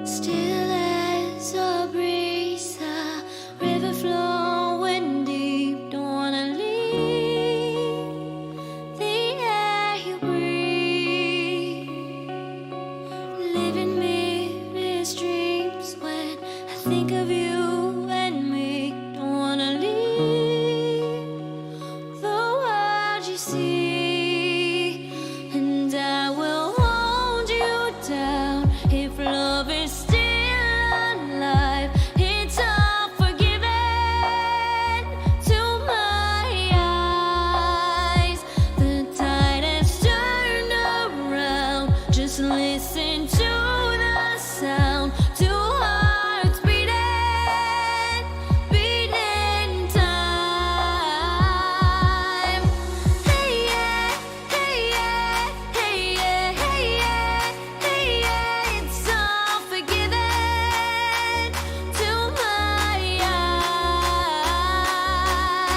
Still as a breeze, a river flowing deep. Don't wanna leave the air you breathe. Living mirrors dreams when I think of you and me. Don't wanna leave the world you see, and I will hold you down if love is still alive. It's all forgiven to my eyes. The tide has turned around. Just listen to the sound. Two hearts beating, beating time. Hey yeah, hey yeah, hey yeah, hey yeah, hey yeah. It's all forgiven to my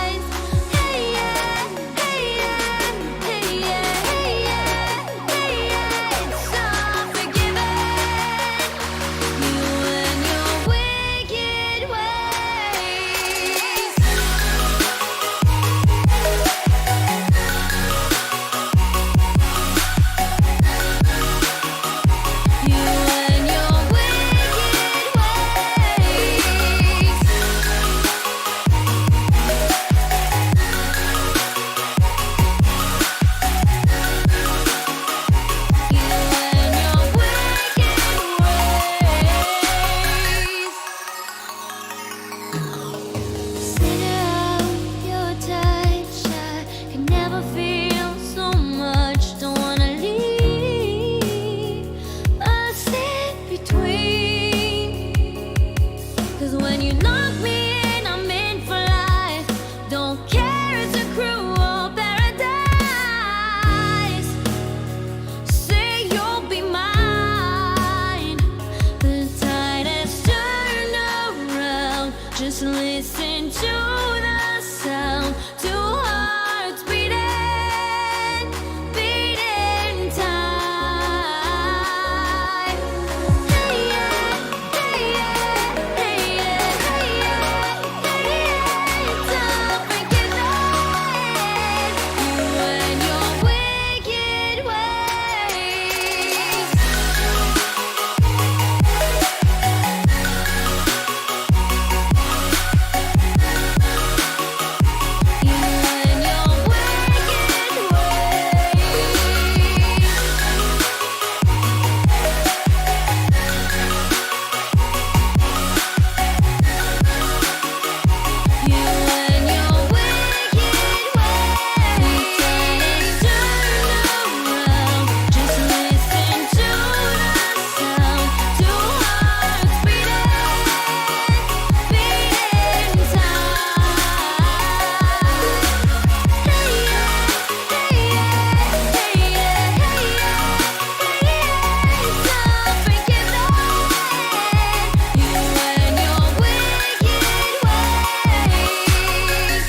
eyes. Hey yeah, hey yeah, hey yeah, hey yeah, hey yeah. It's all forgiven. You and your wicked ways. You and your wicked ways. You and your wicked ways. Center of your touch, I can never feel so much. Don't wanna leave a sit between. 'Cause when you lock me in, I'm in for life. Don't care, it's a cruel paradise. Say you'll be mine. The tide has turned around. Just listen to the sound. Two hearts beating, beating time. Hey yeah, hey yeah, hey yeah, hey yeah, hey yeah. It's all forgiven. You and your wicked ways. You and your wicked ways. You and your wicked ways. Turn around. Just listen to the sound. Two hearts beating, beating time. Hey yeah, hey yeah, hey yeah, hey yeah, hey yeah. It's all forgiven. You and your wicked ways.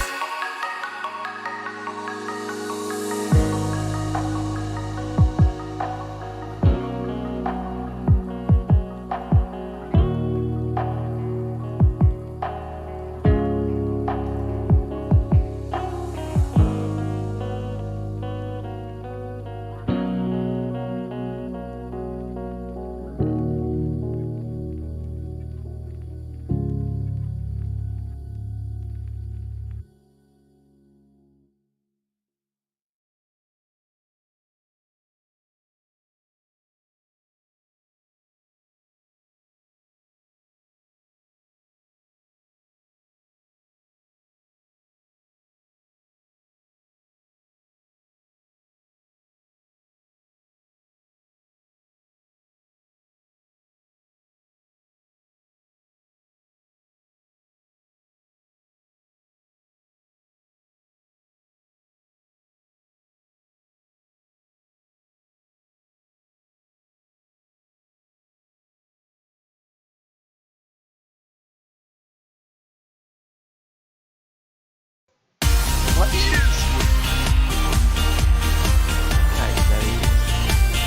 What is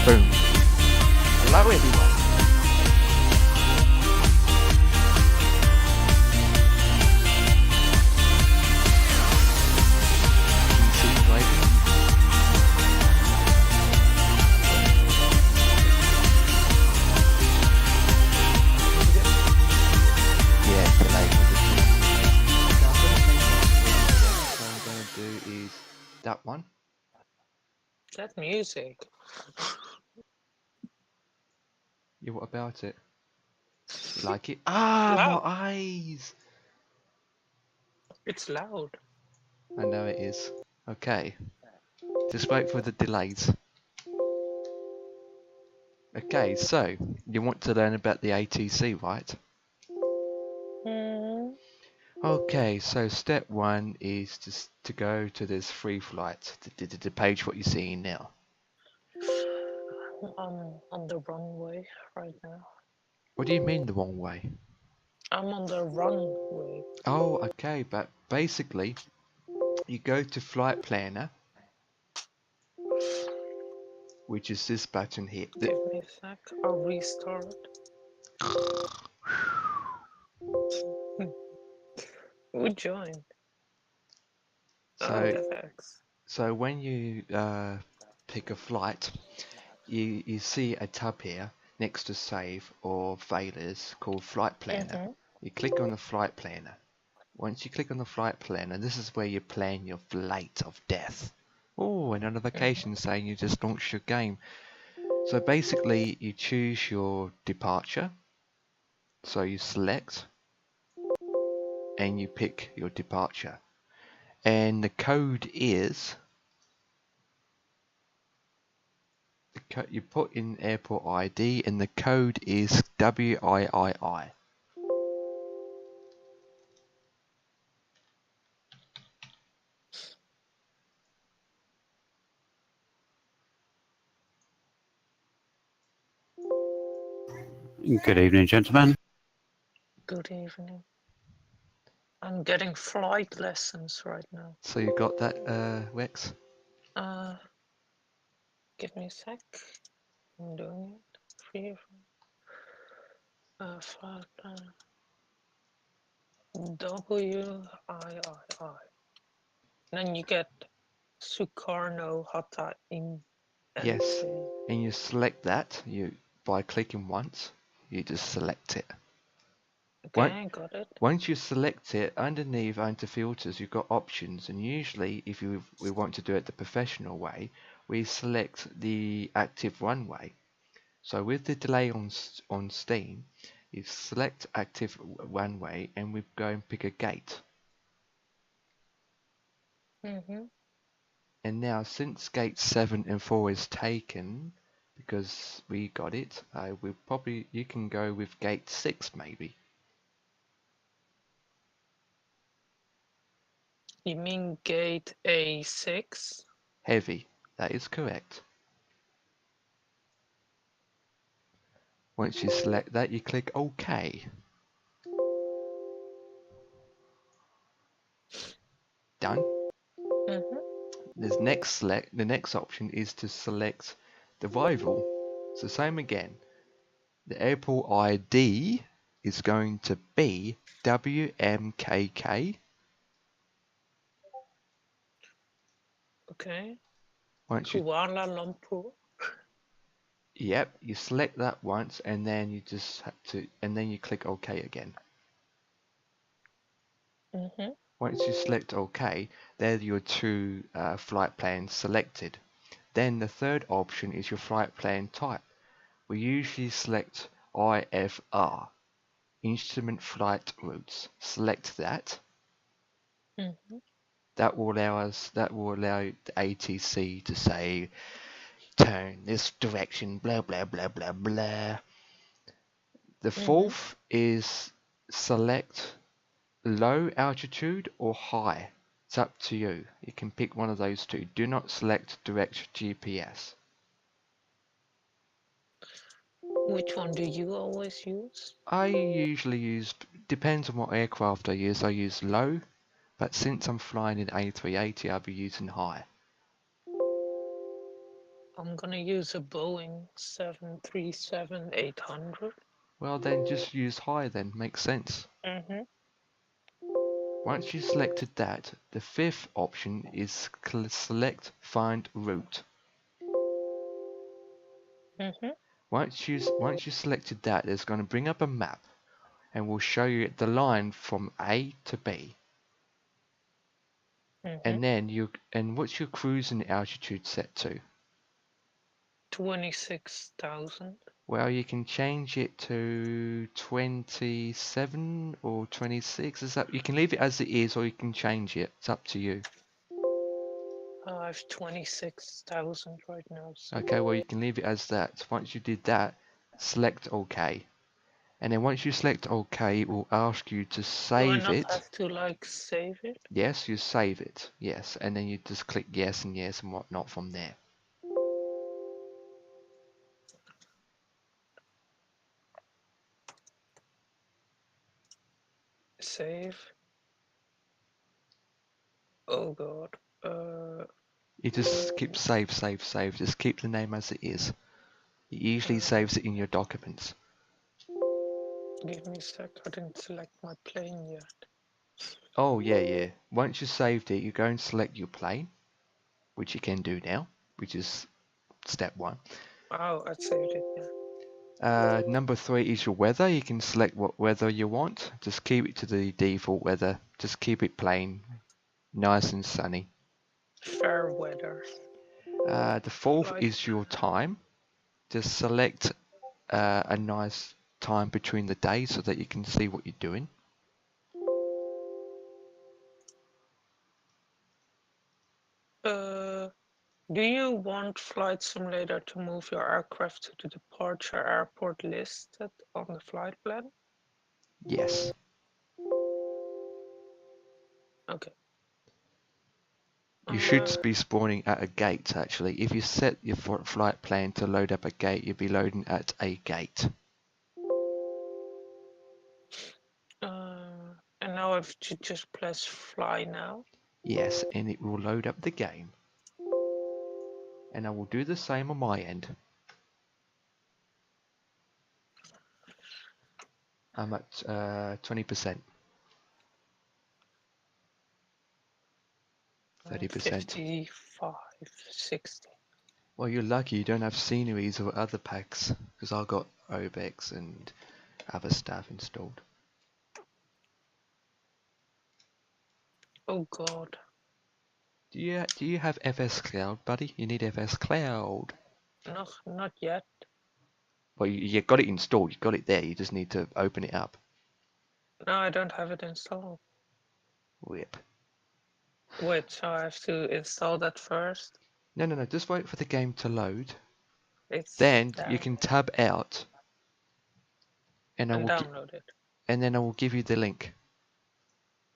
Boom. Hello everyone. That music. Yeah, what about it? You like it? Ah, my Loud. eyes! It's loud. I know it is. Okay. Just wait for the delays. Okay, so you want to learn about the ATC, right? Mm, Okay, so step one is just to go to this free flight, the page what you're seeing now. I'm on the runway right now. What do you mean the wrong way? I'm on the runway. Oh, okay, but basically you go to Flight Planner, which is this button here. Give me a sec. I'll restart. Who joined? Oh, So, FX. so when you pick a flight, you see a tab here next to Save or Failures called Flight Planner. Mm-hmm. You click on the Flight Planner. Once you click on the Flight Planner, this is where you plan your flight of death. Oh, and a Mm-hmm. notification saying you just launched your game. So basically, you choose your departure. So you select and you pick your departure. And the code is, you put in airport ID and the code is WIII. Good evening, gentlemen. Good evening. I'm getting flight lessons right now. So you got that, Wex? Uh, Give me a sec. I'm doing it. Free. Flight plan. WIII. Then you get Sukarno Hata in Yes. NT. And you select that by clicking once. You just select it. Okay, I got it. Once you select it, underneath under filters, you've got options, and usually, if we want to do it the professional way, we select the active runway. So with the delay on Steam, you select active runway, and we go and pick a gate. Mm-hmm. And now, since gate 7 and 4 is taken, because we got it, you can go with gate 6 maybe. You mean gate A6? Heavy, that is correct. Once you select that, you click OK. Done. Mm-hmm. The next option is to select the rival. So same again. The airport ID is going to be WMKK. Okay. Once you Kuala Lumpur. Yep, you select that once and then you just have to and then you click OK again. Mm-hmm. Once you select OK, there are your two flight plans selected. Then the third option is your flight plan type. We usually select IFR, Instrument Flight Routes. Select that. Mm-hmm. That will allow the ATC to say turn this direction, blah blah blah blah blah. The Mm-hmm. fourth is select low altitude or high. It's up to you. You can pick one of those two. Do not select direct GPS. Which one do you always use? I usually use, depends on what aircraft I use low, but since I'm flying in A380, I'll be using high. I'm gonna use a Boeing 737-800. Well then just use high then, makes sense. Mm-hmm. Once you selected that, the fifth option is select find route. Mm-hmm. Once you selected that, it's going to bring up a map and will show you the line from A to B. Mm-hmm. And what's your cruising altitude set to? 26,000. Well, you can change it to 27 or 26. Is that you can leave it as it is, or you can change it. It's up to you. I have 26,000 right now. So Okay, well you can leave it as that. Once you did that, select OK. And then once you select OK, it will ask you to do I save not it. have to like save it? Yes, you save it. Yes, and then you just click yes and whatnot from there. Save. Oh god. You just keep save, save, save. Just keep the name as it is. It usually saves it in your documents. Give me a sec. I didn't select my plane yet. Oh yeah, yeah. Once you saved it, you go and select your plane, which you can do now, which is step 1. Oh, I saved it. Yeah. Number 3 is your weather. You can select what weather you want. Just keep it to the default weather. Just keep it plain, nice and sunny. Fair weather. The 4th Like is your time. Just select a nice time between the days so that you can see what you're doing. do you want Flight Simulator to move your aircraft to the departure airport listed on the flight plan? Yes. Okay. You should be spawning at a gate actually. If you set your flight plan to load up a gate, you'll be loading at a gate. And now I have to just press fly now. Yes, and it will load up the game. And I will do the same on my end. I'm at 20%. 30%. 55, 60. Well, you're lucky you don't have sceneries or other packs, because I got OBEX and other stuff installed. Oh god. Do you have FS Cloud, buddy? You need FS Cloud. No, not yet. Well, you got it installed. You got it there. You just need to open it up. No, I don't have it installed. Whip. Wait, so I have to install that first? No. Just wait for the game to load. It's Then there. you can tab out, and And download it. and then I will give you the link.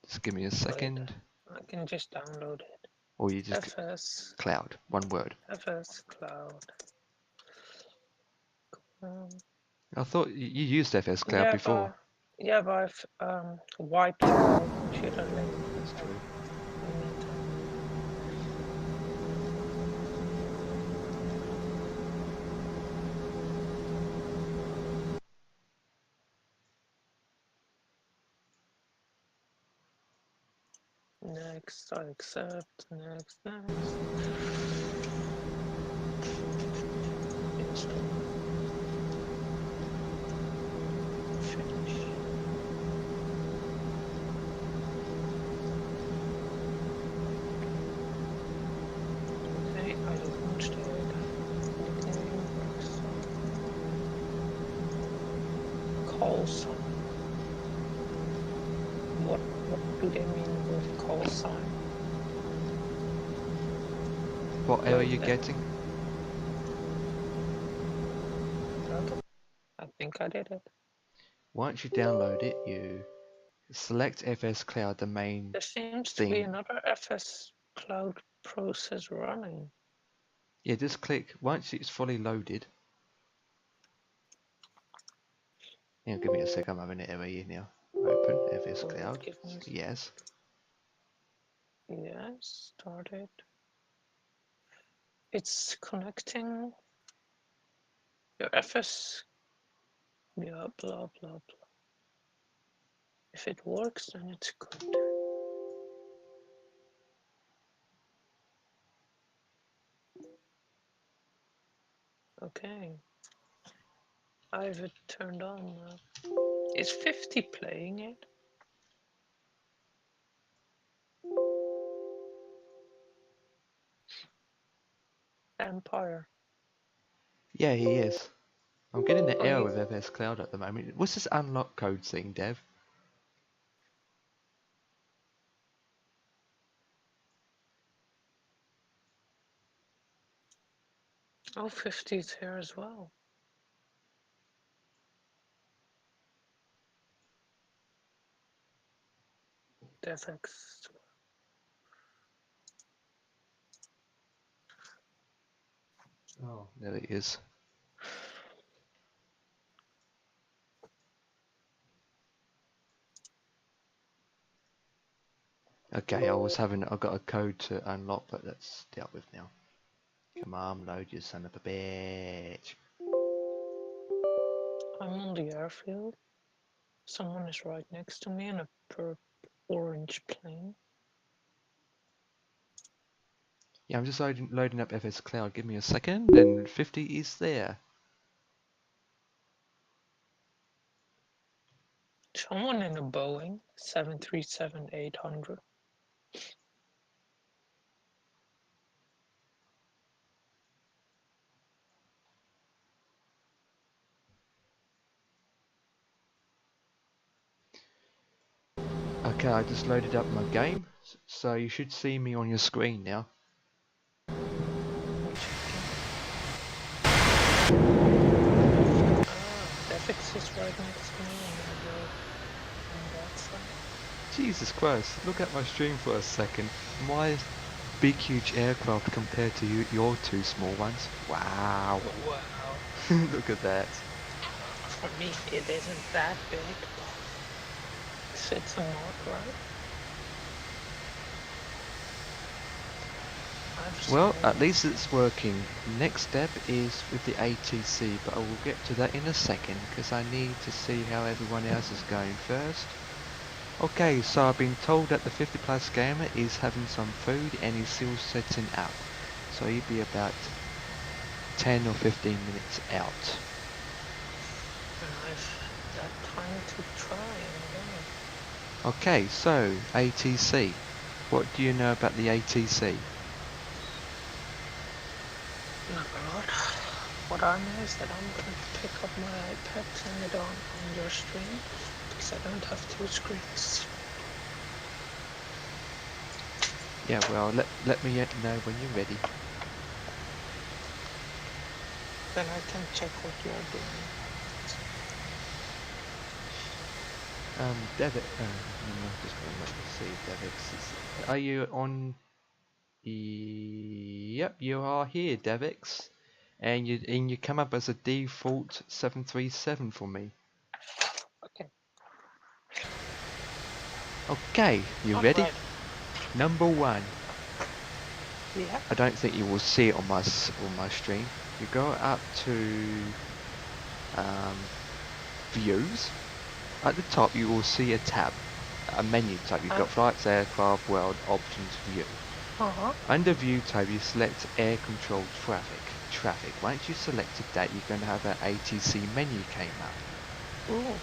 Just give me a Wait, second. I can just download it. Or you just FS Cloud, one word. FS Cloud. I thought you used FS Cloud before. But I've wiped it out. Should I link? That's true. Next, I accept. Next. Install. Finish. Okay, I launched it. Nickname, call sign. What do they mean with call sign? What error are you getting? Okay. I think I did it. Once you download it, you select FS Cloud, the main There seems to be thing. another FS Cloud process running. Yeah, just click once it's fully loaded. Yeah, give me a sec. I'm having an error here now. Open FS Cloud. Yes. Yes, started. It's connecting your FS. Yeah, blah blah blah. If it works, then it's good. Okay. I have it turned on now. Is 50 playing it? Empire. Yeah, he is. I'm getting the Oh, error with FS Cloud at the moment. What's this unlock code thing, Dev? oh, 50 is here as well. DevX. Oh, there he is. Okay, I got a code to unlock, but that's dealt with now. Come on, load, you son of a bitch. I'm on the airfield. Someone is right next to me in a orange plane. Yeah, I'm just loading up FS Cloud. Give me a second, and 50 is there. Someone in a Boeing 737-800. Okay, I just loaded up my game, so you should see me on your screen now. DevX is right next to me on that side. Jesus Christ, look at my stream for a second. My big huge aircraft compared to your two small ones. Wow. Wow. Look at that. For me, it isn't that big, but it's a mod, right? Well, at least it's working. Next step is with the ATC, but I will get to that in a second because I need to see how everyone else is going first. Okay, so I've been told that the 50 plus gamer is having some food and he's still setting up. So he'll be about 10 or 15 minutes out. And I've that time to try and Okay, so ATC. What do you know about the ATC? not a lot. What I know is that I'm going to pick up my iPad, turn it on your stream, because I don't have two screens. Yeah, well, let me know when you're ready. Then I can check what you're doing. Devix, I'm just going to let me see if Devix is... Are you on... Yep, you are here, Devix. And you come up as a default 737 for me. Okay. Okay, you ready? Right. Number one. Yeah. I don't think you will see it on my stream. You go up to views. At the top you will see a tab, a menu tab. You've got flights, aircraft, world, options, view. Under view tab you select air controlled traffic. Once you selected that, you're going to have an ATC menu came up. Ooh.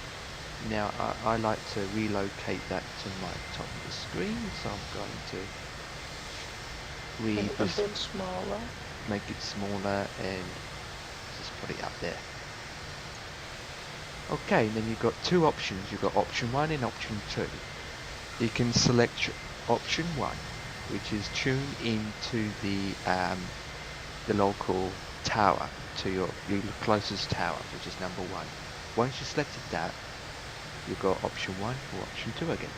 Now I like to relocate that to my top of the screen, so I'm going to read this, a bit smaller. make it smaller and just put it up there. Okay, then you've got two options. You've got option 1 and option 2. You can select option 1, which is tune into the local tower, to your closest tower, which is number 1. Once you selected that, you've got option 1 or option 2 again.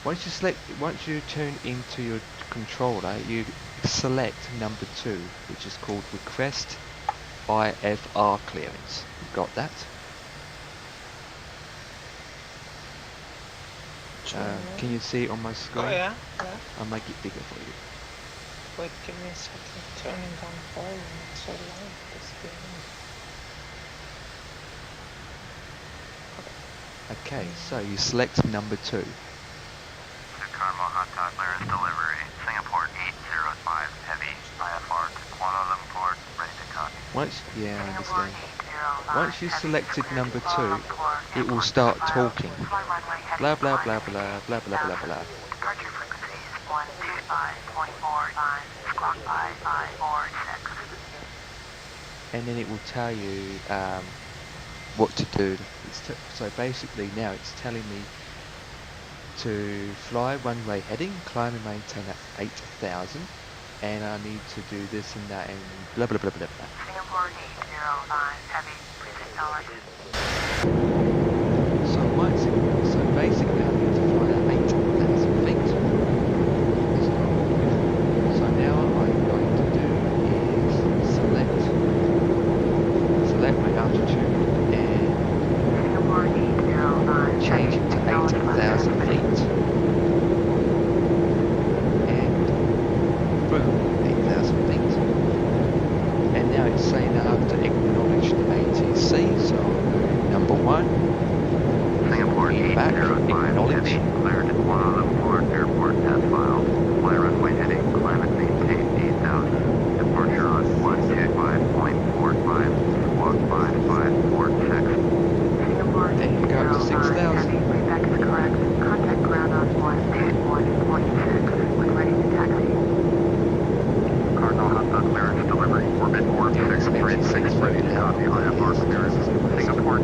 Once you tune into your controller, you select number 2, which is called request IFR clearance. You got that? Can you see it on my screen? Oh yeah. I'll make it bigger for you. Wait, give me a second. Turning down volume. It's so loud. This game. Okay, so you select number 2. Carmel Hot Toddler's delivery, Singapore 805 Heavy, IFR to Kuala Lumpur, ready to copy. I understand. Once you selected number 2, it will start talking. Blah blah blah blah blah blah blah blah. Departure frequency is 125.49, squawk 5546. and then it will tell you what to do. So basically now it's telling me to fly runway heading, climb and maintain at 8,000, and I need to do this and that and blah blah blah blah blah. Singapore 805 Heavy, please acknowledge. So basically I need to fly at 8,000 feet. So now what I'm going to do is select my altitude and Singapore 805 change it to 8,000 feet. And boom, 8,000 feet. And now it's saying I have to acknowledge the ATC, so number 1, Singapore back, 805 acknowledge. Heavy, cleared 114 airport as filed. Fly runway heading, climb and maintain 8,000. Departure on 125.45, squawk 5546. Singapore There you go, 805 6,000. Heavy, playback is correct. Contact ground on 121.6 when ready to taxi. Cardinal Hotza clearance delivery. Orbit Orb 636 ready to copy IFR clearance. Singapore.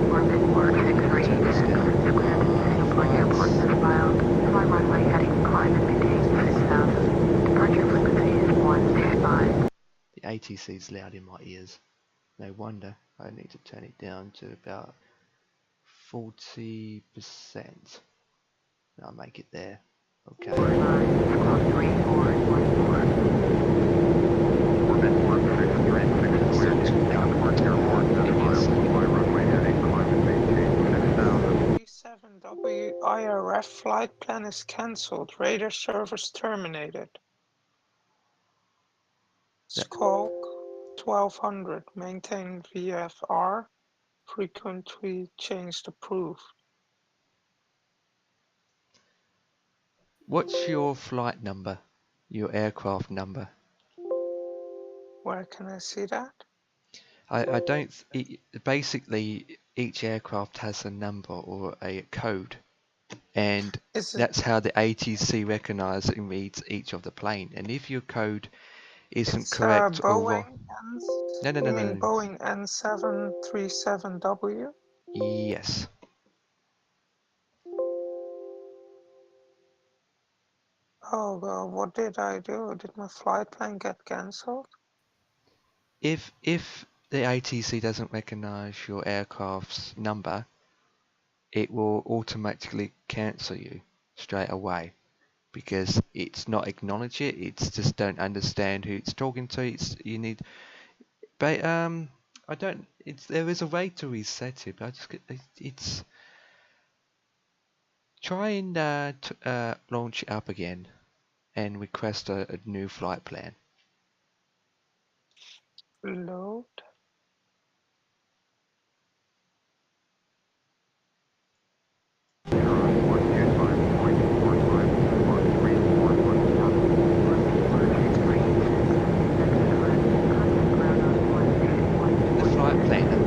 Orbit Orb 636 cleared Singapore Airport as filed. Fly runway heading, climb and maintain 6,000. Departure frequency is 125. The ATC is loud in my ears. No wonder I need to turn it down to about 40%. I'll make it there. Okay. Squawk 3414. Orbit Orb 636 cleared Singapore Airport as filed. Fly runway heading, climb and maintain 6,000. 37 WIRF flight plan is cancelled. Radar service terminated. That- Squawk 1200. Maintain VFR. Frequency changed approved. What's your flight number? Your aircraft number? Where can I see that? I don't. Basically, each aircraft has a number or a code, and Is it that's how the ATC recognizes and reads each of the plane. And if your code isn't it's correct or wrong, Boeing no, You mean no. Boeing N737W? Yes. Oh well, what did I do? Did my flight plan get cancelled? If the ATC doesn't recognize your aircraft's number, it will automatically cancel you straight away because it's not acknowledge it. It's just don't understand who it's talking to. You need, but I don't. There is a way to reset it. But it's try and launch it up again and request a new flight plan. Load. The flight planner.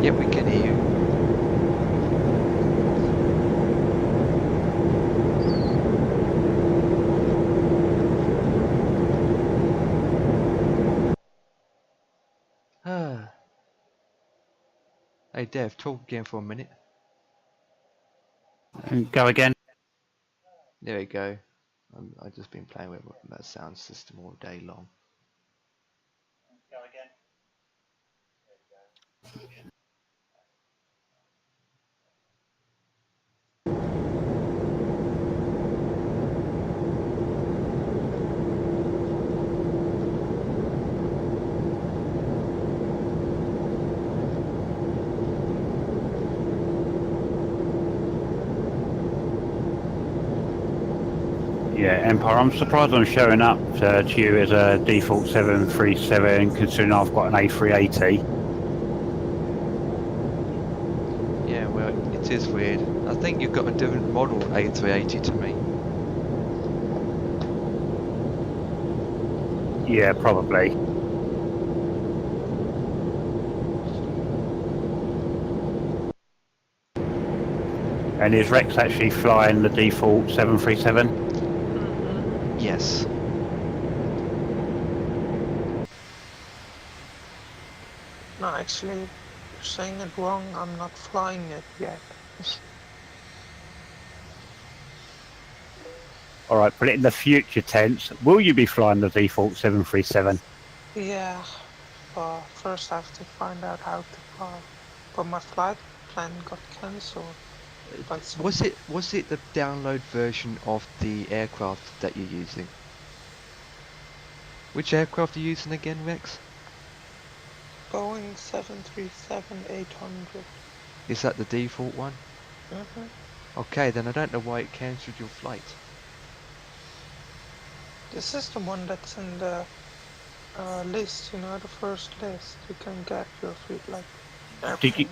Yep, we can hear you. Hey Dev, talk again for a minute. Go again. There we go. I've just been playing with that sound system all day long. Go again. Yeah, Empire, I'm surprised I'm showing up to you as a default 737 considering I've got an A380. Yeah, well, it is weird. I think you've got a different model A380 to me. Yeah, probably. And is Rex actually flying the default 737? Yes. No, actually, you're saying it wrong. I'm not flying it yet. All right, put it in the future tense. Will you be flying the default 737? Yeah, but first I have to find out how to fly. But my flight plan got cancelled. By some Was it the download version of the aircraft that you're using? Which aircraft are you using again, Rex? Boeing 737-800. Is that the default one? Mm-hmm. Okay, then I don't know why it cancelled your flight. This is the one that's in the list, you know, the first list. You can get your fleet like airplanes.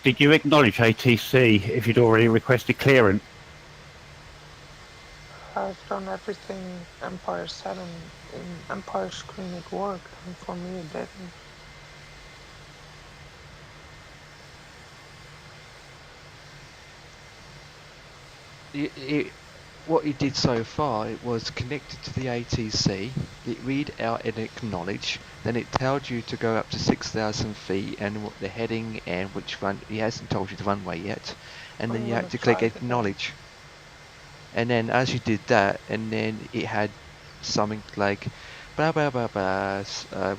Did you acknowledge ATC if you'd already requested clearance? I've done everything Empire 7 in Empire screen it worked, and for me it didn't. What it did so far, it was connected to the ATC, it read out and acknowledge, then it told you to go up to 6,000 feet and what the heading and which run, he hasn't told you the runway yet, and then I'm you had gonna to click try it again. acknowledge. And then as you did that, and then it had something like, blah blah blah blah,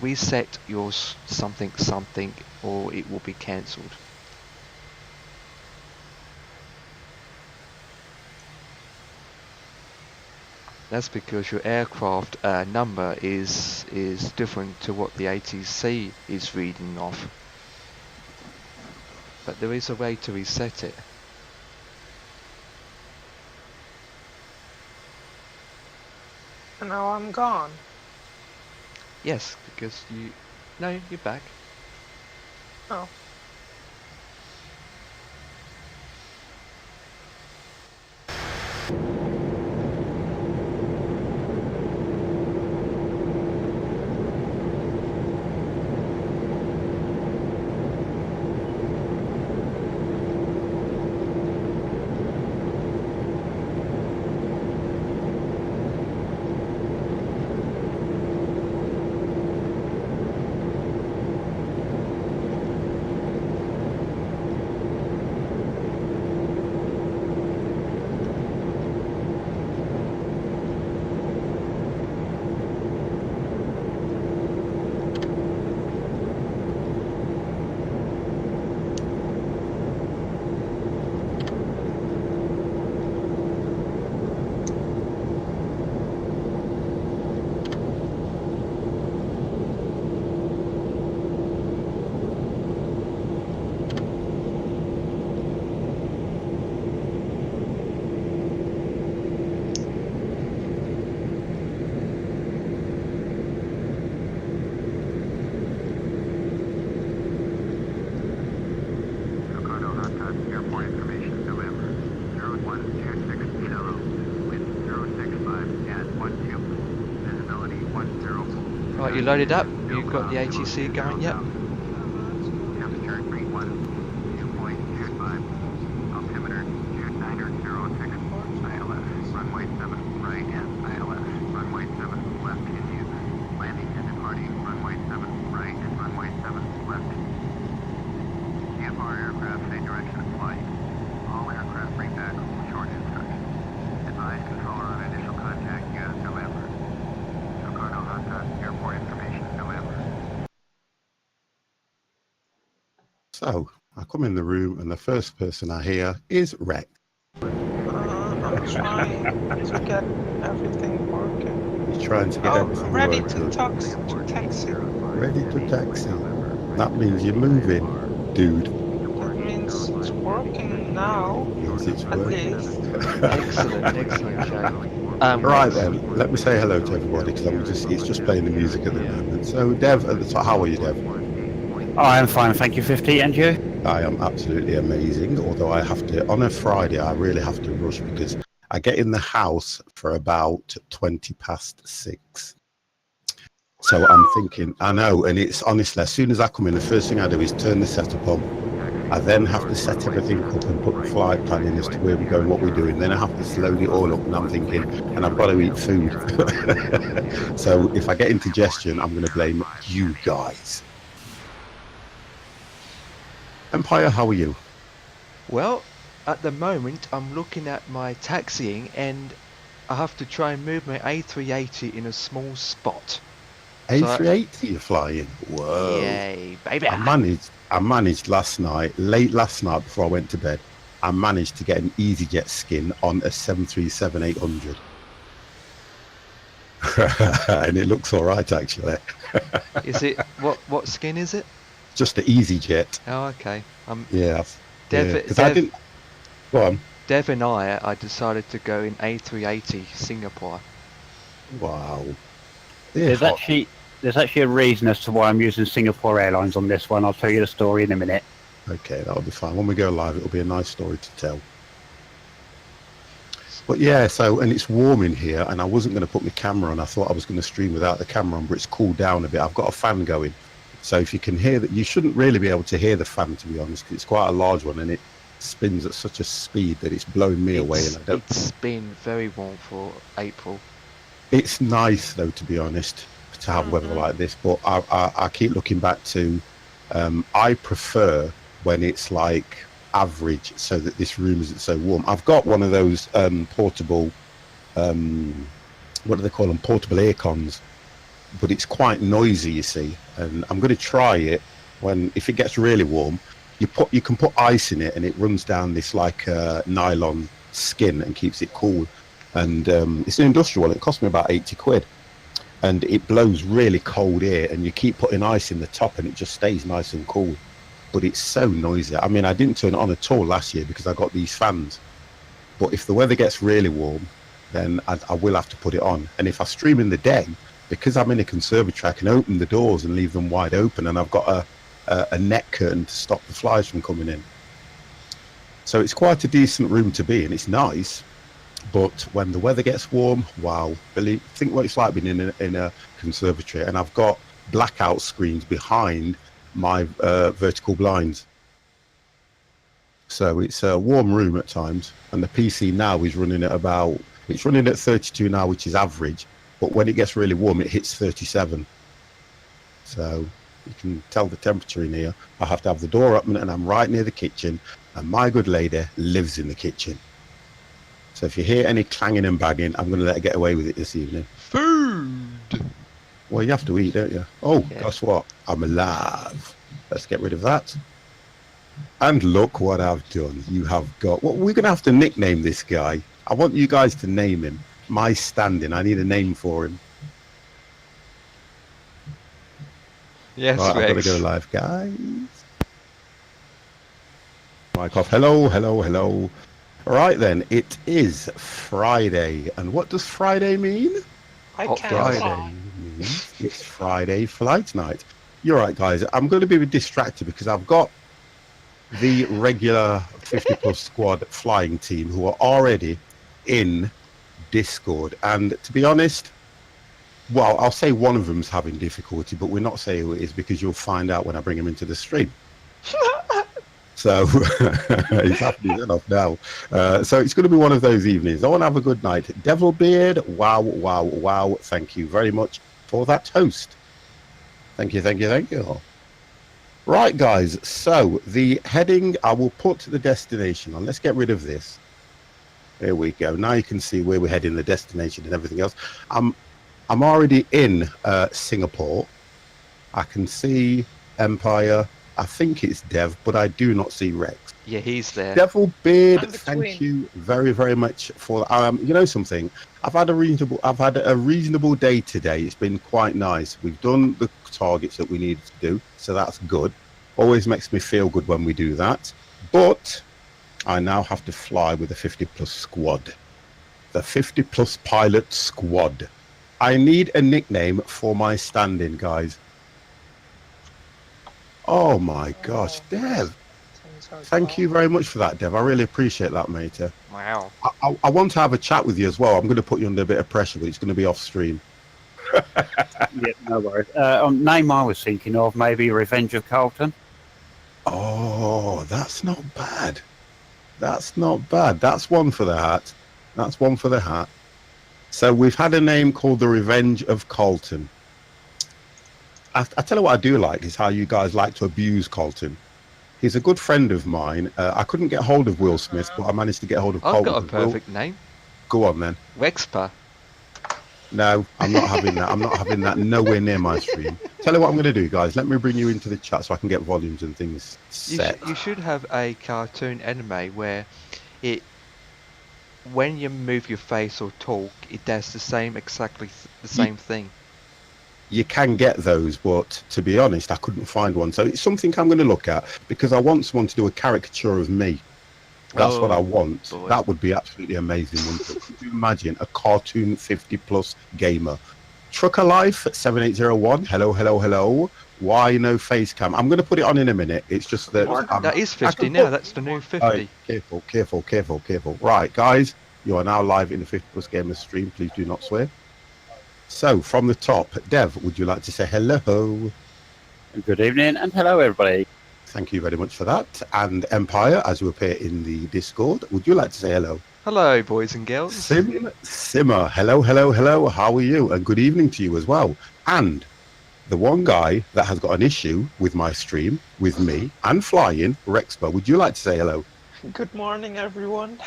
reset your something something or it will be cancelled. That's because your aircraft number is different to what the ATC is reading off. But there is a way to reset it. And now I'm gone. Yes, because no, you're back. Oh. Right, you loaded up? You've got the ATC going yet? So I come in the room and the first person I hear is Rex. I'm trying to get everything working. He's trying to get everything ready working. to taxi. Ready to taxi. That means you're moving, dude. That means it's working now. Means it's At working. least. Excellent, Joe. Right then, let me say hello to everybody because it's just playing the music at the moment. So Dev at the top, how are you, Dev? Oh, I'm fine, thank you, 50, and you? I am absolutely amazing, although I have to, on a Friday, I really have to rush because I get in the house for about 6:20. So I'm thinking, I know, and it's honestly, as soon as I come in, the first thing I do is turn the setup on. I then have to set everything up and put the flight plan in as to where we're going, what we're doing. Then I have to load it all up, and I'm thinking, and I've got to eat food. So if I get indigestion, I'm going to blame you guys. Empire, how are you? Well, at the moment I'm looking at my taxiing and I have to try and move my A380 in a small spot. A380 you're flying? Whoa. Yay, baby! I managed last night, late last night before I went to bed, I managed to get an EasyJet skin on a 737-800. And it looks all right, actually. Is it, what skin is it? Just the EasyJet. Oh, okay. Yeah. Dev, I didn't... Go on. Dev and I decided to go in A380 Singapore. Wow. There's actually a reason as to why I'm using Singapore Airlines on this one. I'll tell you the story in a minute. Okay, that'll be fine. When we go live, it'll be a nice story to tell. But yeah, so, and it's warm in here, and I wasn't going to put my camera on. I thought I was going to stream without the camera on, but it's cooled down a bit. I've got a fan going. So if you can hear that, you shouldn't really be able to hear the fan, to be honest, 'cause it's quite a large one, and it spins at such a speed that it's blowing me away. And I don't... It's been very warm for April. It's nice, though, to be honest, to have weather like this. But I keep looking back to, I prefer when it's like average, so that this room isn't so warm. I've got one of those portable, what do they call them? Portable air cons. But it's quite noisy, you see, and I'm going to try it if it gets really warm. You can put ice in it, and it runs down this like nylon skin and keeps it cool. And it's an industrial one. It cost me about 80 quid, and it blows really cold air, and you keep putting ice in the top, and it just stays nice and cool. But it's so noisy. I mean, I didn't turn it on at all last year because I got these fans. But if the weather gets really warm, then I will have to put it on. And if I stream in the day, because I'm in a conservatory, I can open the doors and leave them wide open, and I've got a net curtain to stop the flies from coming in. So it's quite a decent room to be in. It's nice, but when the weather gets warm, wow! Think what it's like being in a conservatory, and I've got blackout screens behind my vertical blinds. So it's a warm room at times, and the PC now is running at it's running at 32 now, which is average. But when it gets really warm, it hits 37. So you can tell the temperature in here. I have to have the door open, and I'm right near the kitchen, and my good lady lives in the kitchen. So if you hear any clanging and banging, I'm going to let her get away with it this evening. Food! Well, you have to eat, don't you? Oh, Yeah. Guess what? I'm alive. Let's get rid of that. And look what I've done. You have got... Well, we're going to have to nickname this guy. I want you guys to name him. My stand-in. I need a name for him. Yes, Right, I've got to go live, guys. Mic off. Hello, hello, hello. All right, then. It is Friday. And what does Friday mean? I Hot can't Friday. fly. Means it's Friday flight night. You're right, guys. I'm going to be distracted because I've got the regular 50-plus squad flying team who are already in Discord, and to be honest, well, I'll say one of them's having difficulty, but we're not saying who it is because you'll find out when I bring him into the stream. So he's happening enough now. So it's going to be one of those evenings. I want to have a good night. Devilbeard, wow, wow, wow. Thank you very much for that toast. Thank you, thank you, thank you. Right, guys. So the heading, I will put the destination on. Let's get rid of this. There we go. Now you can see where we're heading, the destination and everything else. I'm already in Singapore. I can see Empire. I think it's Dev, but I do not see Rex. Yeah, he's there. Devil Beard, I'm the thank twin. you very, very much for. You know something? I've had a reasonable day today. It's been quite nice. We've done the targets that we needed to do, so that's good. Always makes me feel good when we do that. But I now have to fly with the 50-plus squad. The 50-plus pilot squad. I need a nickname for my stand-in, guys. Oh my gosh, Dev. Thank you very much for that, Dev. I really appreciate that, mate. Wow. I want to have a chat with you as well. I'm going to put you under a bit of pressure, but it's going to be off stream. Yeah, no worries. Name I was thinking of, maybe Revenge of Carlton. Oh, that's not bad. That's not bad. That's one for the hat. That's one for the hat. So we've had a name called The Revenge of Colton. I tell you what I do like is how you guys like to abuse Colton. He's a good friend of mine. I couldn't get hold of Will Smith, but I managed to get hold of I've Colton. got a 'cause Will- perfect name. Go on then. Wexper. No, I'm not having that. I'm not having that nowhere near my stream. Tell you what I'm going to do, guys. Let me bring you into the chat so I can get volumes and things set. You should have a cartoon anime where it, when you move your face or talk, it does the same, exactly the same thing. You can get those, but to be honest, I couldn't find one. So it's something I'm going to look at because I want someone to do a caricature of me. That's what I Oh, want. boy. That would be absolutely amazing, wouldn't it? Could you imagine a cartoon 50-plus gamer? Trucker Life 7801. Hello, hello, hello. Why no face cam? I'm going to put it on in a minute. It's just that That is I 50 can now. put- That's the new Oh, 50. careful, careful, careful, careful. Right, guys, you are now live in the 50-plus gamers stream. Please do not swear. So, from the top, Dev, would you like to say hello? Good evening and hello, everybody. Thank you very much for that. And Empire, as you appear in the Discord, would you like to say hello? Hello, boys and girls. Simmer, hello, hello, hello. How are you? And good evening to you as well. And the one guy that has got an issue with my stream, with me, and flying, Rexpa, would you like to say hello? Good morning, everyone.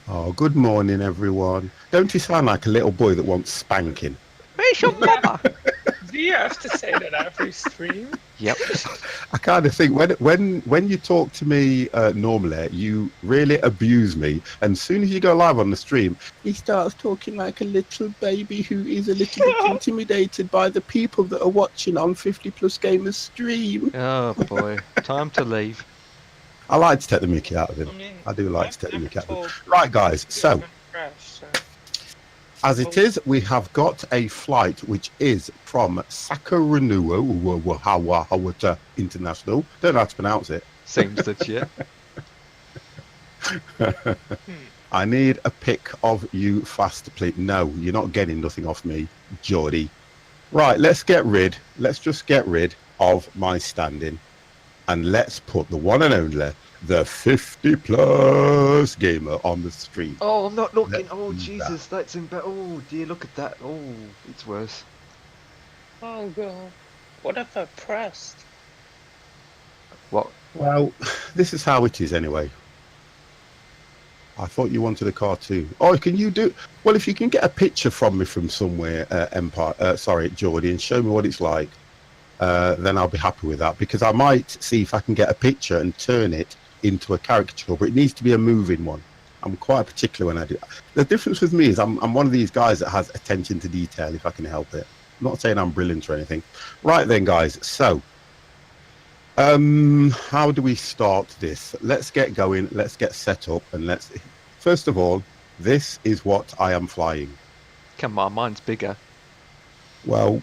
Oh, good morning, everyone. Don't you sound like a little boy that wants spanking? Where's your mama? Do you have to say that every stream? Yep. I kind of think when you talk to me normally, you really abuse me. And as soon as you go live on the stream, he starts talking like a little baby who is a little bit intimidated by the people that are watching on 50-plus gamers stream. Oh boy, time to leave. I like to take the mickey out of him. I mean, I do like to take the I've mickey out of him. told Right, guys, so you're fresh, so as it is, we have got a flight which is from Sakaranua International. Don't know how to pronounce it. Seems that yeah. I need a pic of you fast, please. No, you're not getting nothing off me, Geordie. Right, let's just get rid of my standing. And let's put the one and only, the 50-plus gamer on the stream. Oh, I'm not looking. Let's Oh do Jesus, that's in bad. Oh dear, look at that. Oh, it's worse. oh god, what have I pressed? What? Well, this is how it is anyway. I thought you wanted a cartoon. Oh, can you do... Well, if you can get a picture from me from somewhere, Geordie, and show me what it's like, then I'll be happy with that. Because I might see if I can get a picture and turn it into a caricature, but it needs to be a moving one. I'm quite particular when I do that. The difference with me is I'm one of these guys that has attention to detail, if I can help it. I'm not saying I'm brilliant or anything. Right then, guys. So, how do we start this? Let's get going. Let's get set up, and let's... First of all, this is what I am flying. Come on, mine's bigger. Well,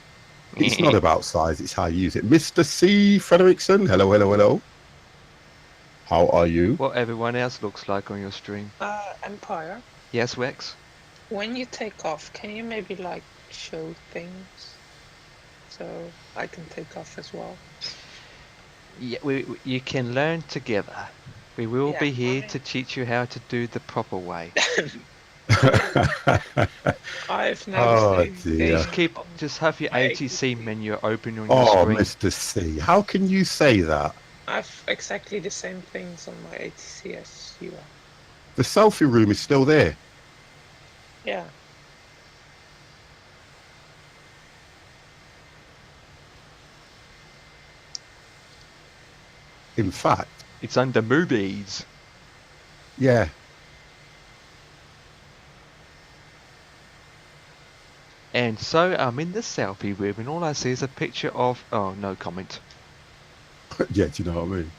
it's not about size, it's how you use it. Mr. C. Frederickson, hello, hello, hello. How are you? What everyone else looks like on your stream. Empire, Yes, Wex? when you take off, can you maybe like show things so I can take off as well? Yeah, you can learn together. We will Yeah, be here I- to teach you how to do the proper way. I've never Oh, seen dear. things Just have your my ATC menu open on your Oh, screen. Mr. C, how can you say that? I've exactly the same things on my ATC as you are. The selfie room is still there. Yeah. In fact, It's under movies. yeah. And so I'm in the selfie room and all I see is a picture of... Oh, no comment. Yeah, do you know what I mean?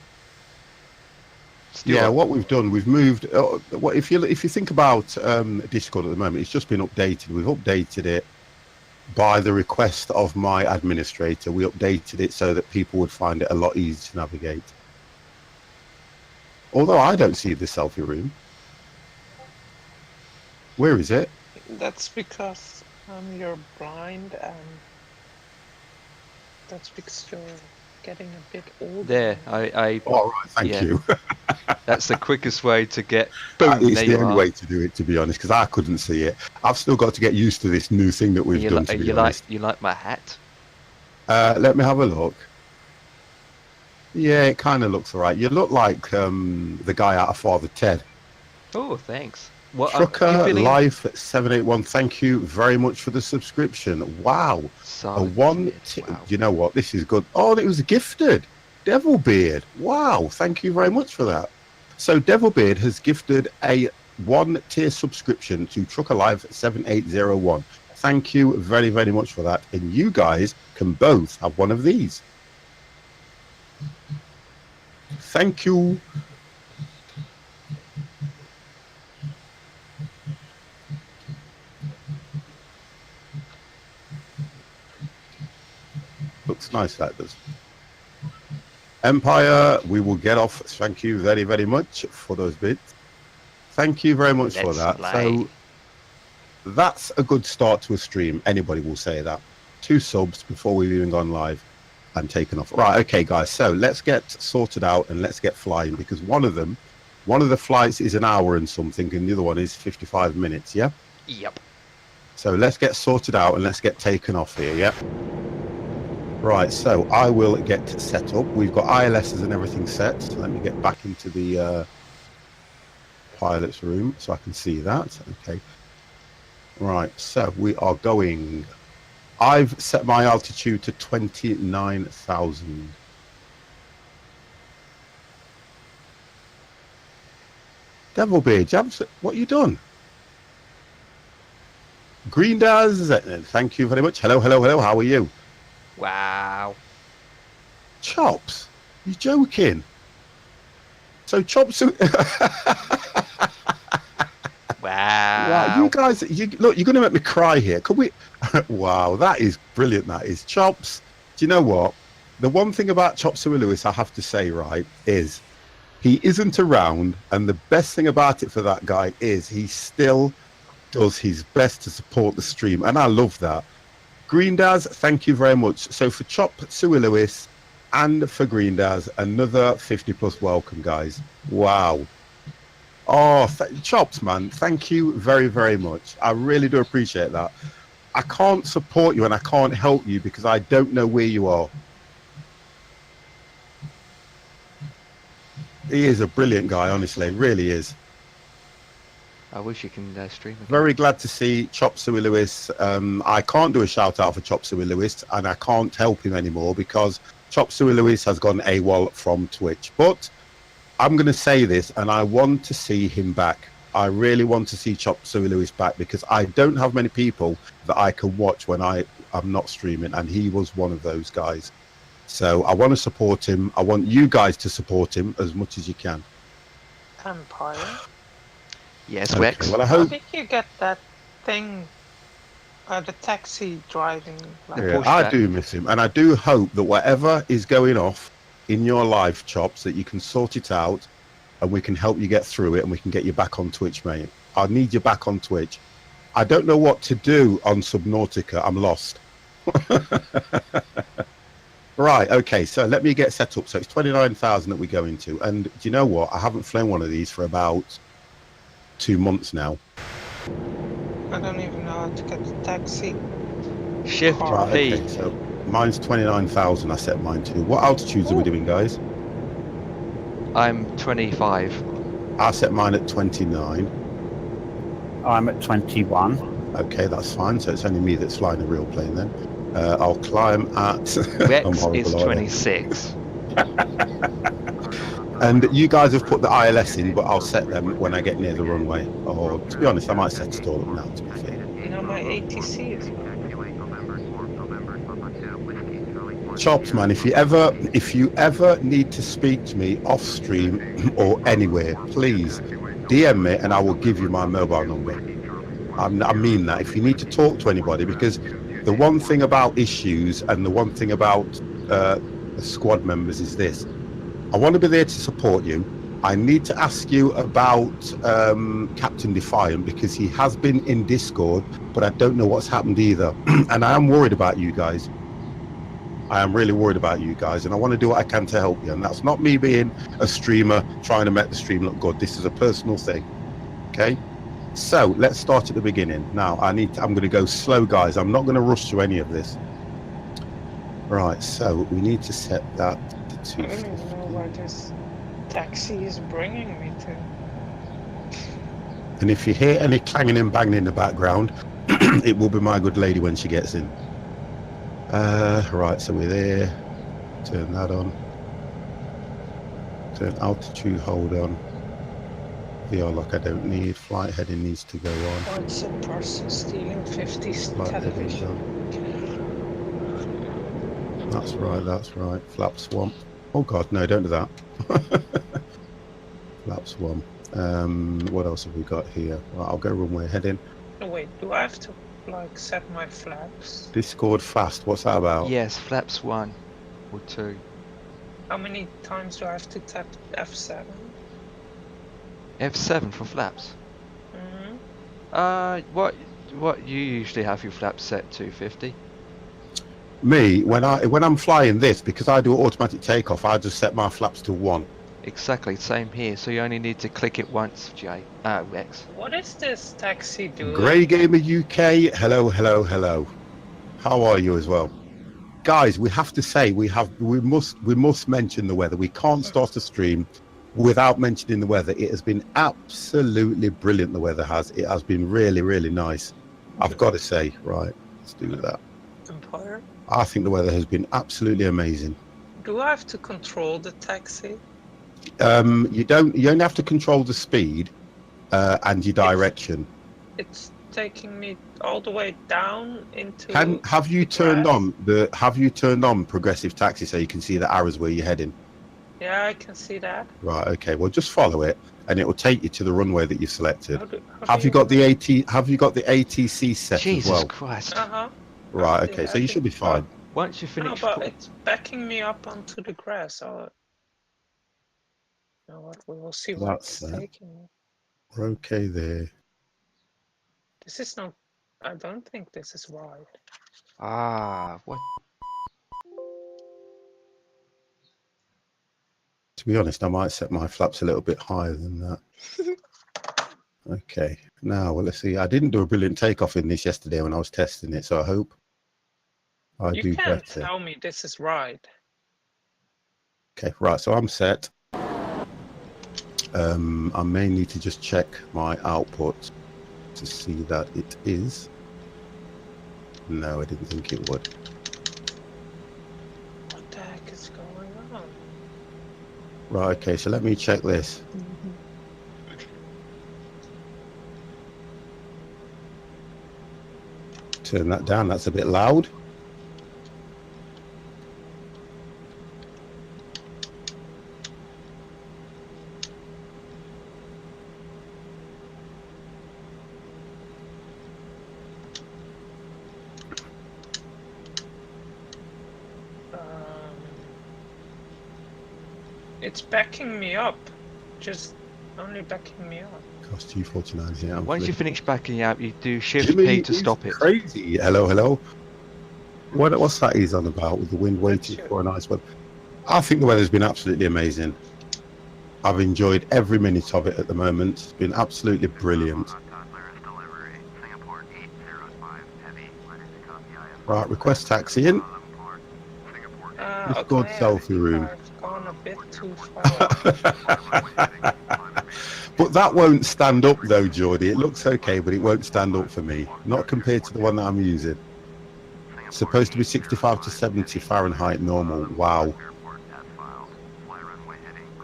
Still Yeah, up. what we've done, we've moved. If you think about Discord at the moment, it's just been updated. We've updated it by the request of my administrator. We updated it so that people would find it a lot easier to navigate. Although I don't see the selfie room. Where is it? That's because You're blind, and that's because you're getting a bit older. There, I All right, thank yeah. you. That's the quickest way to get boom. It's There the you only are. way to do it, to be honest, because I couldn't see it. I've still got to get used to this new thing that we've You, done, li- to be you honest. like my hat? Let me have a look. Yeah, it kind of looks all right. You look like the guy out of Father Ted. Oh, thanks. What Trucker you feeling? Life 781. Thank you very much for the subscription. Wow, a one. Wow. You know what? This is good. Oh, it was gifted. Devil Beard. Wow, thank you very much for that. So Devil Beard has gifted a 1-tier subscription to Trucker Life 7801. Thank you very, very much for that. And you guys can both have one of these. Thank you. Looks nice, that does. Empire, we will get off. Thank you very, very much for those bits. Thank you very much for that. So that's a good start to a stream. Anybody will say that. 2 subs before we've even gone live and taken off. Right, okay, guys. So let's get sorted out and let's get flying, because one of the flights is an hour and something, and the other one is 55 minutes. Yeah. Yep. So let's get sorted out and let's get taken off here. Yeah. Right, so I will get set up. We've got ILSs and everything set. So let me get back into the pilot's room so I can see that. Okay. Right, so we are going. I've set my altitude to 29,000. Devilbeard, what you done? Green Daz, thank you very much. Hello, hello, hello. How are you? Wow. Chops, you joking? So Chops. Wow. Wow, you guys, look, you're going to make me cry here. Could we? Wow, that is brilliant. That is. Chops. Do you know what? The one thing about Chop Suey Lewis, I have to say, right, is he isn't around, and the best thing about it for that guy is he still does his best to support the stream, and I love that. Green Daz, thank you very much. So for Chop Suey Lewis and for Green Daz, another 50+ welcome, guys. Wow. Oh, Chops, man, thank you very, very much. I really do appreciate that. I can't support you and I can't help you because I don't know where you are. He is a brilliant guy, honestly, really is. I wish you can stream again. Very glad to see Chop Suey Lewis. I can't do a shout out for Chop Suey Lewis, and I can't help him anymore because Chop Suey Lewis has gone AWOL from Twitch. But I'm going to say this, and I want to see him back. I really want to see Chop Suey Lewis back because I don't have many people that I can watch when I'm not streaming, and he was one of those guys. So I want to support him. I want you guys to support him as much as you can. Empire. Yes, Okay, Rex. well, I How hope. did you get that thing? The taxi driving. Yeah, I do miss him, and I do hope that whatever is going off in your life, Chops, that you can sort it out, and we can help you get through it, and we can get you back on Twitch, mate. I need you back on Twitch. I don't know what to do on Subnautica. I'm lost. Right, okay, so let me get set up. So it's 29,000 that we go into, and do you know what? I haven't flown one of these for about 2 months now. I don't even know how to get the taxi. Shift Right, P. Okay, so mine's 29,000. I set mine to. What altitudes are we doing, guys? I'm 25. I set mine at 29. I'm at 21. Okay, that's fine. So it's only me that's flying a real plane then. I'll climb at. Rex I'm horrible, is aren't I? 26. And you guys have put the ILS in, but I'll set them when I get near the runway. Or to be honest, I might set it all up now. To be fair. No, my ATC is. Chops, man, if you ever need to speak to me off stream or anywhere, please DM me and I will give you my mobile number. I mean that. If you need to talk to anybody, because the one thing about issues and the one thing about the squad members is this: I want to be there to support you. I need to ask you about Captain Defiant because he has been in Discord but I don't know what's happened either. And I am worried about you guys. I am really worried about you guys, and I want to do what I can to help you. And that's not me being a streamer trying to make the stream look good. This is a personal thing. Okay, so let's start at the beginning. Now I'm going to go slow, guys. I'm not going to rush through any of this. Right, so we need to set that to I don't even 250. know where this taxi is bringing me to. And if you hear any clanging and banging in the background, it will be my good lady when she gets in. Right, so we're there. Turn that on. Turn altitude hold on. VR lock I don't need. Flight heading needs to go on. Oh, it's a person stealing 50's Flight heading television. on. That's right, that's right. Flap swamp. Oh god, no, don't do that. Flap swamp. What else have we got here? Well, I'll go runway heading. Oh, wait, do I have to like set my flaps? Discord fast, what's that about? Yes, flaps 1 or 2. How many times do I have to tap F7? F7 for flaps. Mm-hmm. What you usually have your flaps set to 50? Me, when I'm flying this, because I do automatic takeoff, I just set my flaps to 1. Exactly, same here. So you only need to click it once, X. What is this taxi doing? Grey Gamer UK, hello, hello, hello. How are you as well? Guys, we have to say we must mention the weather. We can't start a stream without mentioning the weather. It has been absolutely brilliant, the weather has. It has been really, really nice. I've got to say, right, let's do that. Empire? I think the weather has been absolutely amazing. Do I have to control the taxi? You only have to control the speed and your direction. It's taking me all the way down into. Have you turned on progressive taxi so you can see the arrows where you're heading? Yeah, I can see that. Right, okay, well just follow it and it will take you to the runway that you selected. How Have do you got the ATC set Jesus as well? Christ. Right, okay, so you should be fine. Once you No, finish... but it's backing me up onto the grass. So, you know what? We will see where it's taking me. We're okay there. This is not. I don't think this is wide. What? To be honest, I might set my flaps a little bit higher than that. Okay, now, well, let's see. I didn't do a brilliant takeoff in this yesterday when I was testing it, so I hope I do better. You can't tell me this is right. Okay, right, so I'm set. I may need to just check my output to see that it is. No, I didn't think it would. What the heck is going on? Right, okay, so let me check this. Turn that down, that's a bit loud. It's backing me up. Just only backing me up. Cost you 49. Yeah, Once you finish backing out, you do Shift Jimmy P to stop it. Crazy. Hello, hello. What's that he's on about with the wind waiting for a nice weather? I think the weather's been absolutely amazing. I've enjoyed every minute of it at the moment. It's been absolutely brilliant. Right, request taxi in. Discord selfie room. I've gone a bit too far. But that won't stand up though, Geordie. It looks okay, but it won't stand up for me. Not compared to the one that I'm using. It's supposed to be 65 to 70 Fahrenheit normal. Wow.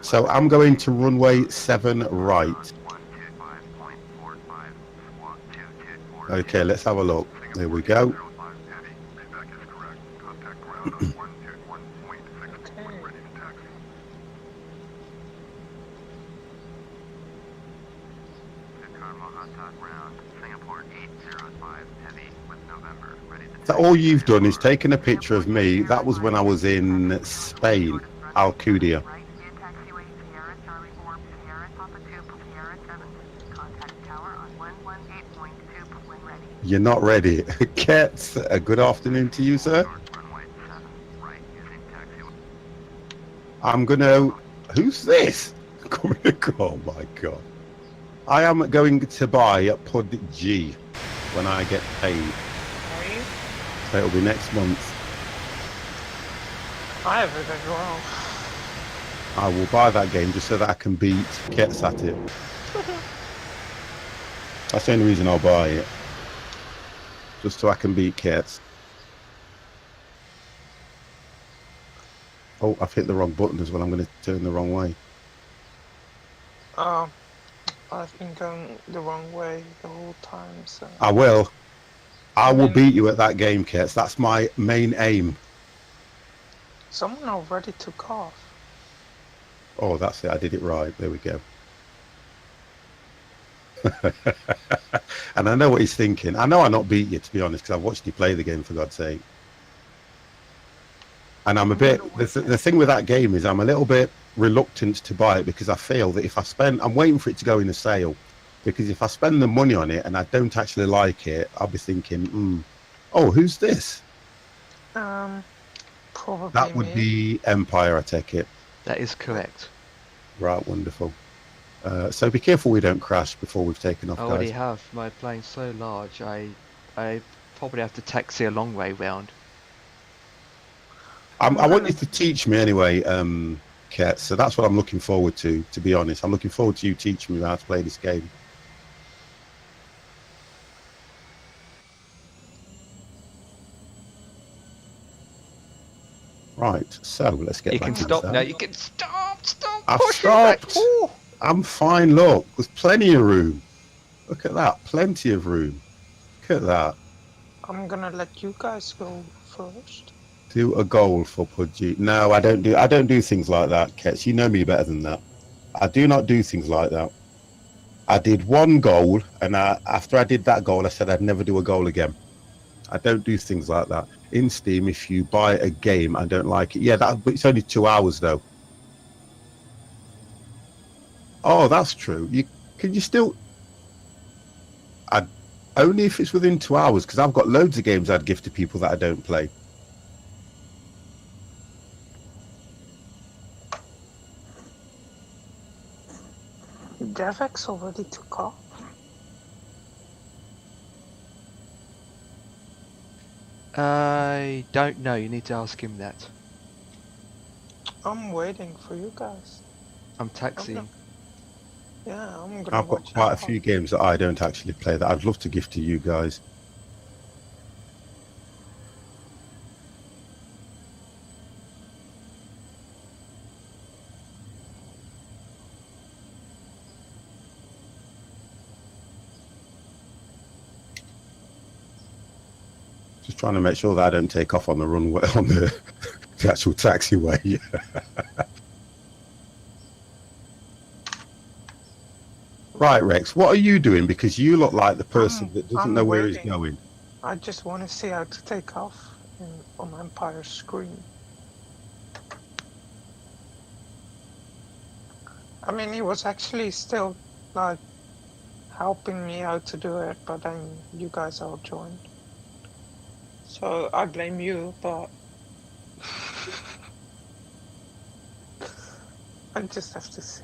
So I'm going to runway 7 right. Okay, let's have a look. There we go. So all you've done is taken a picture of me. That was when I was in Spain, Alcudia. You're not ready. Kets, a good afternoon to you, sir. Runway 7, right, using taxiway. I'm gonna. Who's this? Oh my god! I am going to buy Pod G when I get paid. Are you? So it'll be next month. I have it as well. I will buy that game just so that I can beat Kets at it. That's the only reason I'll buy it. Just so I can beat Kets. Oh, I've hit the wrong button as well. I'm going to turn the wrong way. I've been going the wrong way the whole time, so... I will. I And will then- beat you at that game, Kets. That's my main aim. Someone already took off. Oh, that's it. I did it right. There we go. And I know what he's thinking. I know I not beat you, to be honest, because I've watched you play the game, for God's sake. And I'm a bit... The thing with that game is I'm a little bit reluctant to buy it because I feel that if I spend... I'm waiting for it to go in a sale. Because if I spend the money on it and I don't actually like it, I'll be thinking, oh, who's this? Probably That would me. be Empire, I take it. That is correct. Right, wonderful. So be careful we don't crash before we've taken off, I already guys. have. My plane's so large, I probably have to taxi a long way round. I want you to teach me anyway, Ket, so that's what I'm looking forward to be honest. I'm looking forward to you teaching me how to play this game. Right, so let's get You back can into stop that. now. You can stop. I've Push it back. stopped. Ooh. I'm fine, look. There's plenty of room. Look at that. Plenty of room. Look at that. I'm gonna let you guys go first. Do a goal for Pudgy. No, I don't do things like that, Kets. You know me better than that. I do not do things like that. I did one goal, and after I did that goal, I said I'd never do a goal again. I don't do things like that. In Steam, if you buy a game and don't like it, yeah, but it's only 2 hours though. Oh, that's true. Can you still? Only if it's within 2 hours, because I've got loads of games I'd give to people that I don't play. Devex already took off. I don't know. You need to ask him that. I'm waiting for you guys. I'm taxiing. Yeah, I'm gonna I've got watch quite a out. few games that I don't actually play that I'd love to give to you guys. Just trying to make sure that I don't take off on the runway, on the actual taxiway. Right, Rex, what are you doing? Because you look like the person that doesn't I'm know where he's waiting. going. I just want to see how to take off on Empire's screen. I mean, he was actually still like helping me out to do it, but then you guys all joined. So I blame you, but I just have to see.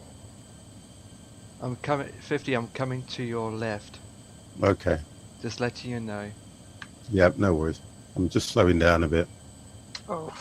I'm coming, 50. I'm coming to your left. Okay. Just letting you know. Yeah, no worries. I'm just slowing down a bit. Oh.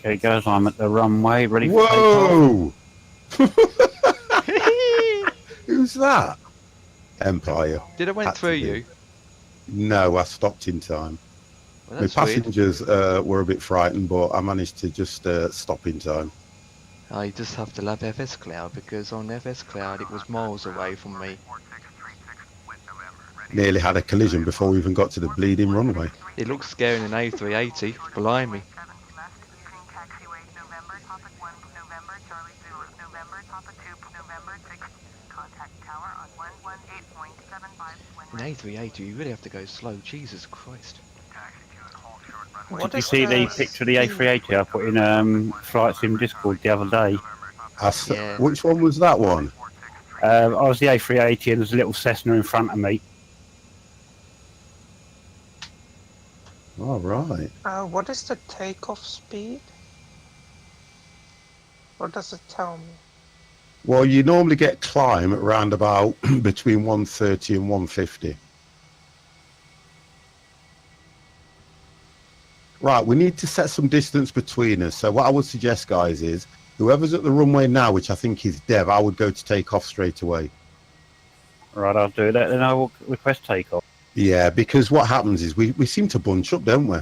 Okay, guys, I'm at the runway, ready for takeoff. Whoa! Who's that? Empire. Did it went Had to through be. you? No, I stopped in time. Well, My that's weird. passengers were a bit frightened, but I managed to just stop in time. Oh, you just have to love FS Cloud, because on FS Cloud it was miles away from me. Nearly had a collision before we even got to the bleeding runway. It looks scary in an A380. Blimey. November 16. Contact tower on 118.75 In when A380, you really have to go slow. Jesus Christ. What Did you is see the the picture of the speed? A380 I put in Flight Sim Discord the other day? Yeah. Which one was that one? I was the A380 and there's a little Cessna in front of me. All right. What is the takeoff speed? What does it tell me? Well, you normally get climb at around about between 130 and 150. Right, we need to set some distance between us. So what I would suggest, guys, is whoever's at the runway now, which I think is Dev, I would go to take off straight away. Right, I'll do that. Then I will request takeoff. Yeah, because what happens is we seem to bunch up, don't we?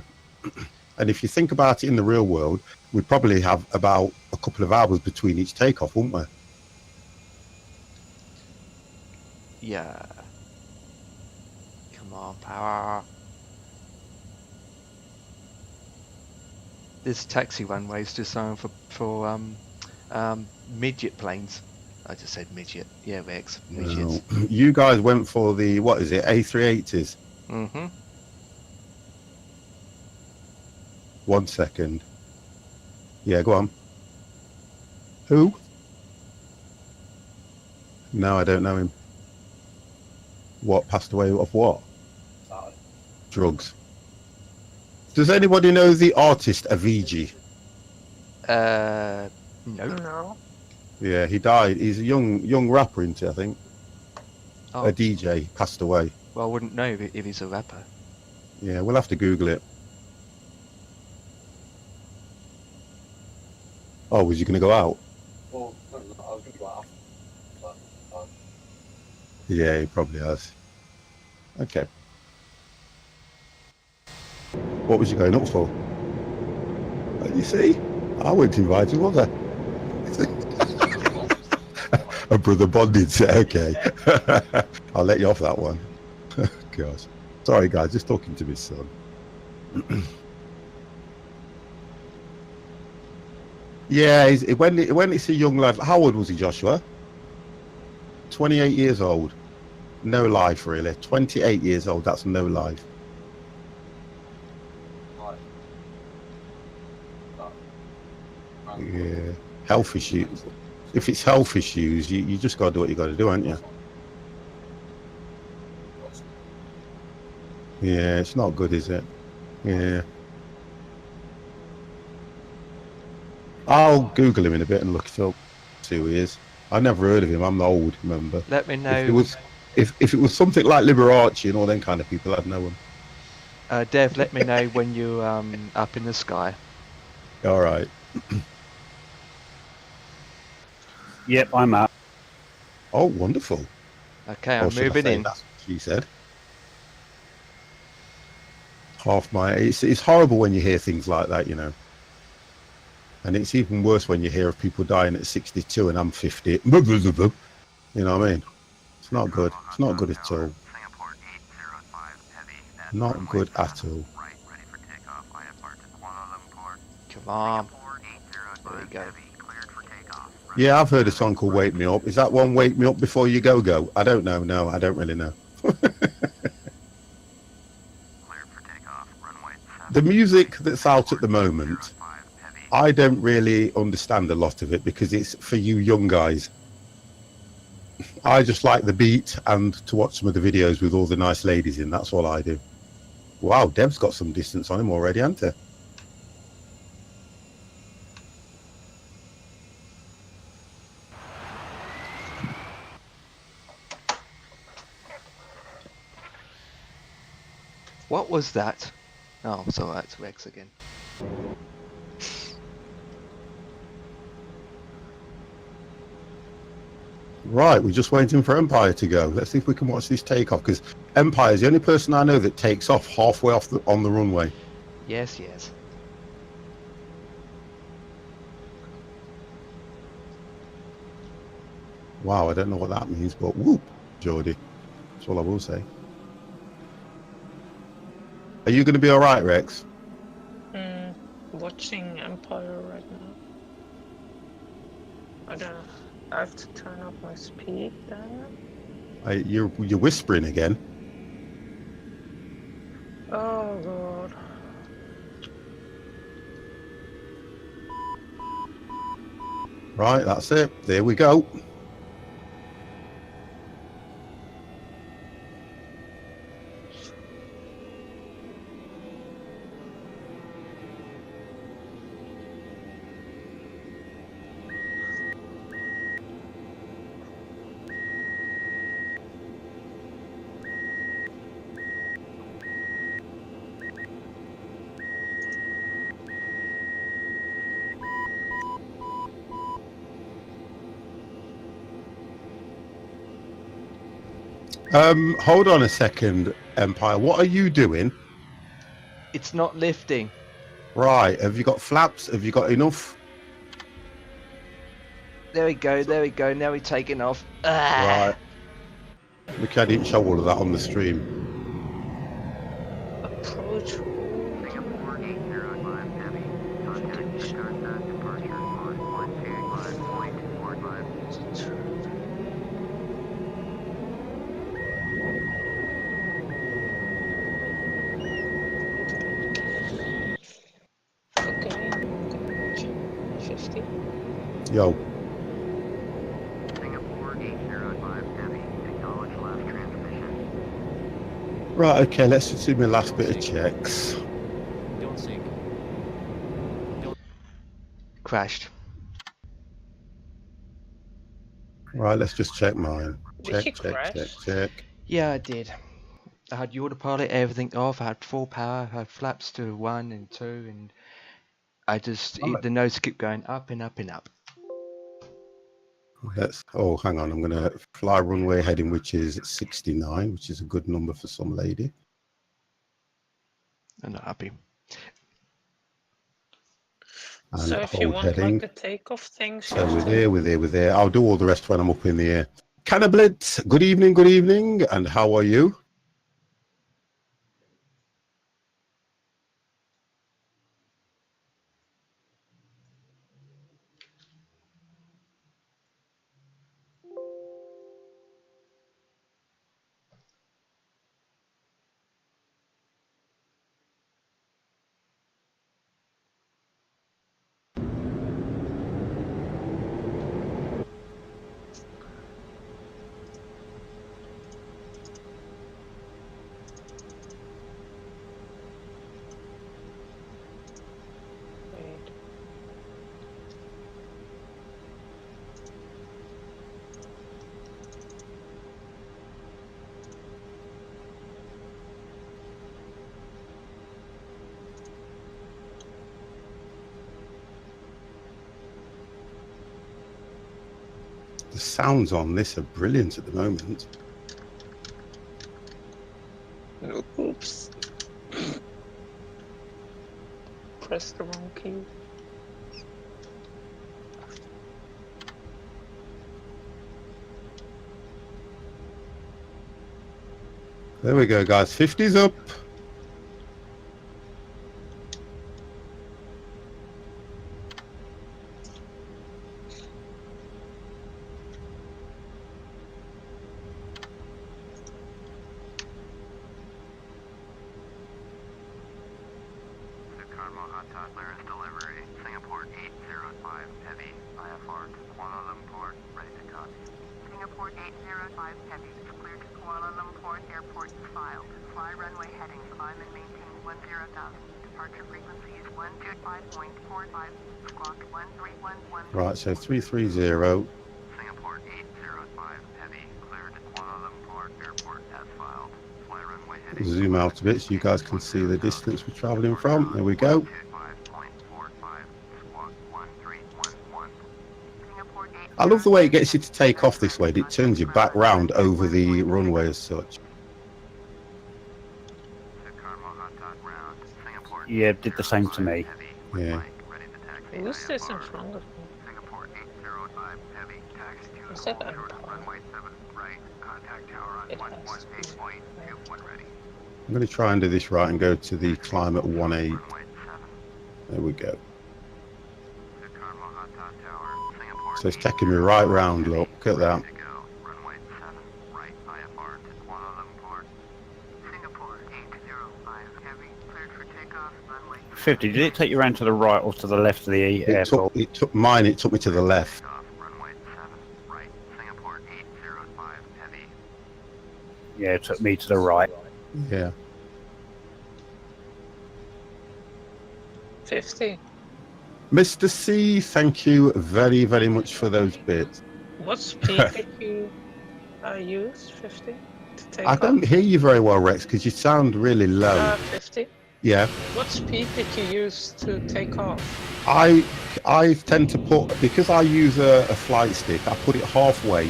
And if you think about it in the real world, we'd probably have about a couple of hours between each takeoff, wouldn't we? Yeah. Come on, power. This taxi runway is designed for midget planes. I just said midget. Yeah, Rex. Midgets. No. You guys went for the, what is it, A380s? Mm-hmm. 1 second. Yeah, go on. Who? No, I don't know him. What, passed away of what? Drugs. Does anybody know the artist Avicii? No. No. Yeah, he died. He's a young rapper, isn't he, I think? Oh, A DJ, passed away. well, I wouldn't know if he's a rapper. Yeah, we'll have to Google it. Oh, was you going to go out? Well, I was going to go out. Yeah, he probably has. Okay. What was you going up for? You see? I wasn't invited, was I? A brother bonded set, okay. I'll let you off that one. Gosh. Sorry, guys, just talking to my son. Yeah, when it's a young lad, how old was he, Joshua? 28 years old. No life, really. 28 years old, that's no life. Yeah, health issues. If it's health issues, you just got to do what you got to do, haven't you? Yeah, it's not good, is it? Yeah. I'll Google him in a bit and look it up, see who he is. I never heard of him. I'm old, remember? Let me know. If it was something like Liberace and all them kind of people, I'd know him. Dev, let me know when you're up in the sky. All right. Yep, I'm out. Oh, wonderful. Okay, Or I'm should I moving say in. That's what she said. Half my. It's horrible when you hear things like that, you know. And it's even worse when you hear of people dying at 62 and I'm 50. You know what I mean? It's not good. It's not good at all. Not good at all. Come on. There you go. Yeah, I've heard a song called Wake Me Up. Is that one Wake Me Up Before You Go Go? I don't know. No, I don't really know. The music that's out at the moment, I don't really understand a lot of it because it's for you young guys. I just like the beat and to watch some of the videos with all the nice ladies in. That's all I do. Wow, Dev's got some distance on him already, hasn't he? What was that? Oh, it's alright, it's Rex again. Right, we're just waiting for Empire to go. Let's see if we can watch this takeoff because Empire is the only person I know that takes off halfway off on the runway. Yes, yes. Wow, I don't know what that means, but whoop, Geordie. That's all I will say. Are you going to be all right, Rex? Watching Empire right now. I don't know. I have to turn up my speed then. You're whispering again. Oh god. Right, that's it. There we go. Hold on a second, Empire. What are you doing? It's not lifting. Right, have you got flaps? Have you got enough? There we go, there we go. Now we're taking off. Ah! Right. Look, I didn't show all of that on the stream. Approach route. Singapore 805 Heavy. Contact Jakarta departure on 125.45. Okay, 50. Yo. Singapore 805 Heavy. Acknowledge last transmission. Right, okay, let's just do my last bit of checks. Don't sink. Crashed. Right, let's just check mine. Did Check, you check, crash? check, check. Yeah, I did. I had the autopilot, everything off. I had full power. I had flaps to 1 and 2, and I just the nose kept going up and up and up. Oh, hang on. I'm going to fly runway heading, which is 69, which is a good number for some lady. I'm not happy. And So if you hold want heading. like a takeoff thing, So we're there. I'll do all the rest when I'm up in the air. Cannablit, good evening, and how are you? wait. The sounds on this are brilliant at the moment. Oops. Press the wrong key. There we go, guys. 50's up. Carmo Hatta clearance delivery. Singapore 805 Heavy. IFR to Kuala Lumpur. Ready to copy. Singapore 805 Heavy. Cleared to Kuala Lumpur Airport filed. Fly runway heading. Climb and maintain 10,000. Departure frequency is 125.45. Squawk 1311. Right, so 330. Singapore 805 Heavy. Cleared to Kuala Lumpur Airport as filed. Fly runway heading. Zoom out a bit so you guys can see the distance we're traveling from. There we go. I love the way it gets you to take off this way. It turns you back round over the runway as such. Yeah, did the same to me. Yeah. Who's this in front of me? Is that Empire? It has to be. I'm going to try and do this right and go to the climb at 18. There we go. So it's taking me right round, look at that. Runway 7, right, IFR to Kuala Lumpur. Singapore 805 Heavy, cleared for takeoff, runway 50, did it take you around to the right or to the left of the airport? It took mine, it took me to the left. takeoff, runway 7, right, Singapore 805 Heavy. Yeah, it took me to the right. Yeah. 50. Mr. C, thank you very, very much for those bits. What speed did you use? 50 to take I off? don't hear you very well, Rex, because you sound really low. 50. Yeah. What speed did you use to take off? I tend to put, because I use a flight stick, I put it halfway,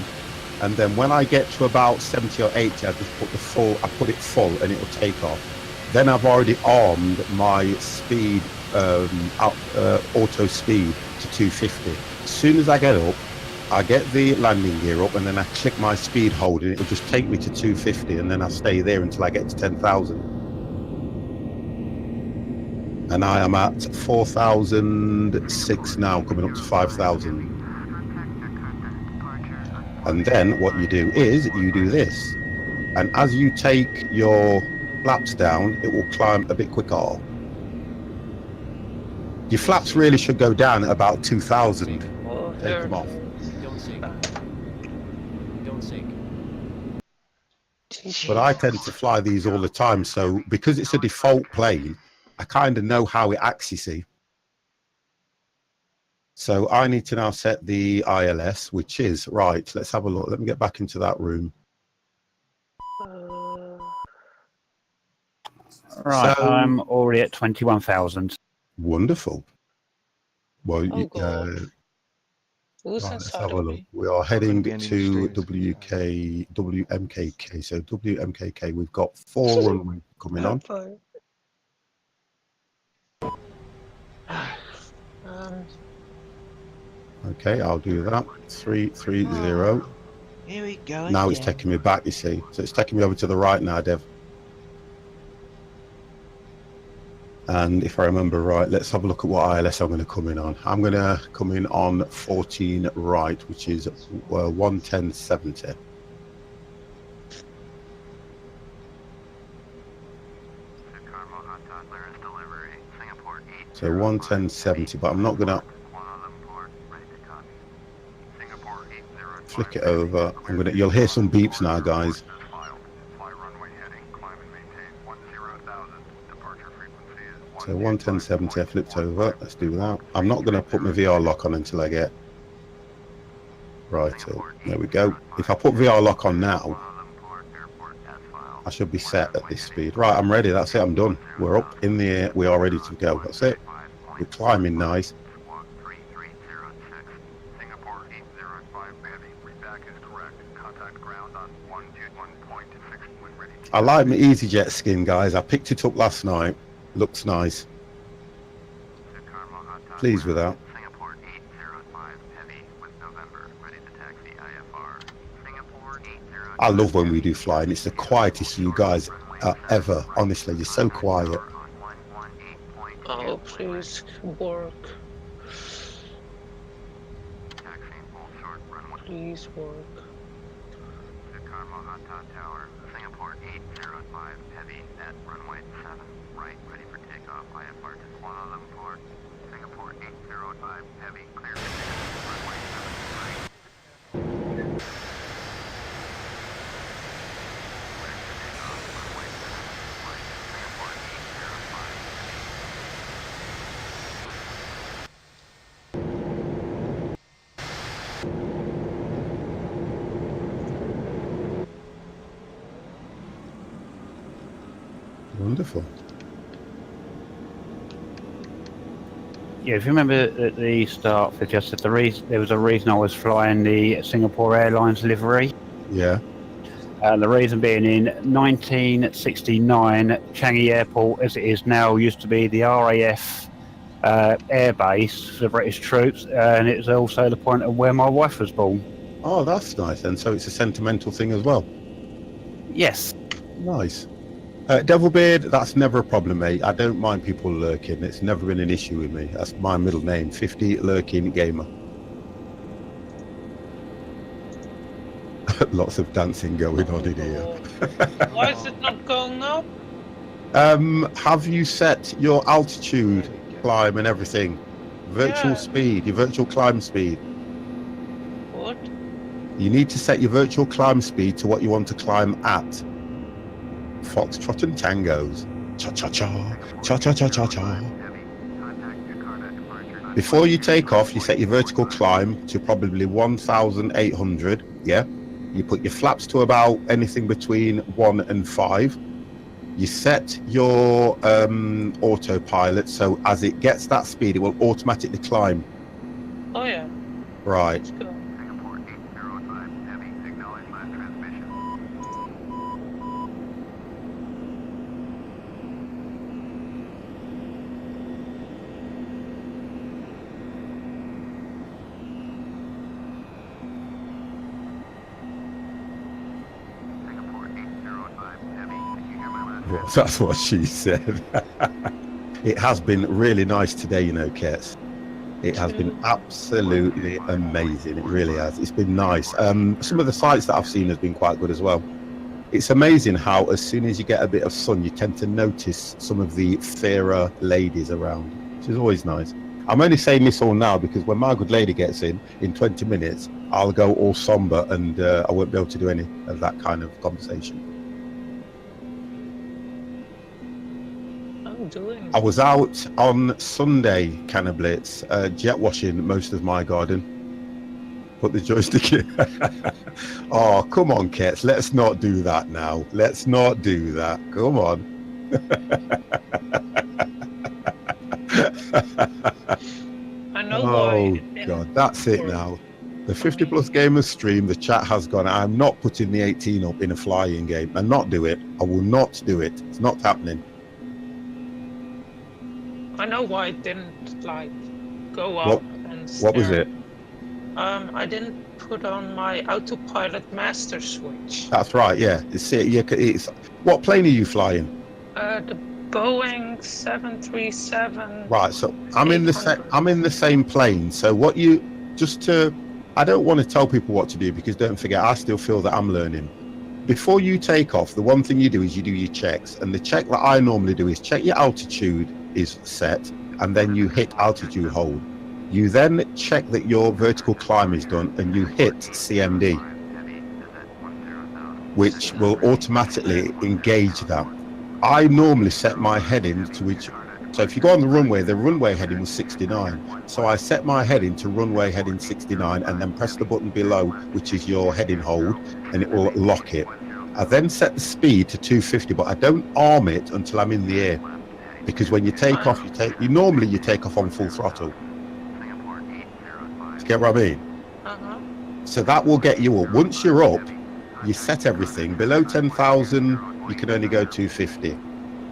and then when I get to about 70 or 80, I just put it full and it will take off. Then I've already armed my speed, auto speed to 250. As soon as I get up, I get the landing gear up and then I click my speed hold and it'll just take me to 250 and then I'll stay there until I get to 10,000. And I am at 4,006 now, coming up to 5,000. And then what you do is you do this. And as you take your flaps down, it will climb a bit quicker. Your flaps really should go down at about 2,000. Oh, Take them off. Don't sink. Don't sink. But I tend to fly these all the time, so because it's a default plane, I kind of know how it acts, you see. So I need to now set the ILS, which is, right, let's have a look. Let me get back into that room. Right, So- I'm already at 21,000. Wonderful. Well, Oh, God. Who's right, let's inside have a of look. me? We are heading Getting to streams. WMKK. So WMKK, we've got 4 runway coming on. Fine. Okay, I'll do that. 330. Here we go. Now it's taking me back, you see. So it's taking me over to the right now, Dev. And if I remember right, let's have a look at what ILS I'm going to come in on. I'm going to come in on 14 right, which is 110.70. So 110.70, but I'm not going to flick it over. You'll hear some beeps now, guys. So 110.70, I flipped over. Let's do that. I'm not going to put my VR lock on until I get right. There we go. If I put VR lock on now, I should be set at this speed. Right, I'm ready. That's it. I'm done. We're up in the air. We are ready to go. That's it. We're climbing nice. I like my EasyJet skin, guys. I picked it up last night. Looks nice. Pleased with that. I love when we do flying. It's the quietest you guys ever. Honestly, you're so quiet. Oh, please work. Please work. Singapore 805 Heavy at runway 7, right, ready for takeoff, IFR to Kuala Lumpur. Singapore 805 Heavy, clear for takeoff, runway 7, right. Wonderful. Yeah, if you remember at the start, I just said there was a reason I was flying the Singapore Airlines livery. Yeah. The reason being in 1969, Changi Airport, as it is now, used to be the RAF air base for the British troops, and it was also the point of where my wife was born. Oh, that's nice. And so it's a sentimental thing as well. Yes. Nice. Devilbeard, that's never a problem, mate. I don't mind people lurking. It's never been an issue with me. That's my middle name, 50 Lurking Gamer. Lots of dancing going on in here. Why is it not going up? Have you set your altitude There we go. climb and everything? Virtual Yeah. speed, your virtual climb speed. What? You need to set your virtual climb speed to what you want to climb at. Foxtrot and tangos. Cha-cha-cha, cha-cha-cha-cha-cha. Before you take off, you set your vertical climb to probably 1,800, yeah? You put your flaps to about anything between 1 and 5. You set your autopilot, so as it gets that speed, it will automatically climb. Oh yeah, Right. let's go. That's what she said. It has been really nice today, you know, Kets. It has been absolutely amazing. It really has. It's been nice. Some of the sights that I've seen has been quite good as well. It's amazing how as soon as you get a bit of sun, you tend to notice some of the fairer ladies around, which is always nice. I'm only saying this all now because when my good lady gets in 20 minutes, I'll go all somber and I won't be able to do any of that kind of conversation. Doing. I was out on Sunday, Cannablitz, jet washing most of my garden. Put the joystick in. Oh, come on, Kets. Let's not do that now. Let's not do that. Come on. I know Oh, why. God. That's it now. The 50 plus gamers stream, the chat has gone. I'm not putting the 18 up in a flying game. And not do it. I will not do it. It's not happening. I know why it didn't like go up and What was it? I didn't put on my autopilot master switch. That's right, yeah. It's what plane are you flying? The Boeing 737. Right, so I'm in the same plane. So what you I don't want to tell people what to do because don't forget I still feel that I'm learning. Before you take off, the one thing you do is you do your checks, and the check that I normally do is check your altitude is set, and then you hit altitude hold. You then check that your vertical climb is done, and you hit CMD, which will automatically engage that. I normally set my heading to which, so if you go on the runway heading was 69. So I set my heading to runway heading 69 and then press the button below, which is your heading hold, and it will lock it. I then set the speed to 250, but I don't arm it until I'm in the air. Because when you take off, you normally take off on full throttle. Do you get what I mean? So that will get you up. Once you're up, you set everything. Below 10,000, you can only go 250.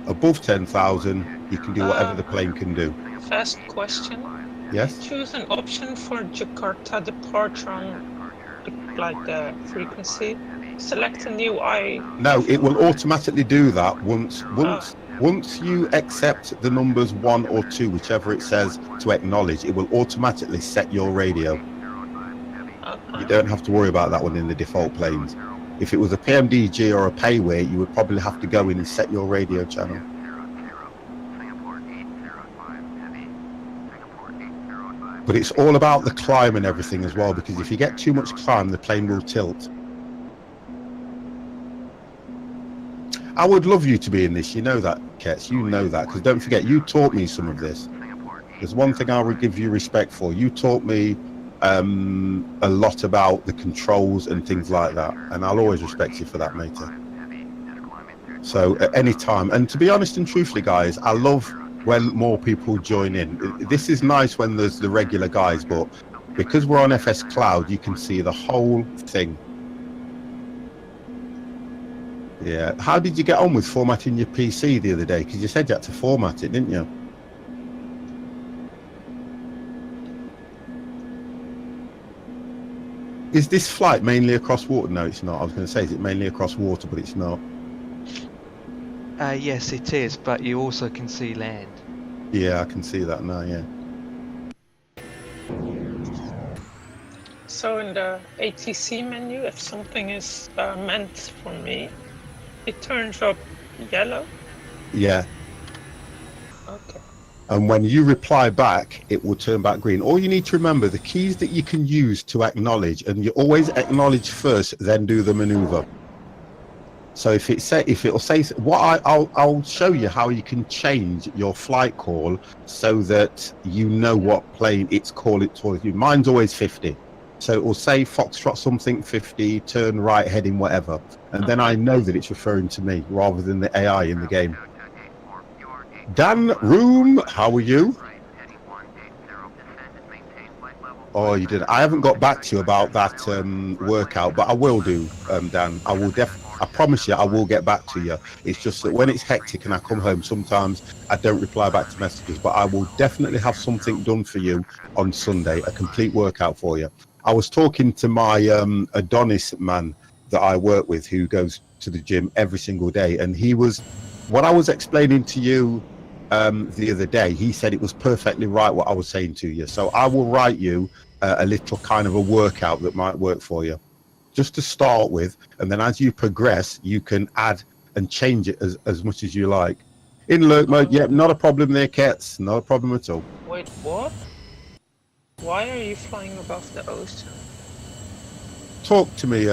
Above 10,000, you can do whatever the plane can do. Fast question. Yes? Choose an option for Jakarta departure on like the frequency. Select a new No, it will automatically do that once you accept the numbers 1 or 2, whichever it says to acknowledge, it will automatically set your radio. You don't have to worry about that one in the default planes. If it was a PMDG or a payway, you would probably have to go in and set your radio channel. But it's all about the climb and everything as well, because if you get too much climb, the plane will tilt. I would love you to be in this, you know that, Kets, you know that, because don't forget, you taught me some of this. There's one thing I would give you respect for. You taught me a lot about the controls and things like that, and I'll always respect you for that, mate. So at any time, and to be honest and truthfully, guys, I love when more people join in. This is nice when there's the regular guys, but because we're on FS Cloud, you can see the whole thing. Yeah. How did you get on with formatting your PC the other day? Because you said you had to format it, didn't you? Is this flight mainly across water? No, it's not. I was going to say, is it mainly across water, but it's not. Yes, it is, but you also can see land. Yeah, I can see that now, yeah. So in the ATC menu, if something is meant for me, it turns up yellow. Yeah. Okay. And when you reply back, it will turn back green. All you need to remember, the keys that you can use to acknowledge, and you always acknowledge first, then do the maneuver. So if it'll say what I'll show you how you can change your flight call so that you know what plane it's calling towards you. Mine's always 50. So it will say Foxtrot something 50, turn right, heading whatever. And then I know that it's referring to me rather than the AI in the game. Dan Room, how are you? Oh, you did. I haven't got back to you about that workout, but I will do, Dan. I promise you, I will get back to you. It's just that when it's hectic and I come home, sometimes I don't reply back to messages, but I will definitely have something done for you on Sunday, a complete workout for you. I was talking to my Adonis man that I work with who goes to the gym every single day, and what I was explaining to you the other day, he said it was perfectly right what I was saying to you. So I will write you a little kind of a workout that might work for you, just to start with, and then as you progress, you can add and change it as much as you like. In lurk mode, yep, not a problem there, Kets, not a problem at all. Wait, what? Why are you flying above the ocean? Talk to me,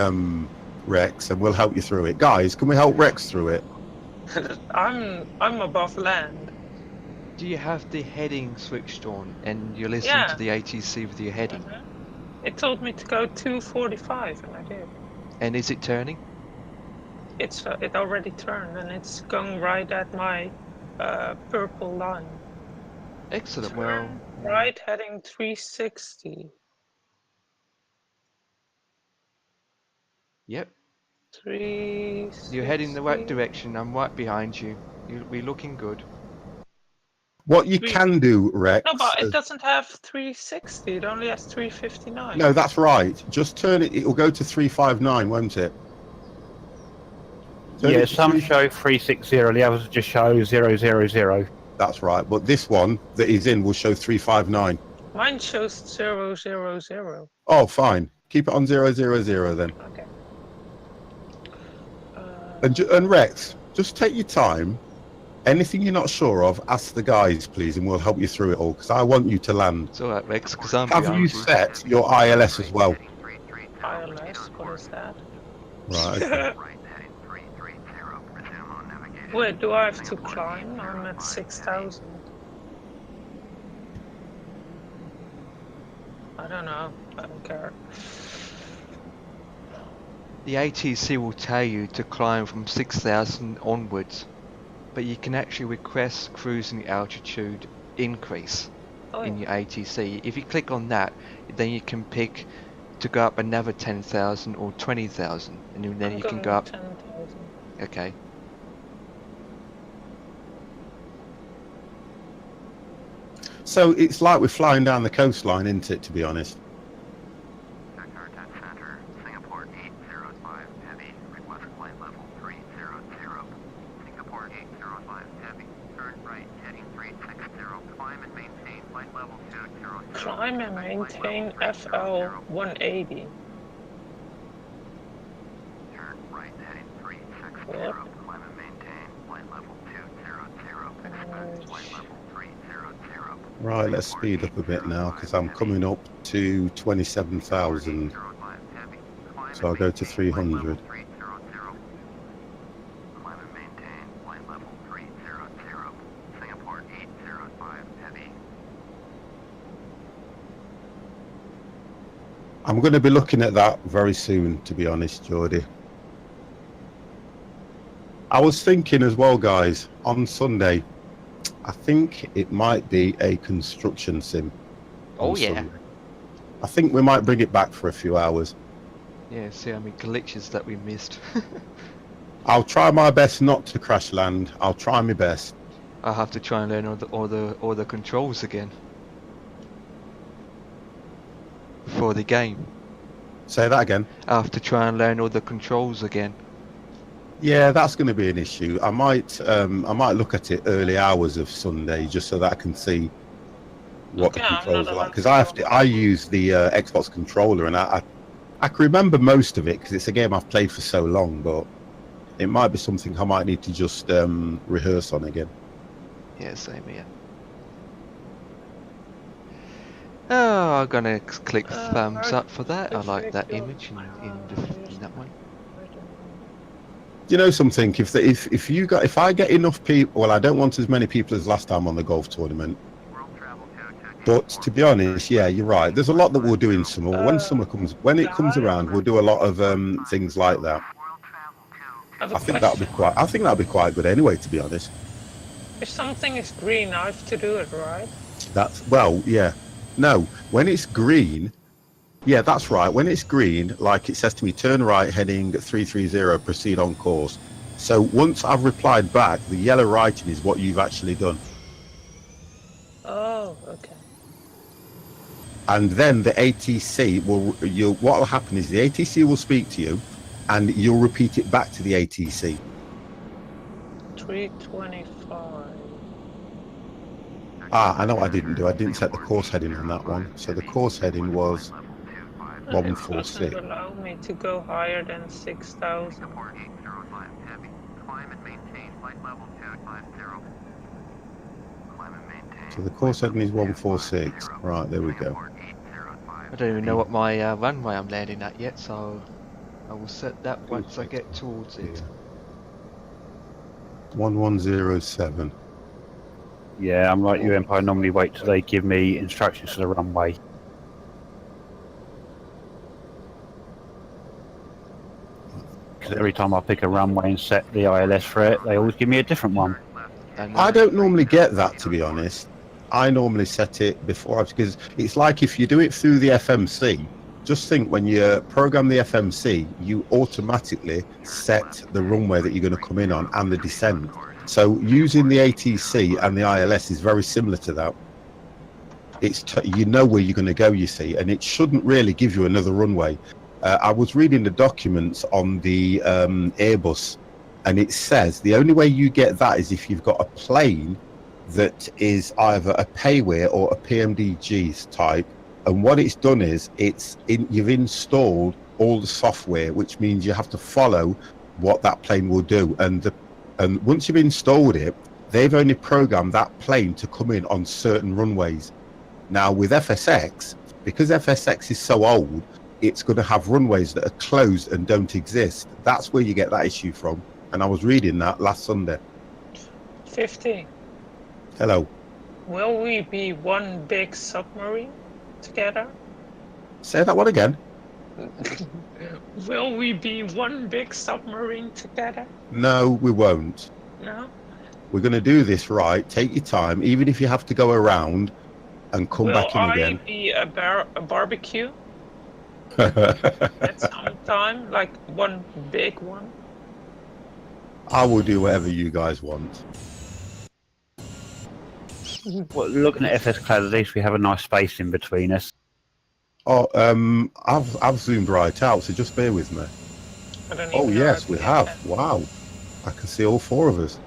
Rex, and we'll help you through it. Guys, can we help Rex through it? I'm above land. Do you have the heading switched on and you're listening Yeah. to the ATC with your heading? It told me to go 245 and I did. And is it turning? It already turned and it's going right at my purple line. Excellent. Turn Well, right, heading 360. yep. 360. You're heading the right direction. I'm right behind you. You'll be looking good. What you can do, Rex. No, but it doesn't have 360. It only has 359. No, that's right. Just turn it. It'll go to 359, won't it? Yeah, some show 360, the others just show 000. That's right. But this one that he's in will show 359. Mine shows 000. Oh, fine. Keep it on 000 then. Okay. And Rex, just take your time. Anything you're not sure of, ask the guys, please, and we'll help you through it all, because I want you to land. It's alright, Rex, because I'm Have behind you set your ILS as well? ILS? What is that? Right. Okay. Wait, do I have to climb? I'm at 6,000. I don't know. I don't care. The ATC will tell you to climb from 6,000 onwards, but you can actually request cruising altitude increase in your ATC. If you click on that, then you can pick to go up another 10,000 or 20,000, and then you can go up. 10,000. Okay. So it's like we're flying down the coastline, isn't it, to be honest? Climb and maintain FL 180. What? Right, let's speed up a bit now, because I'm coming up to 27,000. So I'll go to 300. I'm going to be looking at that very soon, to be honest, Geordie. I was thinking as well, guys, on Sunday, I think it might be a construction sim. Oh yeah. Sunday. I think we might bring it back for a few hours. Yeah, see how many glitches that we missed. I'll try my best not to crash land. I'll try my best. I'll have to try and learn all the controls again for the game. Say that again. I have to try and learn all the controls again. Yeah, that's going to be an issue. I might look at it early hours of Sunday just so that I can see what Okay, the I'm controls not are like, allowed because to I use the Xbox controller, and I can remember most of it because it's a game I've played for so long, but it might be something I might need to just rehearse on again. Yeah, same here. Oh, I'm gonna click thumbs up for that. I like that image in that one. You know something? If I get enough people, well, I don't want as many people as last time on the golf tournament. But to be honest, yeah, you're right. There's a lot that we'll do in summer. When it comes around, we'll do a lot of things like that. I think that'll be quite good anyway. To be honest, If something is green, I have to do it, right? yeah. No, when it's green, yeah, that's right. When it's green, like it says to me, turn right, heading 330, proceed on course. So once I've replied back, the yellow writing is what you've actually done. Oh, okay. And then the ATC what will happen is the ATC will speak to you, and you'll repeat it back to the ATC. 325. I know what I didn't do. I didn't set the course heading on that one. So the course heading was It 146. doesn't allow me to go higher than 6,000. So the course heading is 146. Right, there we go. I don't even know what my runway I'm landing at yet, so I will set that once I get towards it. 1107. Yeah, I'm like you, Empire. I normally wait till they give me instructions for the runway. Because every time I pick a runway and set the ILS for it, they always give me a different one. I don't normally get that, to be honest. I normally set it before, because it's like if you do it through the FMC, just think when you program the FMC, you automatically set the runway that you're going to come in on and the descent. So using the ATC and the ILS is very similar to that. You know where you're going to go, you see, and it shouldn't really give you another runway. I was reading the documents on the Airbus, and it says the only way you get that is if you've got a plane that is either a payware or a PMDG type. And what it's done is you've installed all the software, which means you have to follow what that plane will do. And once you've installed it, they've only programmed that plane to come in on certain runways. Now with FSX, because FSX is so old, it's going to have runways that are closed and don't exist. That's where you get that issue from. And I was reading that last Sunday. 50. Hello. Will we be one big submarine together? Say that one again. Will we be one big submarine together? No, we won't. No? We're going to do this right. Take your time, even if you have to go around and come back in again. Will I be a barbecue? At some time, like one big one? I will do whatever you guys want. Well, looking at FS Cloud, at least we have a nice space in between us. Oh, I've zoomed right out, so just bear with me. Oh yes, we have. Wow, I can see all four of us.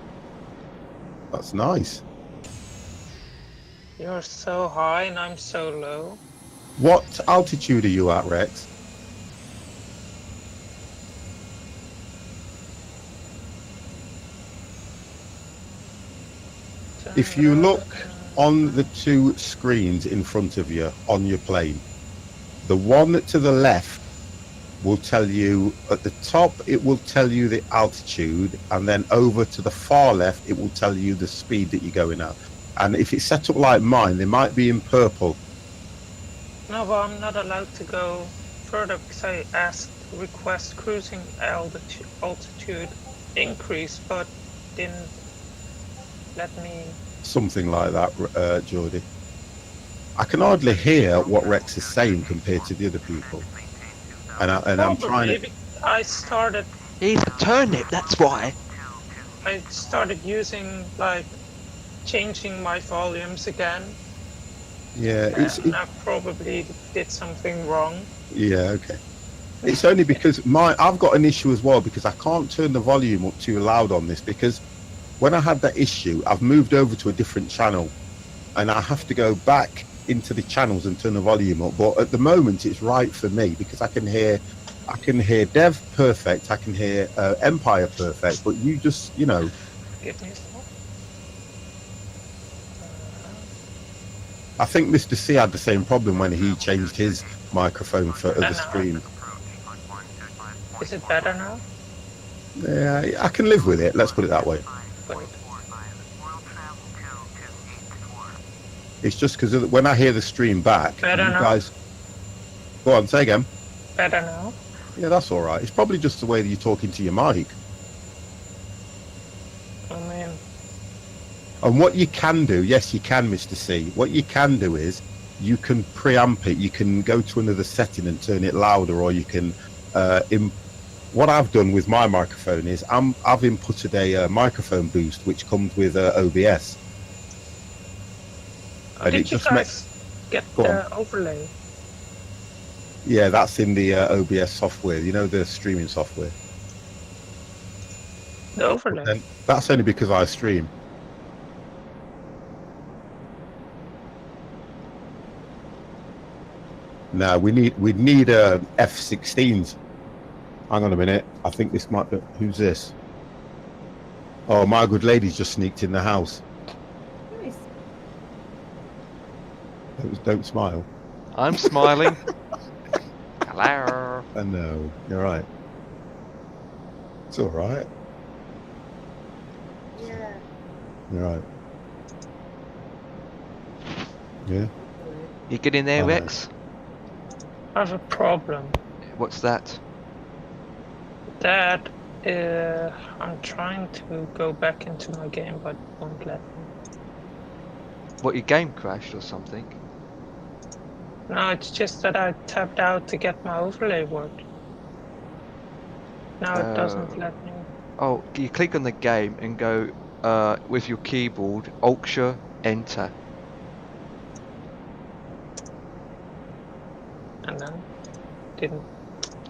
That's nice. You're so high and I'm so low. What altitude are you at, Rex? If you look on the two screens in front of you on your plane, the one to the left will tell you, at the top it will tell you the altitude, and then over to the far left it will tell you the speed that you're going at. And if it's set up like mine, they might be in purple. No, but I'm not allowed to go further because I asked request cruising altitude increase, but didn't let me. Something like that, Geordie. I can hardly hear what Rex is saying compared to the other people. And I'm trying to. I started. He's a turnip, that's why. I started using, like, changing my volumes again. Yeah, I probably did something wrong. Yeah, okay. It's only because I've got an issue as well, because I can't turn the volume up too loud on this, because when I had that issue, I've moved over to a different channel and I have to go back into the channels and turn the volume up. But at the moment, it's right for me because I can hear Dev perfect, I can hear Empire perfect. But you just, you know, Give me a sec. I think Mr. C had the same problem when he changed his microphone for other know. streams. Is it better now? Yeah, I can live with it. Let's put it that way. Wait. It's just because when I hear the stream back, Better you now? guys. Go on, say again. Better now? Yeah, that's all right. It's probably just the way that you're talking to your mic. I mean, And what you can do, yes, you can, Mr. C. What you can do is you can preamp it. You can go to another setting and turn it louder, or you can. What I've done with my microphone is I've inputted a microphone boost, which comes with OBS. And did it you just guys get Go the overlay? Yeah, that's in the OBS software. You know, the streaming software. The overlay? Then that's only because I stream. Now we need F-16s. Hang on a minute. I think this might be. Who's this? Oh, my good lady's just sneaked in the house. Nice. Don't smile. I'm smiling. Hello. I know. You're right. It's all right. Yeah. You're right. Yeah. You get in there, Oh, Rex? I have a problem. What's that? That I'm trying to go back into my game, but it won't let me. What, your game crashed or something? No, it's just that I tapped out to get my overlay work. Now it doesn't let me. Oh, you click on the game and go with your keyboard, Alt Enter. And then didn't.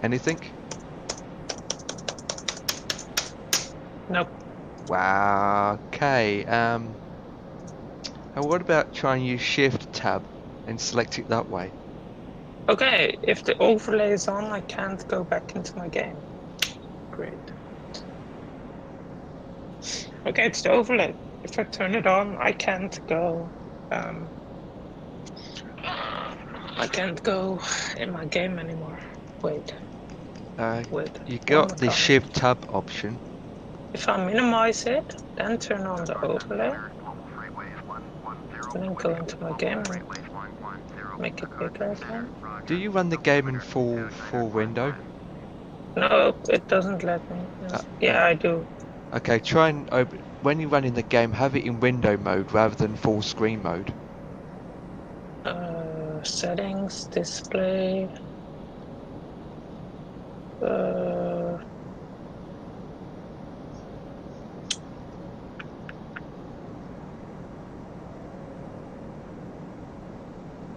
Anything? Nope. Wow. Okay. And what about trying to use Shift Tab and select it that way? Okay, if the overlay is on, I can't go back into my game. Great. Okay, it's the overlay. If I turn it on, I can't go. I can't go in my game anymore. Wait. Wait. You one got more the time. Shift Tab option. If I minimize it, then turn on the overlay, and then go into my game and make it bigger again. Do you run the game in full window? No, it doesn't let me. Yeah, I do. Okay, try and open. When you run in the game, have it in window mode rather than full screen mode. Settings, display.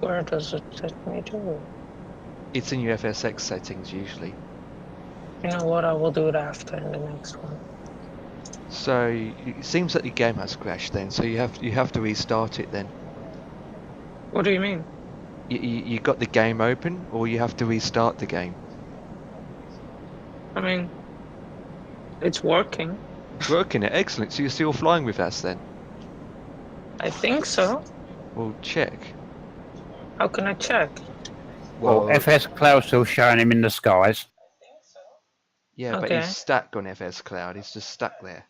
Where does it let me do? It's in your FSX settings usually. You know what? I will do it after in the next one. So it seems that the game has crashed then. So you have to restart it then. What do you mean? You got the game open, or you have to restart the game. I mean, it's working. It's working. Excellent. So you're still flying with us then? I think so. Well, check. How can I check? Well, FS Cloud's still showing him in the skies. Yeah, but Okay. he's stuck on FS Cloud. He's just stuck there.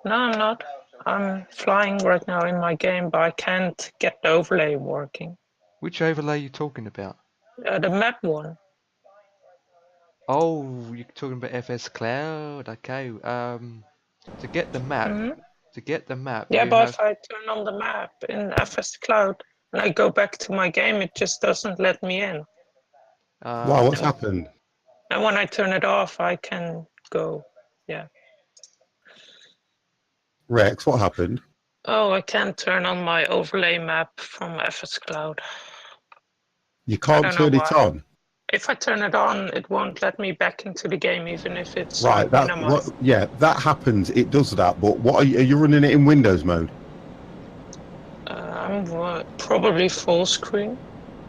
No, I'm not. I'm flying right now in my game, but I can't get the overlay working. Which overlay are you talking about? The map one. Oh, you're talking about FS Cloud. Okay. To get the map, Yeah, you but have. if I turn on the map in FS Cloud and I go back to my game, it just doesn't let me in. Wow, what's happened? And when I turn it off, I can go. Yeah. Rex, what happened? Oh, I can't turn on my overlay map from FS Cloud. You can't don't know turn it why. on. If I turn it on, it won't let me back into the game, even if it's Right, that minimized. what? Yeah, that happens. It does that. But what are you running it in Windows mode? I'm Probably full screen.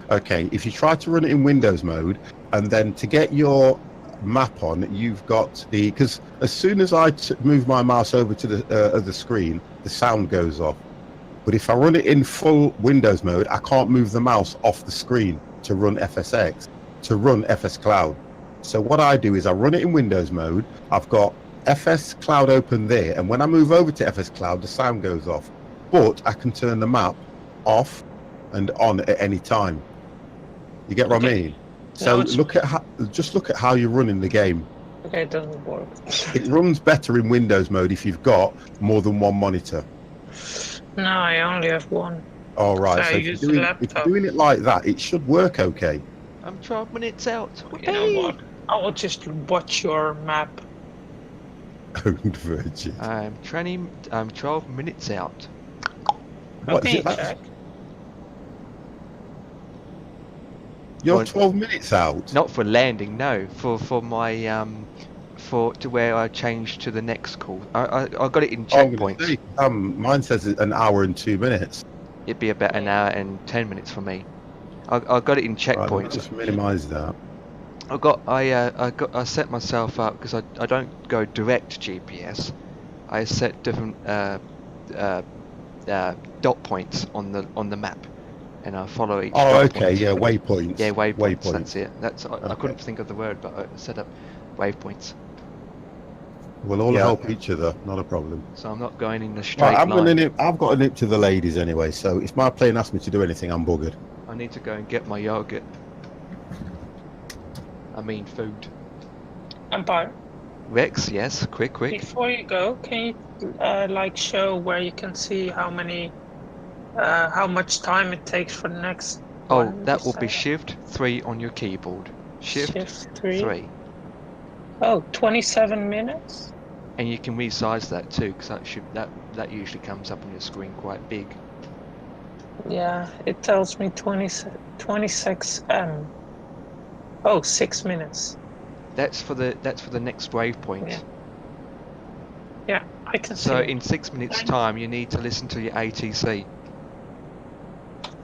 Okay, if you try to run it in Windows mode, and then to get your map on, you've got the, because as soon as I move my mouse over to the other screen, the sound goes off. But if I run it in full Windows mode, I can't move the mouse off the screen to run FSX, to run FS Cloud. So what I do is I run it in Windows mode. I've got FS Cloud open there, and when I move over to FS Cloud, the sound goes off. But I can turn the map off and on at any time. You get what I mean? So look at how you're running the game. Okay, it doesn't work. It runs better in Windows mode if you've got more than one monitor. No, I only have one. All right. So So I if use you're, the doing, if laptop. you're doing it like that, it should work okay. I'm 12 minutes out. You know what? I will just watch your map. Owned Virgin. I'm 12 minutes out. What is Okay, it? That's, Jack. you're Well, 12 minutes out. Not for landing, no. For my to where I changed to the next call. I got it in checkpoints. Mine says an hour and 2 minutes. It'd be about an hour and 10 minutes for me. I got it in Right, let me checkpoints. just minimise that. I set myself up because I don't go direct GPS. I set different dot points on the map, and I follow each. Oh, dot okay, point. yeah, waypoints. Yeah, waypoints. Waypoints. That's it. I Okay. couldn't think of the word, but I set up waypoints. We'll all Yeah. help each other, not a problem. So I'm not going in a straight Right, line. I've got a nip to the ladies anyway, so if my plane asks me to do anything, I'm buggered. I need to go and get my yogurt. I mean food. Empire. Rex, yes, quick. Before you go, can you like show where you can see how much time it takes for the next Oh, one that you will be said? Shift 3 on your keyboard. Shift 3. 3. Oh, 27 minutes? And you can resize that too, because that usually comes up on your screen quite big. Yeah, it tells me 26 Oh, 6 minutes. That's for the next waypoint. Yeah. Yeah, I can see So it. in 6 minutes time you need to listen to your ATC.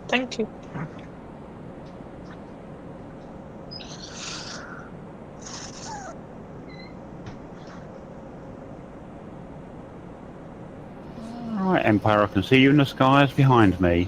Thank you. Alright, Empire, I can see you in the skies behind me.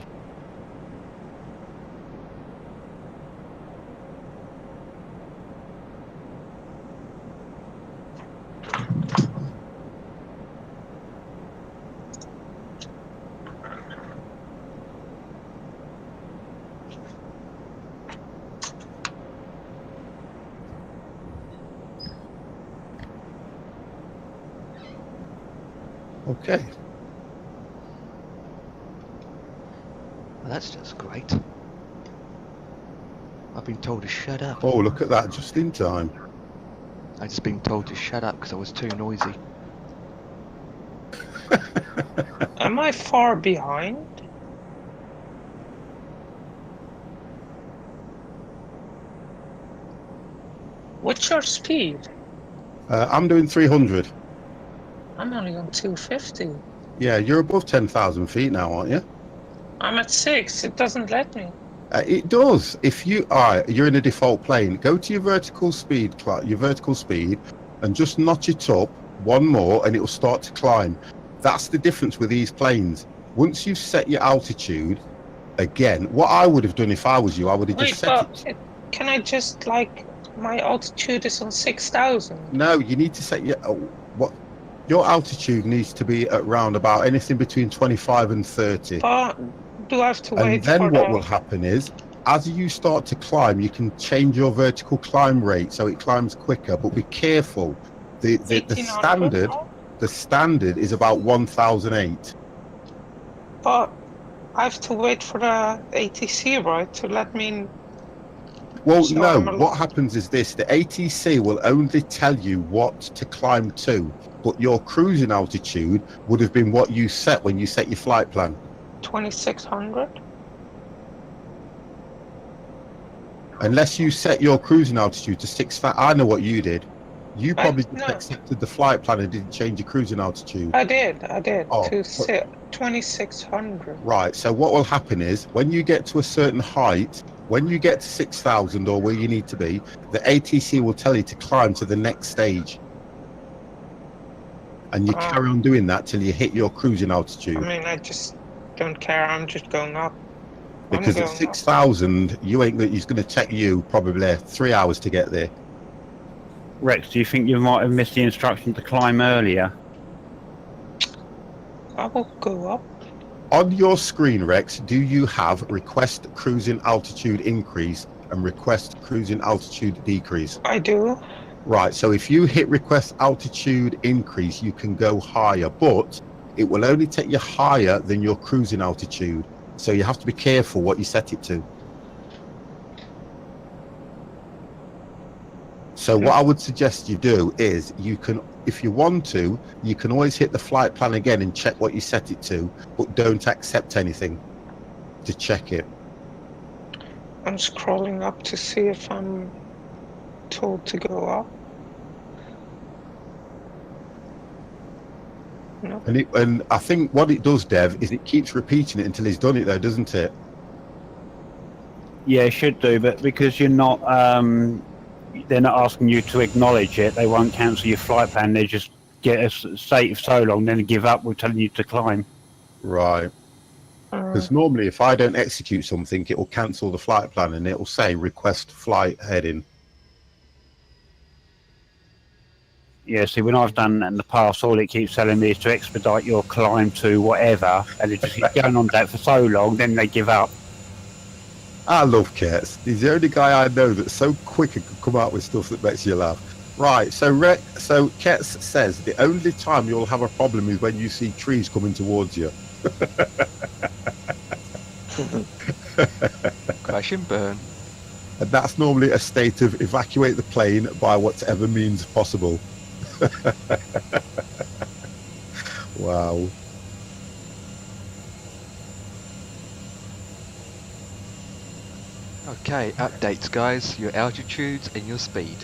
Okay. Well, that's just great. I've been told to shut up. Oh, look at that, just in time. I've just been told to shut up because I was too noisy. Am I far behind? What's your speed? I'm doing 300. I'm only on 250. Yeah, you're above 10,000 feet now, aren't you? I'm at 6. It doesn't let me. It does. If you are, you're in a default plane. Go to your vertical speed, and just notch it up one more, and it will start to climb. That's the difference with these planes. Once you've set your altitude, again, what I would have done if I was you, I would have just set it. Can I just like my altitude is on 6,000? No, you need to set your altitude needs to be at round about anything between 25 and 30. But do I have to wait And then for what the... will happen is, as you start to climb, you can change your vertical climb rate so it climbs quicker. But be careful. The 1800 standard is about 1008. But I have to wait for the ATC, right, to let me in. Well, So no. I'm a- What happens is this: the ATC will only tell you what to climb to, but your cruising altitude would have been what you set when you set your flight plan. 2600? Unless you set your cruising altitude to 6,000. I know what you did. You probably just no. accepted the flight plan and didn't change your cruising altitude. I did Oh, to but- 2600. Right. So what will happen is when you get to a certain height, when you get to 6,000 or where you need to be, the ATC will tell you to climb to the next stage. And you carry on doing that till you hit your cruising altitude. I mean, I just don't care. I'm just going up. Because at 6,000, you ain't. He's going to take you probably 3 hours to get there. Rex, do you think you might have missed the instruction to climb earlier? I will go up. On your screen, Rex, do you have request cruising altitude increase and request cruising altitude decrease? I do. Right, so if you hit request altitude increase, you can go higher, but it will only take you higher than your cruising altitude. So you have to be careful what you set it to. So what I would suggest you do is you can, if you want to, you can always hit the flight plan again and check what you set it to, but don't accept anything to check it. I'm scrolling up to see if I'm told to go up. No. And I think what it does, Dev, is it keeps repeating it until he's done it though, doesn't it? Yeah, it should do, but because you're not, they're not asking you to acknowledge it, they won't cancel your flight plan. They just get a state of so long, then give up with telling you to climb. Right. Because normally if I don't execute something, it will cancel the flight plan and it will say request flight heading. Yeah, see, when I've done that in the past, all it keeps telling me is to expedite your climb to whatever, and it just keeps going on that for so long, then they give up. I love Kurtz. He's the only guy I know that's so quick and can come out with stuff that makes you laugh. Right, so Kurtz says the only time you'll have a problem is when you see trees coming towards you. Crash and burn. And that's normally a state of evacuate the plane by whatever means possible. Wow. Okay, updates guys, your altitudes and your speed.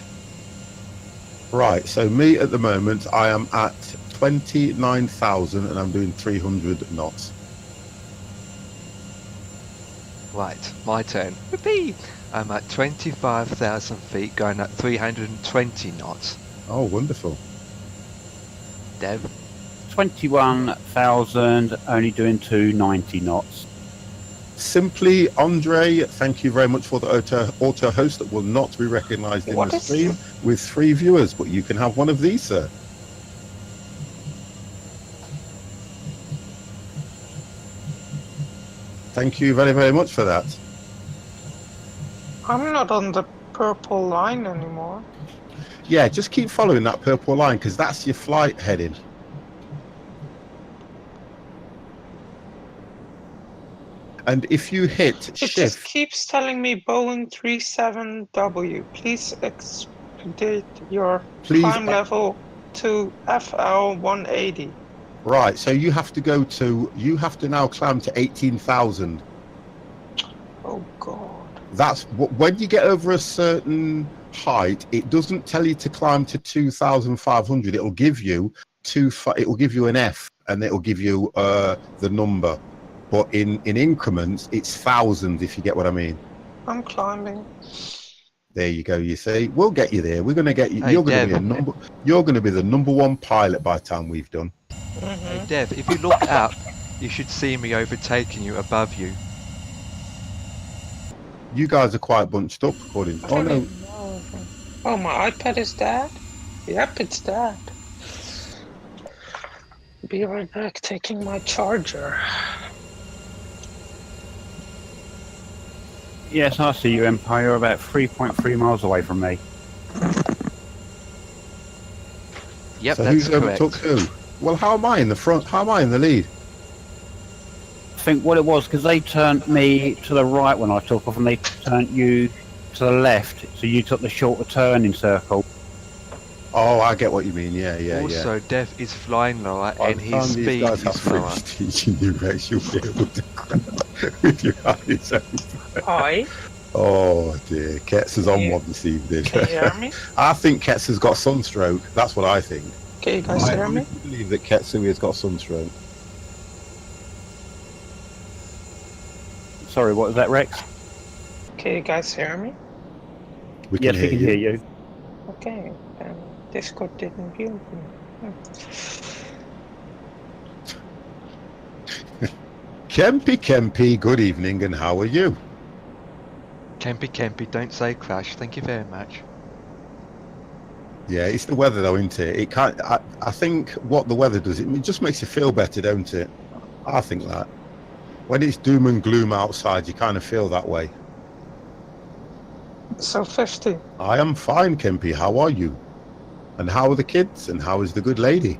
Right, so me at the moment, I am at 29,000 and I'm doing 300 knots. Right, my turn. Whoopee! I'm at 25,000 feet going at 320 knots. Oh, wonderful. Dev? 21,000, only doing 290 knots. Simply Andre, thank you very much for the auto host that will not be recognised in the stream with 3 viewers, but you can have one of these, sir. Thank you very, very much for that. I'm not on the purple line anymore. Yeah, just keep following that purple line because that's your flight heading. And if you hit It shift, just keeps telling me Boeing 37W. Please expedite your climb level to FL 180. Right, so you have to now climb to 18,000. Oh God. That's when you get over a certain height, it doesn't tell you to climb to 2,500. It'll give you an F and it'll give you the number. But in increments, it's thousands, if you get what I mean. I'm climbing. There you go. You see, we'll get you there. We're going to get you. Hey, you're going to be the number 1 pilot by the time we've done. Hey Dev, if you look up, you should see me overtaking you above you. You guys are quite bunched up, according. Oh no. Oh, my iPad is dead. Yep, it's dead. Be right back, taking my charger. Yes, I see you, Empire. You're about 3.3 miles away from me. Yep, So that's who's correct. overtook who? Well, how am I in the front? How am I in the lead? I think what it was, because they turned me to the right when I took off, and they turned you to the left, so you took the shorter turning circle. Oh, I get what you mean. Yeah. Also, Dev is flying lower and his speed is lower. Teaching you, Rex, you'll be able to with your eyes open. Hi. Oh dear, Ketz is Can on you, one this evening. can you hear me? I think Ketz has got sunstroke. That's what I think. Can you guys I hear me? honestly believe that Ketsu has got sunstroke. Sorry, what was that, Rex? Can you guys hear me? We Yes, we can hear you. Okay, then Discord didn't hear me. Kempy, good evening, and how are you? Kempy, don't say crash. Thank you very much. Yeah, it's the weather though, isn't it? It can't. I think what the weather does, it just makes you feel better, don't it? I think that. When it's doom and gloom outside, you kind of feel that way. So 50. I am fine, Kempy. How are you? And how are the kids? And how is the good lady?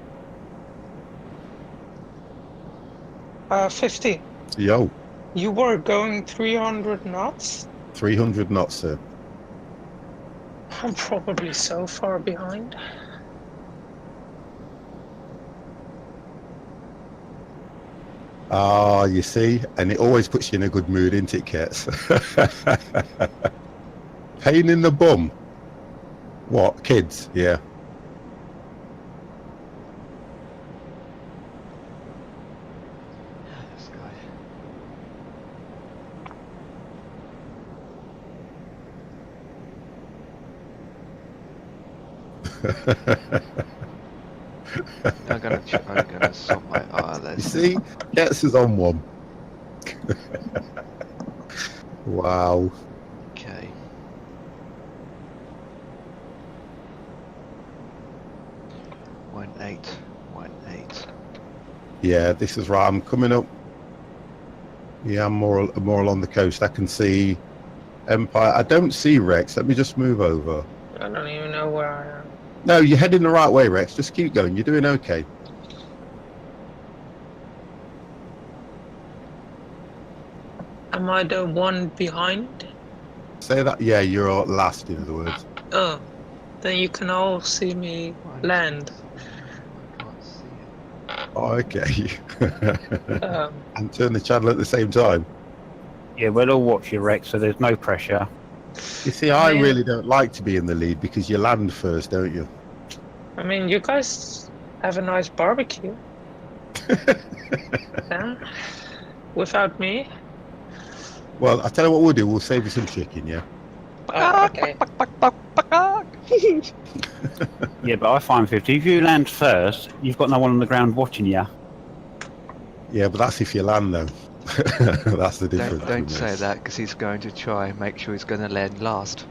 50. Yo, You were going 300 knots? 300 knots, sir. I'm probably so far behind. Ah, you see, and it always puts you in a good mood, isn't it, Kets? Pain in the bum. What, kids? Yeah. This guy. I'm gonna sort my You this. see, Kets is on one. Wow. Okay. One eight. Yeah, this is right. I'm coming up. Yeah, I'm more along the coast. I can see Empire. I don't see Rex. Let me just move over. I don't even know where I am. No, you're heading the right way, Rex. Just keep going. You're doing okay. Am I the one behind? Say that. Yeah, you're last, in other words. Oh, then you can all see me land. I can't see it. Oh, okay. Um, And turn the channel at the same time. Yeah, we'll all watch you, Rex, so there's no pressure. You see, I Man. really don't like to be in the lead because you land first, don't you? I mean, you guys have a nice barbecue. Yeah? Without me? Well, I tell you what we'll do. We'll save you some chicken, yeah? Oh, okay. Yeah, but I find 50. If you land first, you've got no one on the ground watching you. Yeah, but that's if you land, though. That's the difference. Don't say that, because he's going to try and make sure he's going to land last.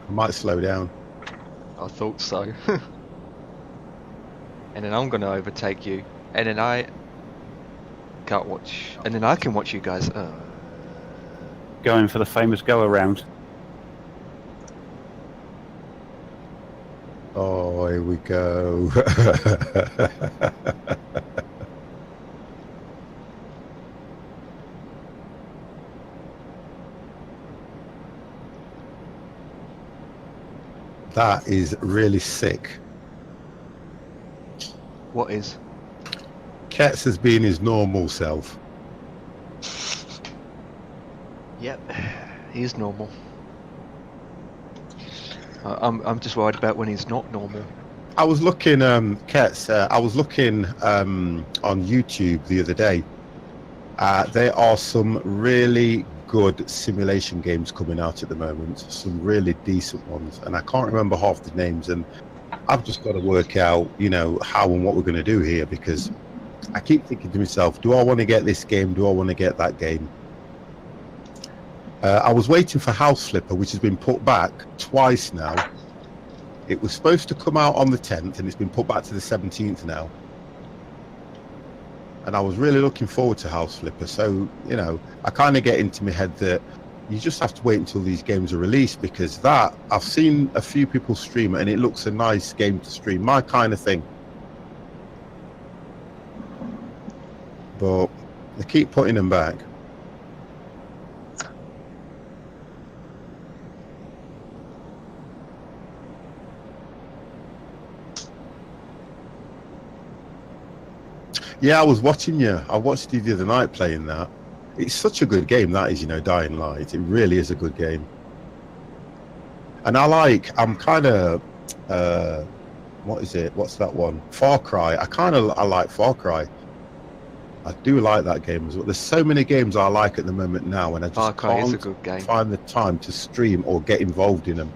I might slow down. I thought so. And then I'm going to overtake you. And then I can't watch. And then I can watch you guys. Going for the famous go-around. Oh, here we go. That is really sick. What is? Ketz has been his normal self. Yep, he's normal. I'm just worried about when he's not normal. I was looking, Ketz, I was looking on YouTube the other day. There are some really good simulation games coming out at the moment, some really decent ones, and I can't remember half the names, and I've just got to work out, you know, how and what we're going to do here, because I keep thinking to myself, do I want to get this game? Do I want to get that game? I was waiting for House Flipper, which has been put back twice now. It was supposed to come out on the 10th, and it's been put back to the 17th now. And I was really looking forward to House Flipper. So, you know, I kind of get into my head that you just have to wait until these games are released, because that, I've seen a few people stream it, and it looks a nice game to stream, my kind of thing. But they keep putting them back. Yeah, I was watching you. I watched you the other night playing that. It's such a good game, that is, you know, Dying Light. It really is a good game. And I'm kind of, what is it? What's that one? Far Cry. I like Far Cry. I do like that game as well. There's so many games I like at the moment now, and I Far just Cry is a can't good game. find the time to stream or get involved in them.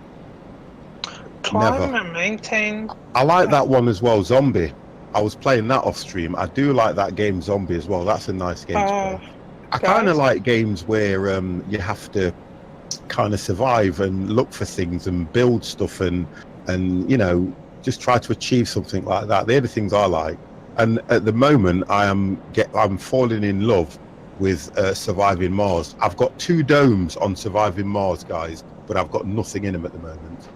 Climb and maintain. I like that one as well, Zombie. I was playing that off stream. I do like that game, Zombie, as well. That's a nice game to play. I kind of Guys? like games where you have to kind of survive and look for things and build stuff and you know, just try to achieve something like that. They're the things I like. And at the moment, I'm falling in love with Surviving Mars. I've got 2 domes on Surviving Mars, guys, but I've got nothing in them at the moment.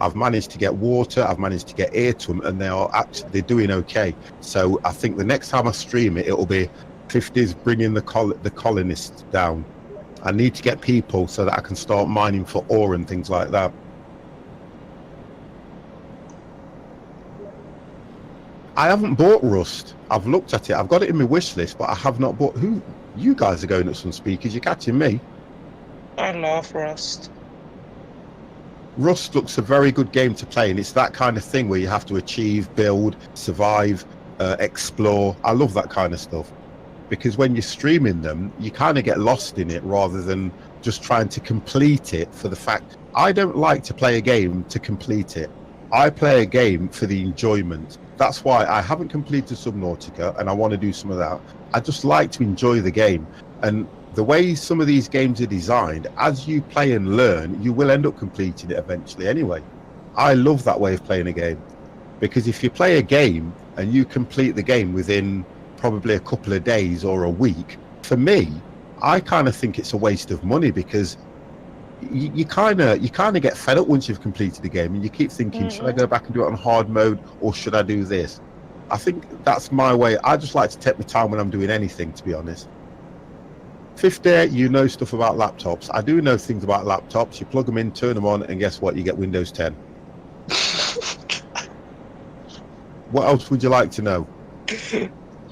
I've managed to get water, I've managed to get air to them, and they're doing okay. So I think the next time I stream it, it'll be 50s bringing the colonists down. I need to get people so that I can start mining for ore and things like that. I haven't bought Rust. I've looked at it. I've got it in my wish list, but I have not bought. You guys are going at some speakers. You're catching me. I love Rust. Rust looks a very good game to play, and it's that kind of thing where you have to achieve, build, survive, explore. I love that kind of stuff, because when you're streaming them, you kind of get lost in it rather than just trying to complete it for the fact. I don't like to play a game to complete it. I play a game for the enjoyment. That's why I haven't completed Subnautica, and I want to do some of that. I just like to enjoy the game. And the way some of these games are designed, as you play and learn, you will end up completing it eventually anyway. I love that way of playing a game, because if you play a game and you complete the game within probably a couple of days or a week, for me, I kind of think it's a waste of money, because you kind of get fed up once you've completed the game, and you keep thinking, should I go back and do it on hard mode, or should I do this? I think that's my way. I just like to take my time when I'm doing anything, to be honest. 50, you know stuff about laptops. I do know things about laptops. You plug them in, turn them on, and guess what? You get Windows 10. What else would you like to know?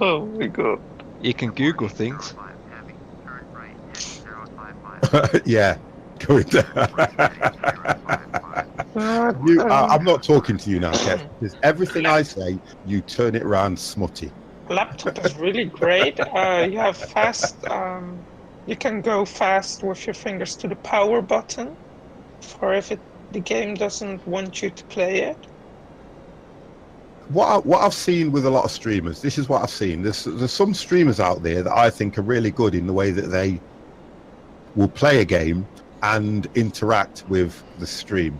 Oh my god. You can Google things. Yeah. I'm not talking to you now, Kev, because everything I say, you turn it around smutty. Laptop is really great. You have fast. You can go fast with your fingers to the power button, for if the game doesn't want you to play it. What I've seen with a lot of streamers, this is what I've seen. There's some streamers out there that I think are really good in the way that they will play a game and interact with the stream.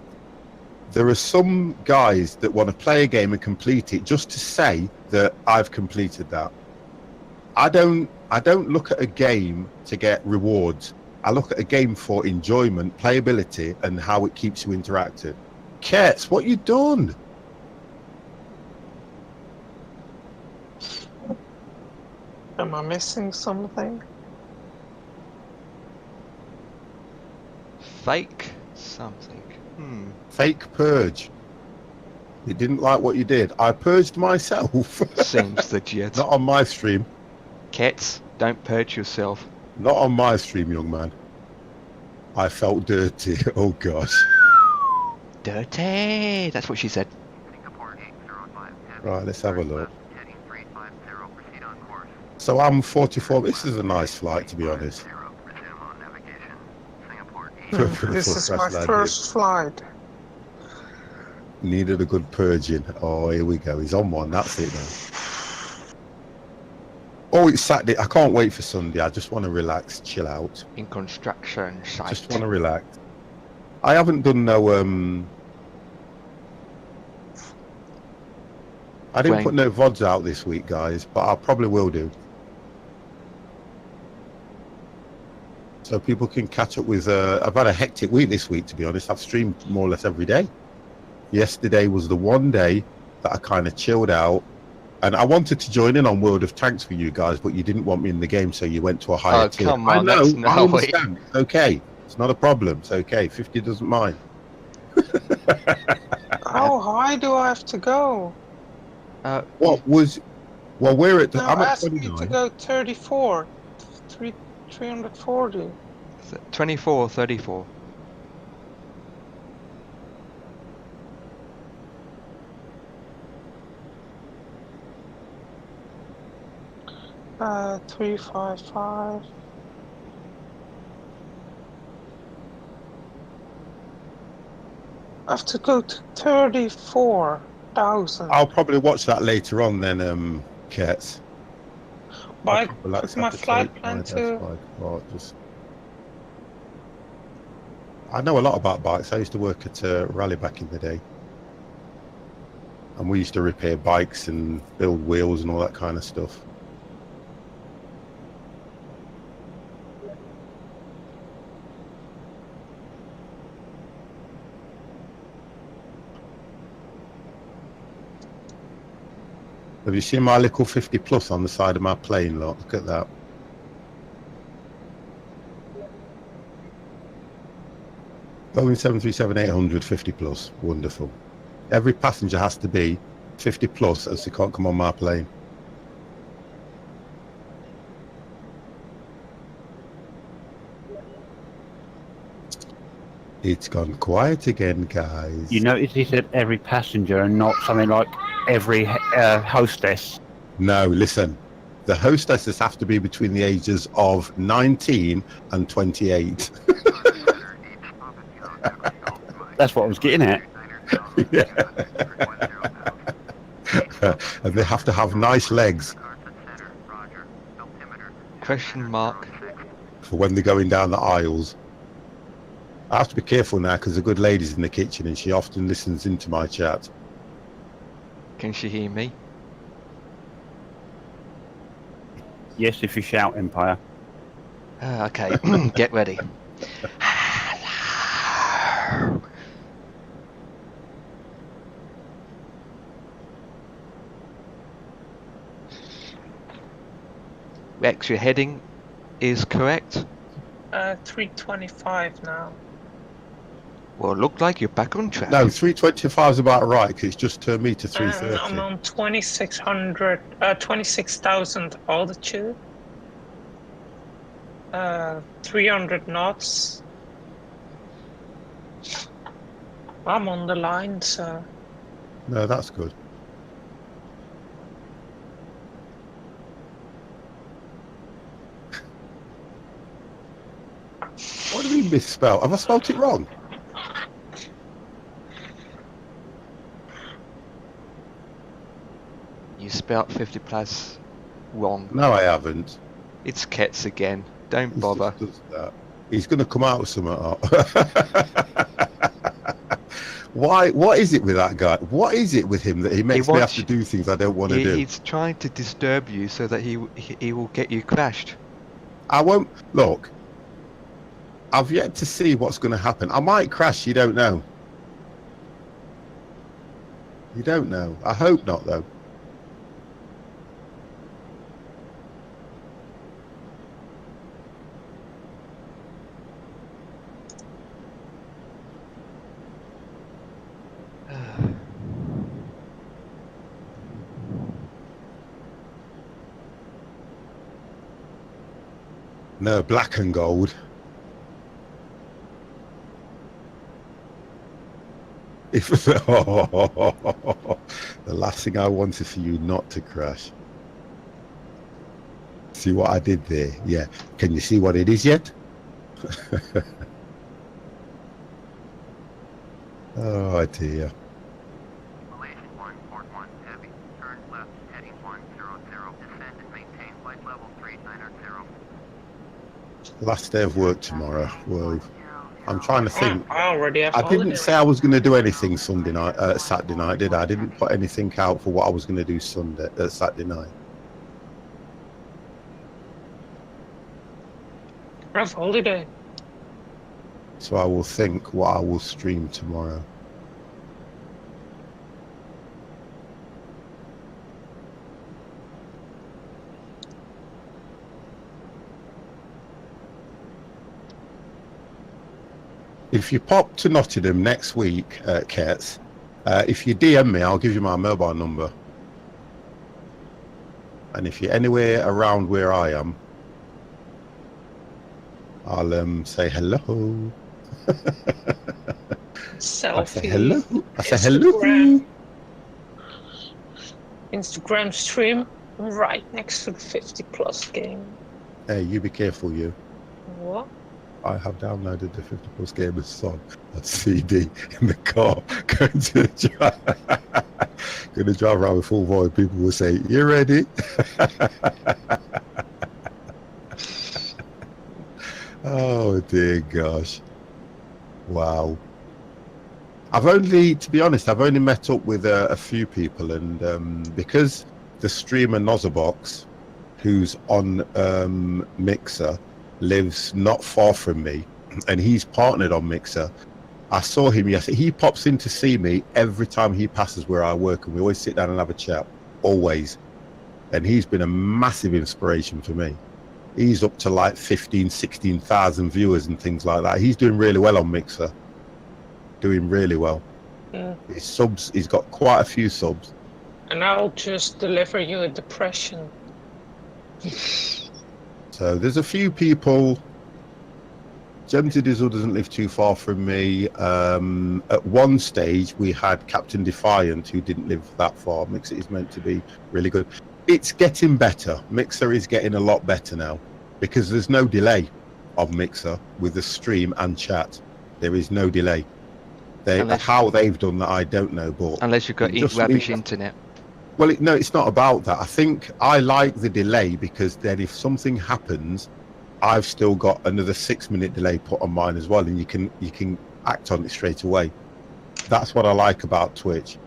There are some guys that want to play a game and complete it just to say that I've completed that. I don't look at a game to get rewards. I look at a game for enjoyment, playability, and how it keeps you interactive. Kets, what you done? Am I missing something? Fake something. Fake purge. You didn't like what you did. I purged myself. Seems legit. Not on my stream. Cats, don't purge yourself. Not on my stream, young man. I felt dirty. Oh gosh. Dirty. That's what she said. Right, let's have a look. So I'm 44. This is a nice flight, to be honest. This is my first flight. Needed a good purging. Oh, here we go. He's on one. That's it now. Oh, it's Saturday. I can't wait for Sunday. I just want to relax, chill out. In construction site. Just want to relax. I haven't done no I didn't put no VODs out this week, guys, but I probably will do. So people can catch up with I've had a hectic week this week, to be honest. I've streamed more or less every day. Yesterday was the one day that I kind of chilled out, and I wanted to join in on World of Tanks for you guys, but you didn't want me in the game, so you went to a higher tier. Come on, I know, that's I understand. It's okay. It's not a problem. It's okay. 50 doesn't mind. How high do I have to go? What was? Well, we're at. No, I'm at ask me 29. to go 34. 340. 24, 34. Uh, 355. I have to go to 34,000. I'll probably watch that later on then, Kurtz. But I'll I probably like put to my have to flight take plan my to. dad's bike apart. I know a lot about bikes. I used to work at a rally back in the day. And we used to repair bikes and build wheels and all that kind of stuff. Have you seen my little 50 plus on the side of my plane? Look at that. Boeing 737-800 50 plus. Wonderful. Every passenger has to be 50 plus as they can't come on my plane. It's gone quiet again, guys. You notice he said every passenger and not something like every hostess. No, listen. The hostesses have to be between the ages of 19 and 28. That's what I was getting at. Yeah. And they have to have nice legs Question mark. for when they're going down the aisles. I have to be careful now because the good lady's in the kitchen and she often listens into my chat. Can she hear me? Yes, if you shout, Empire. Okay, get ready. Rex, your heading is correct. 325 now. Well, it looked like you're back on track. No, 325 is about right because it's just turned me to And 330. I'm on 26,000 altitude. 300 knots. I'm on the line, so. No, that's good. What do we misspell? Have I spelt it wrong? You spelt 50 plus wrong. No, I haven't. It's Ketz again. Don't He bother. just does that. He's going to come out with something. Why? What is it with that guy? What is it with him that he makes me have to do things I don't want to do? He's trying to disturb you so that he will get you crashed. I won't. Look, I've yet to see what's going to happen. I might crash. You don't know. You don't know. I hope not, though. No, black and gold. If the last thing I want is for you not to crash. See what I did there? Yeah. Can you see what it is yet? Oh dear. Malaysian 1, Port 1, heavy. Turn left, heading 100. Descend and maintain flight level 390. Last day of work tomorrow. Well, I'm trying to think. I already have I holiday. didn't say I was going to do anything Sunday night, Saturday night, did I? I didn't put anything out for what I was going to do Saturday night. I have holiday. So I will think what I will stream tomorrow. If you pop to Nottingham next week, Kurtz, if you DM me, I'll give you my mobile number. And if you're anywhere around where I am, I'll say hello. I say Selfie. hello. I say hello. Instagram stream right next to the 50+ game. Hey, you be careful, you. What? I have downloaded the 50 Plus Gamers song on CD in the car. Going to drive around with full voice. People will say, "You ready?" Oh dear gosh! Wow. To be honest, I've only met up with a few people, and because the streamer Nozerbox, who's on Mixer, lives not far from me, and he's partnered on Mixer. I saw him yesterday. He pops in to see me every time he passes where I work, and we always sit down and have a chat, always. And he's been a massive inspiration for me. He's up to like 16,000 viewers and things like that. He's doing really well on Mixer. Doing really well. His subs, he's got quite a few subs. And I'll just deliver you a depression. So there's a few people. Gemty Dizzle doesn't live too far from me. At one stage, we had Captain Defiant, who didn't live that far. Mixer is meant to be really good. It's getting better. Mixer is getting a lot better now because there's no delay on Mixer with the stream and chat. There is no delay. How they've done that, I don't know. But unless you've got rubbish internet. Well, no, it's not about that. I think I like the delay because then if something happens, I've still got another 6-minute delay put on mine as well, and you can act on it straight away. That's what I like about Twitch.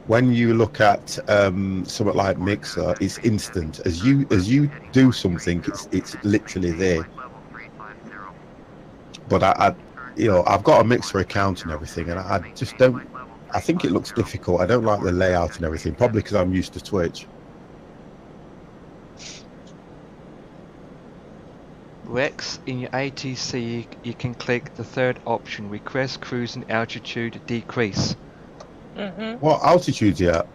When you look at something like Mixer, it's instant. As you do something, it's literally there. But I've got a Mixer account and everything, and I just don't. I think it looks difficult. I don't like the layout and everything, probably because I'm used to Twitch. Rex, in your ATC, you can click the third option, request cruising altitude decrease. What altitude you at?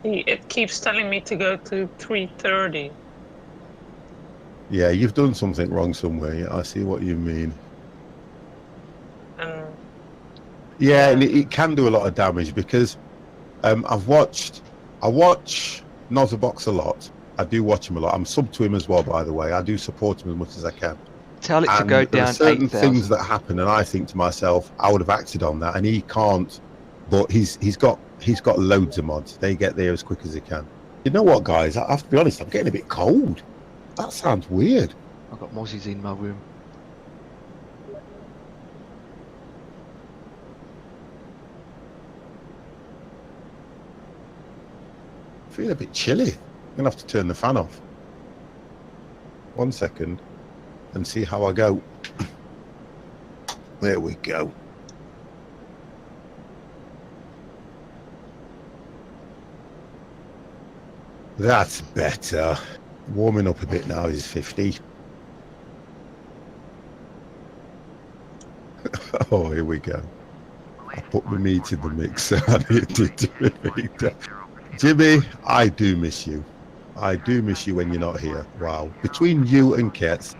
It keeps telling me to go to 330. Yeah, you've done something wrong somewhere. Yeah, I see what you mean. Yeah, and it can do a lot of damage because I watch Nozerbox a lot. I do watch him a lot. I'm sub to him as well, by the way. I do support him as much as I can. Tell it to go down 8,000. Certain things that happen, and I think to myself, I would have acted on that, and he can't. But he's got loads of mods. They get there as quick as they can. You know what, guys? I have to be honest. I'm getting a bit cold. That sounds weird. I've got mozzies in my room. I feel a bit chilly. I'm gonna have to turn the fan off. 1 second, and see how I go. There we go. That's better. Warming up a bit now is 50. Oh, here we go. I put my meat in the mixer. Jimmy, I do miss you. I do miss you when you're not here. Wow. Between you and Kets,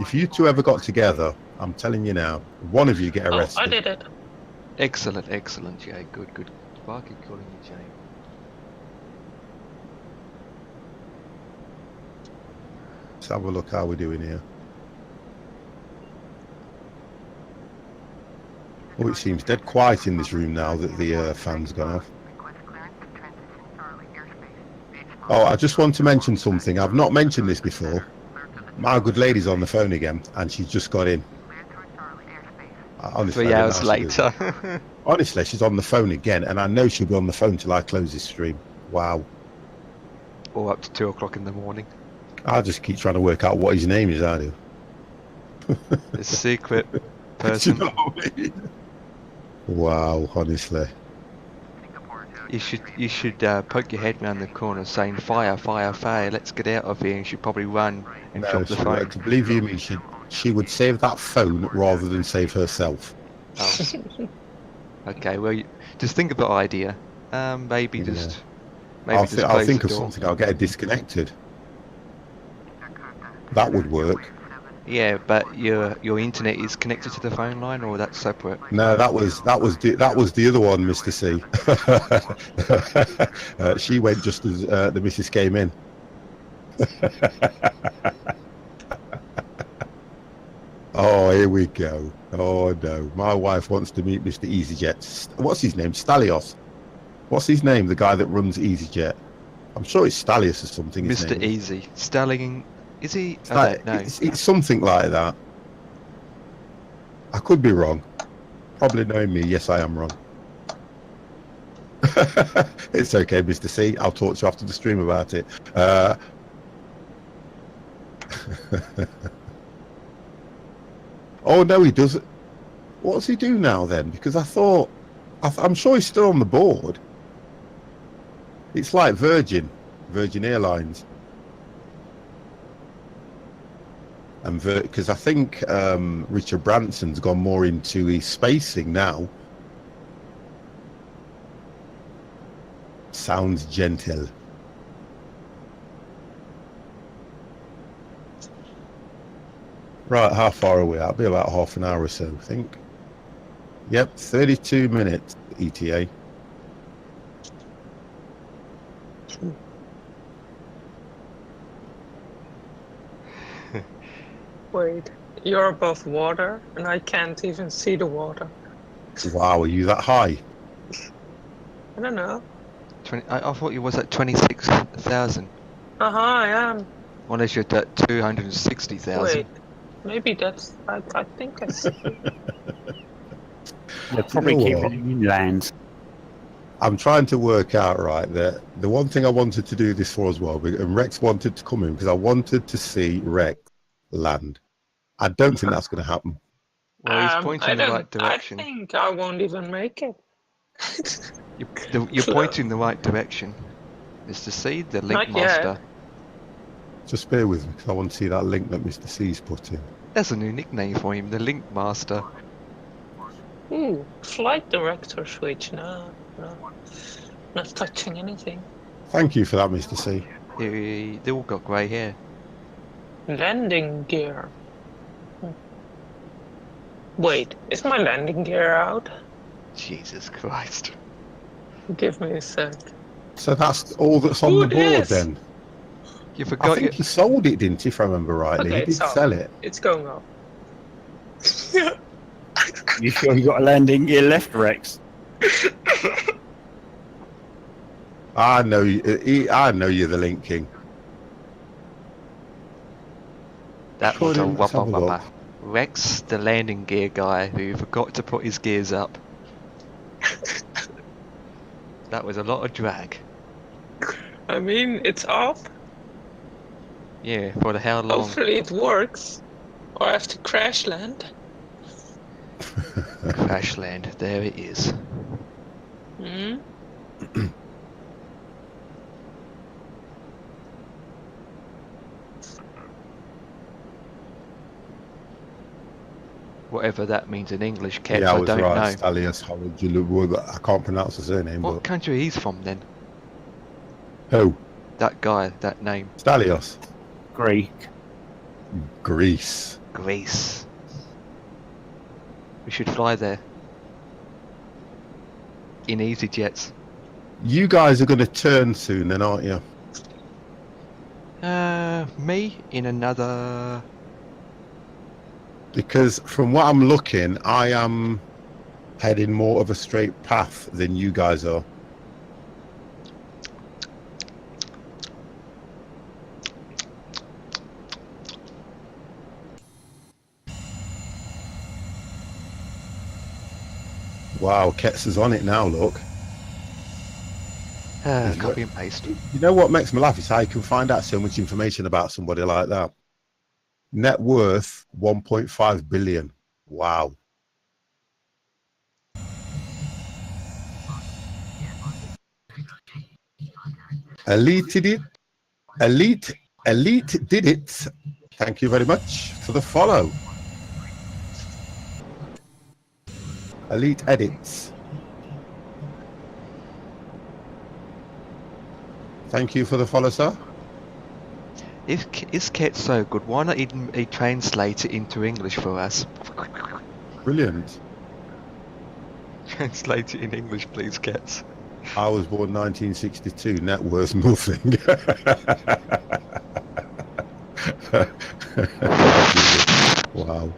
if you two ever got together, I'm telling you now, one of you get arrested. Oh, I did it. Excellent, excellent, Jay. Good, good. Sparky calling you Jay. Let's have a look how we're doing here. Oh, it seems dead quiet in this room now that the fan's gone off. Oh, I just want to mention something. I've not mentioned this before. My good lady's on the phone again, and she's just got in. Honestly, 3 hours later. Honestly, she's on the phone again, and I know she'll be on the phone till I close this stream. Wow. Or up to 2 o'clock in the morning. I just keep trying to work out what his name is, I do. The secret person. Do you know what I mean? Wow, honestly. You should poke your head round the corner saying fire, fire, fire, let's get out of here, and she'd probably run and drop the phone. To believe you me, she would save that phone rather than save herself. Oh. Okay, well, just think of the idea. Maybe Yeah. just I'll close think the of door. something. I'll get it disconnected. That would work. Yeah, but your internet is connected to the phone line, or that's separate. No, that was the other one, Mr. C. She went just as the missus came in. Oh, here we go. Oh no, my wife wants to meet Mr. EasyJet. What's his name? Stalios. What's his name? The guy that runs EasyJet. I'm sure it's Stalios or something. his Mr. name is. Easy. Stallion. Is he? I don't know. It's something like that. I could be wrong. Probably knowing me, yes, I am wrong. It's okay, Mr. C. I'll talk to you after the stream about it. Oh no, he doesn't. What does he do now then? Because I'm sure he's still on the board. It's like Virgin Airlines, and because I think Richard Branson's gone more into his spacing now. Sounds gentle. Right, how far are we? That'll be about half an hour or so, I think. Yep, 32 minutes ETA. Wait, you're above water and I can't even see the water. Wow, are you that high? I don't know. 20, I thought you was at 26,000. I am. Unless you're at 260,000. Wait, maybe that's. I think I see. They're probably You know what? keeping it inland. I'm trying to work out, right, that the one thing I wanted to do this for as well, and Rex wanted to come in because I wanted to see Rex land. I don't think that's going to happen. Well, he's pointing in the right direction. I think I won't even make it. You're pointing the right direction. Mr. C, the link Not yet. master. Just bear with me because I want to see that link that Mr. C's put in. That's a new nickname for him, the link master. Ooh, flight director switch. No, not touching anything. Thank you for that, Mr. C. They all got grey hair. Landing gear. Wait, is my landing gear out? Jesus Christ. Give me a sec. So that's all that's on Ooh, the it board is. then. You I forgot think he sold it, didn't he, if I remember rightly? Okay, He did it's up. sell it. It's going up. You sure you got a landing gear left, Rex? I know I know you're the Link King. that was a Let's have a look. whopper. Rex, the landing gear guy who forgot to put his gears up. That was a lot of drag. I mean, it's up. Yeah, for the how long? Hopefully it works. Or I have to crash land. Crash land, there it is. Hmm? Whatever that means in English, Kev, Yeah, I I was don't right. know. Stalios Hologulu. I can't pronounce the surname, What but country he's from then? who? That guy, that name. Stalios. Greek. Greece. Greece. We should fly there. In EasyJets. You guys are going to turn soon, then, aren't you? Me in another... Because from what I'm looking, I am heading more of a straight path than you guys are. Wow, Ketz is on it now, look. copy and paste. You know what makes me laugh is how you can find out so much information about somebody like that. Net worth 1.5 billion. Wow. Elite did it. Elite did it. Thank you very much for the follow. Elite edits. Thank you for the follow, sir. Is Ket so good? Why not he translate it into English for us? Brilliant. Translate it in English, please, Ket. I was born 1962. Net worth nothing. Wow.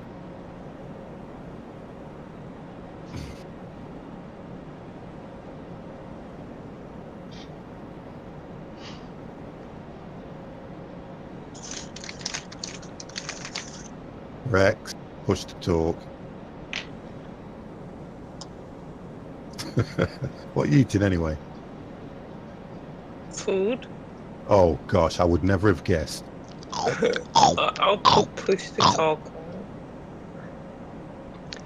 Rex, push to talk. What are you eating anyway? Food. Oh gosh, I would never have guessed. I'll put push to talk on.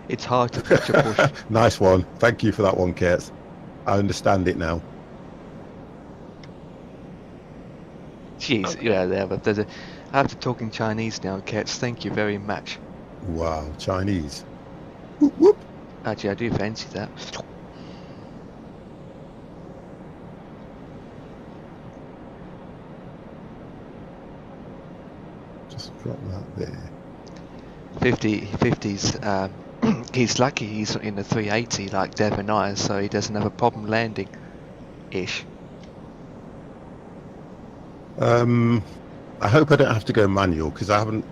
It's hard to picture push. Nice one. Thank you for that one, Kate. I understand it now. Jeez, Okay. yeah, there. But I have to talk in Chinese now, Ket. Thank you very much. Wow, Chinese. Whoop, whoop. Actually, I do fancy that. Just drop that there. 50s. He's lucky he's in the 380 like Dev and I, so he doesn't have a problem landing. Ish. I hope I don't have to go manual because I haven't.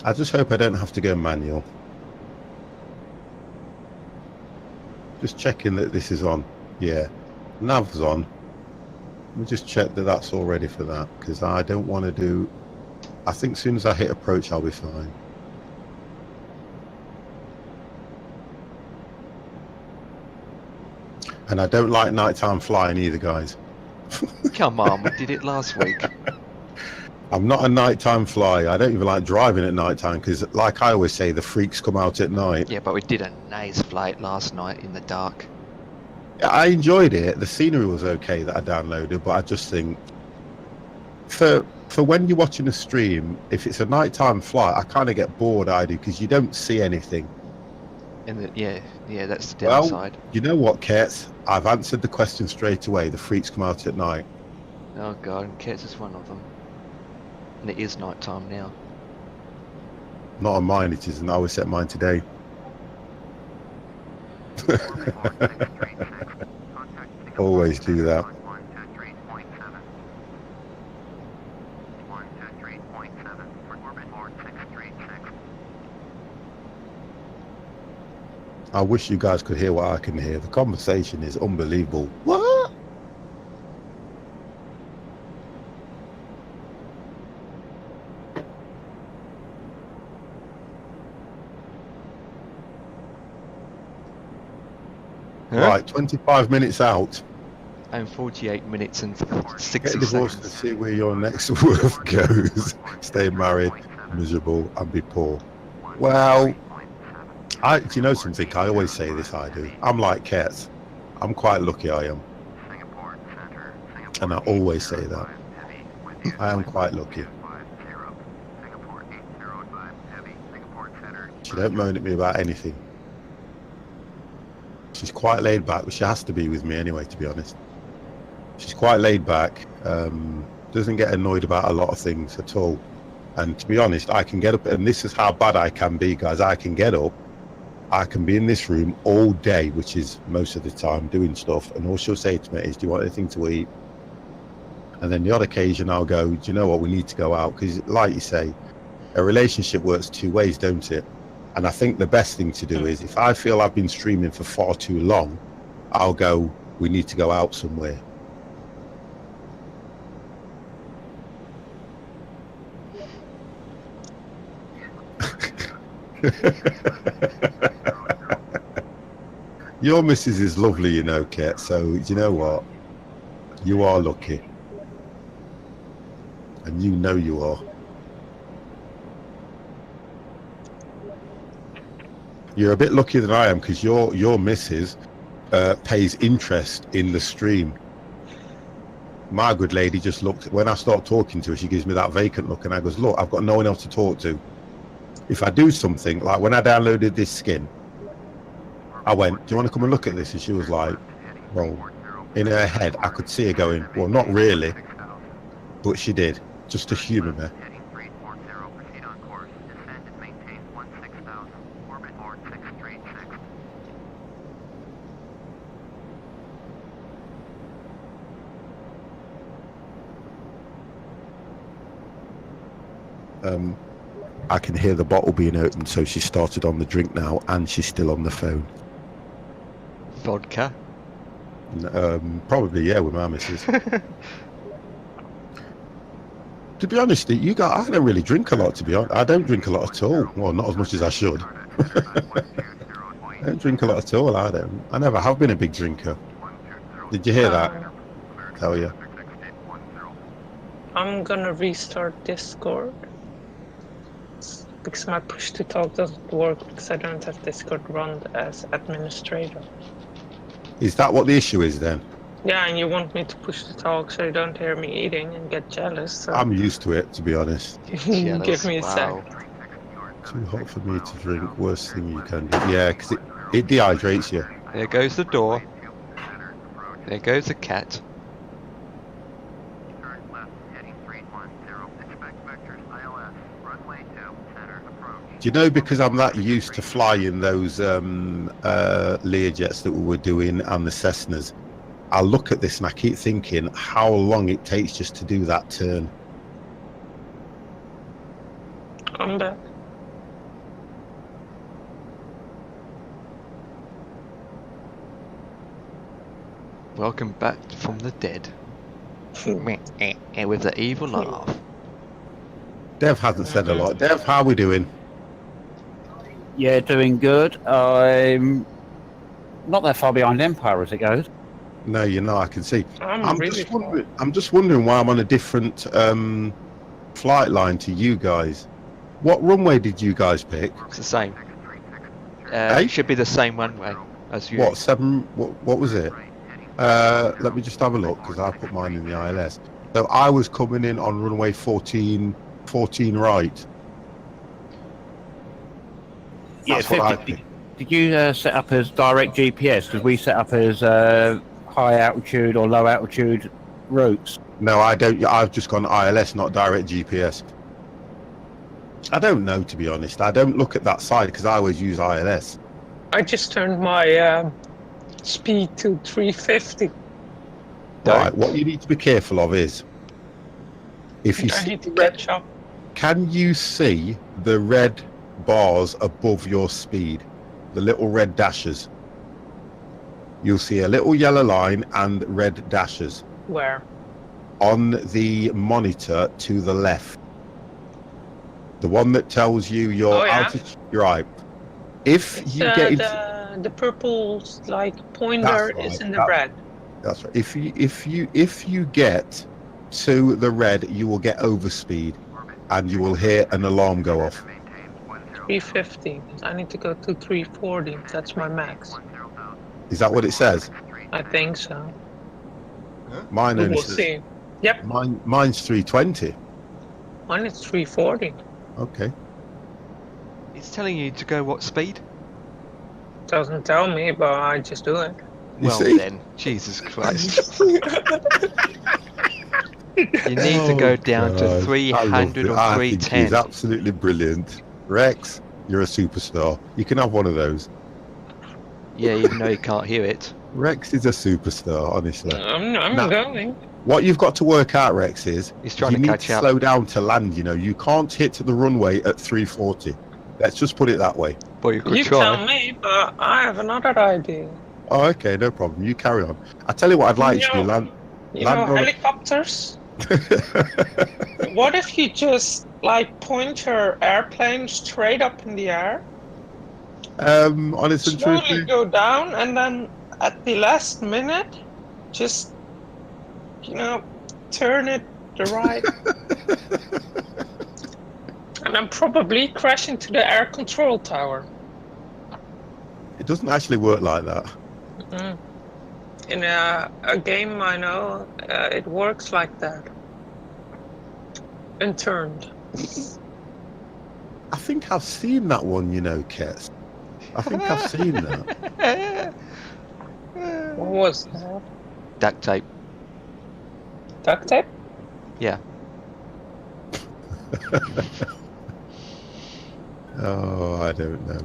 I just hope I don't have to go manual. Just checking that this is on. Yeah, nav's on. Let me just check that that's all ready for that because I don't want to do. I think as soon as I hit approach, I'll be fine. And I don't like nighttime flying either, guys. Come on, we did it last week. I'm not a nighttime flyer. I don't even like driving at nighttime because, like I always say, the freaks come out at night. Yeah, but we did a nice flight last night in the dark. I enjoyed it. The scenery was okay that I downloaded, but I just think for when you're watching a stream, if it's a nighttime flight, I kind of get bored. I do because you don't see anything. And yeah, that's the Well, downside. you know what, Kate? I've answered the question straight away. The freaks come out at night. Oh god, and Ket's is one of them. And it is night time now. Not on mine, it isn't. I always set mine today. Always do that. I wish you guys could hear what I can hear. The conversation is unbelievable. What? Huh? Right, 25 minutes out. And 48 minutes and Get 60 divorced and seconds. see where your next worth goes. Stay married, miserable, and be poor. Well, do you know something? I always say this, I do. I'm like Kate. I'm quite lucky, I am. And I always say that. I am quite lucky. She don't moan at me about anything. She's quite laid back, but she has to be with me anyway, to be honest. She's quite laid back, doesn't get annoyed about a lot of things at all. And to be honest, I can get up, and this is how bad I can be, guys. I can get up, I can be in this room all day, which is most of the time, doing stuff, and all she'll say to me is, do you want anything to eat? And then the odd occasion I'll go, do you know what, we need to go out? Because like you say, a relationship works two ways, don't it? And I think the best thing to do is, if I feel I've been streaming for far too long, I'll go, we need to go out somewhere. Your missus is lovely, you know, Kate, so you know what? You are lucky. And you know you are. You're a bit luckier than I am because your missus pays interest in the stream. My good lady just looked, when I start talking to her, she gives me that vacant look and I goes, look, I've got no one else to talk to. If I do something, like when I downloaded this skin, I went, do you want to come and look at this? And she was like, well, in her head, I could see her going, well, not really. But she did. Just to humour me. Heading 340, proceed on course. Descend and maintain 16,000. Orbit board 636. I can hear the bottle being opened, so she started on the drink now, and she's still on the phone. Vodka. Probably, yeah, with my missus. To be honest, you guys, I don't really drink a lot, to be honest. I don't drink a lot at all. Well, not as much as I should. I don't drink a lot at all, I don't. I never have been a big drinker. Did you hear that? Tell you. I'm gonna restart Discord because my push to talk doesn't work because I don't have Discord run as administrator. Is that what the issue is then? Yeah, and you want me to push to talk so you don't hear me eating and get jealous. So I'm used to it, to be honest. Jealous, give me a wow. sec. Too hot for me to drink. Worst thing you can do. Yeah, because it dehydrates you. There goes the door. There goes the cat. Turn left, heading 310. Expect vectors ILS. Runway 2, center approach. Do you know, because I'm that used to flying those Learjets that we were doing and the Cessnas, I look at this and I keep thinking how long it takes just to do that turn. I'm back. Welcome back from the dead. With the evil laugh. Dev hasn't said a lot. Dev, how are we doing? Yeah, doing good. I'm not that far behind Empire as it goes. No, you're not. I can see. I'm really I'm just wondering why I'm on a different flight line to you guys. What runway did you guys pick? It's the same. Eh? It should be the same runway as you. What, 7? What was it? Let me just have a look, because I put mine in the ILS. So I was coming in on runway 14 right. Yeah, That's what I 50. picked. Did you set up as direct GPS? Because we set up as high altitude or low altitude routes. No, I don't. I've just gone ILS, not direct GPS. I don't know, to be honest. I don't look at that side because I always use ILS. I just turned my speed to 350. Right, what you need to be careful of is, if you I see need to catch up. can you see the red bars above your speed? The little red dashes. You'll see a little yellow line and red dashes Where? on the monitor to the left. The one that tells you your Oh, yeah? altitude. Right. If you get into, the purple like pointer That's is right, in the that- red. that's right. If you get to the red, you will get overspeed, and you will hear an alarm go off. 350. I need to go to 340. That's my max. Is that what it says? I think so. Mine We only will says, see. Yep, mine's 320. mine is 340. Okay. It's telling you to go what speed? Doesn't tell me, but I just do it. You Well see? then, Jesus Christ. You need to go down to God, I love 300 it. or I think 310. he's absolutely brilliant. Rex, you're a superstar. You can have one of those. Yeah, even though you can't hear it. Rex is a superstar, honestly. I'm No. going. What you've got to work out, Rex, is He's trying you to need catch to up. slow down to land. You know, you can't hit the runway at 340. Let's just put it that way. Well, you could You try. tell me, but I have another idea. Oh, okay, no problem. You carry on. I tell you what, I'd like to do. Land. You Land know on- helicopters? What if you just like point your airplane straight up in the air, Honest and slowly truthfully, go down, and then at the last minute, just turn it the right, and then probably crash into the air control tower. it doesn't actually work like that. Mm. In a game I know, it works like that. Unturned. I think I've seen that one, you know, Kets. I think I've seen that. What was that? Duct tape. Duct tape? Yeah. Oh, I don't know.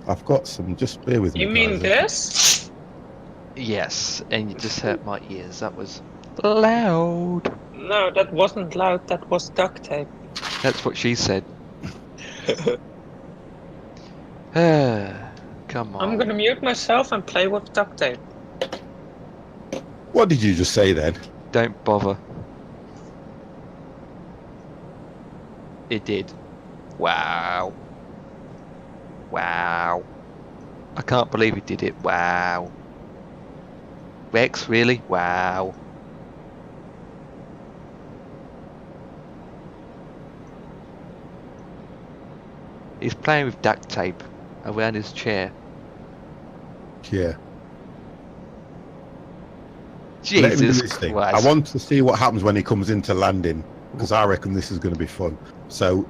I've got some. Just bear with me, You mean guys. this? Yes, and you just hurt my ears. That was loud. No, that wasn't loud. That was duct tape. That's what she said. Come I'm on. gonna mute myself and play with duct tape. What did you just say then? Don't bother. It did. Wow. Wow. I can't believe he did it. Wow. Rex, really? Wow. He's playing with duct tape around his chair. Yeah. Let him do Jesus his thing. Christ. I want to see what happens when he comes into landing, because I reckon this is going to be fun. So,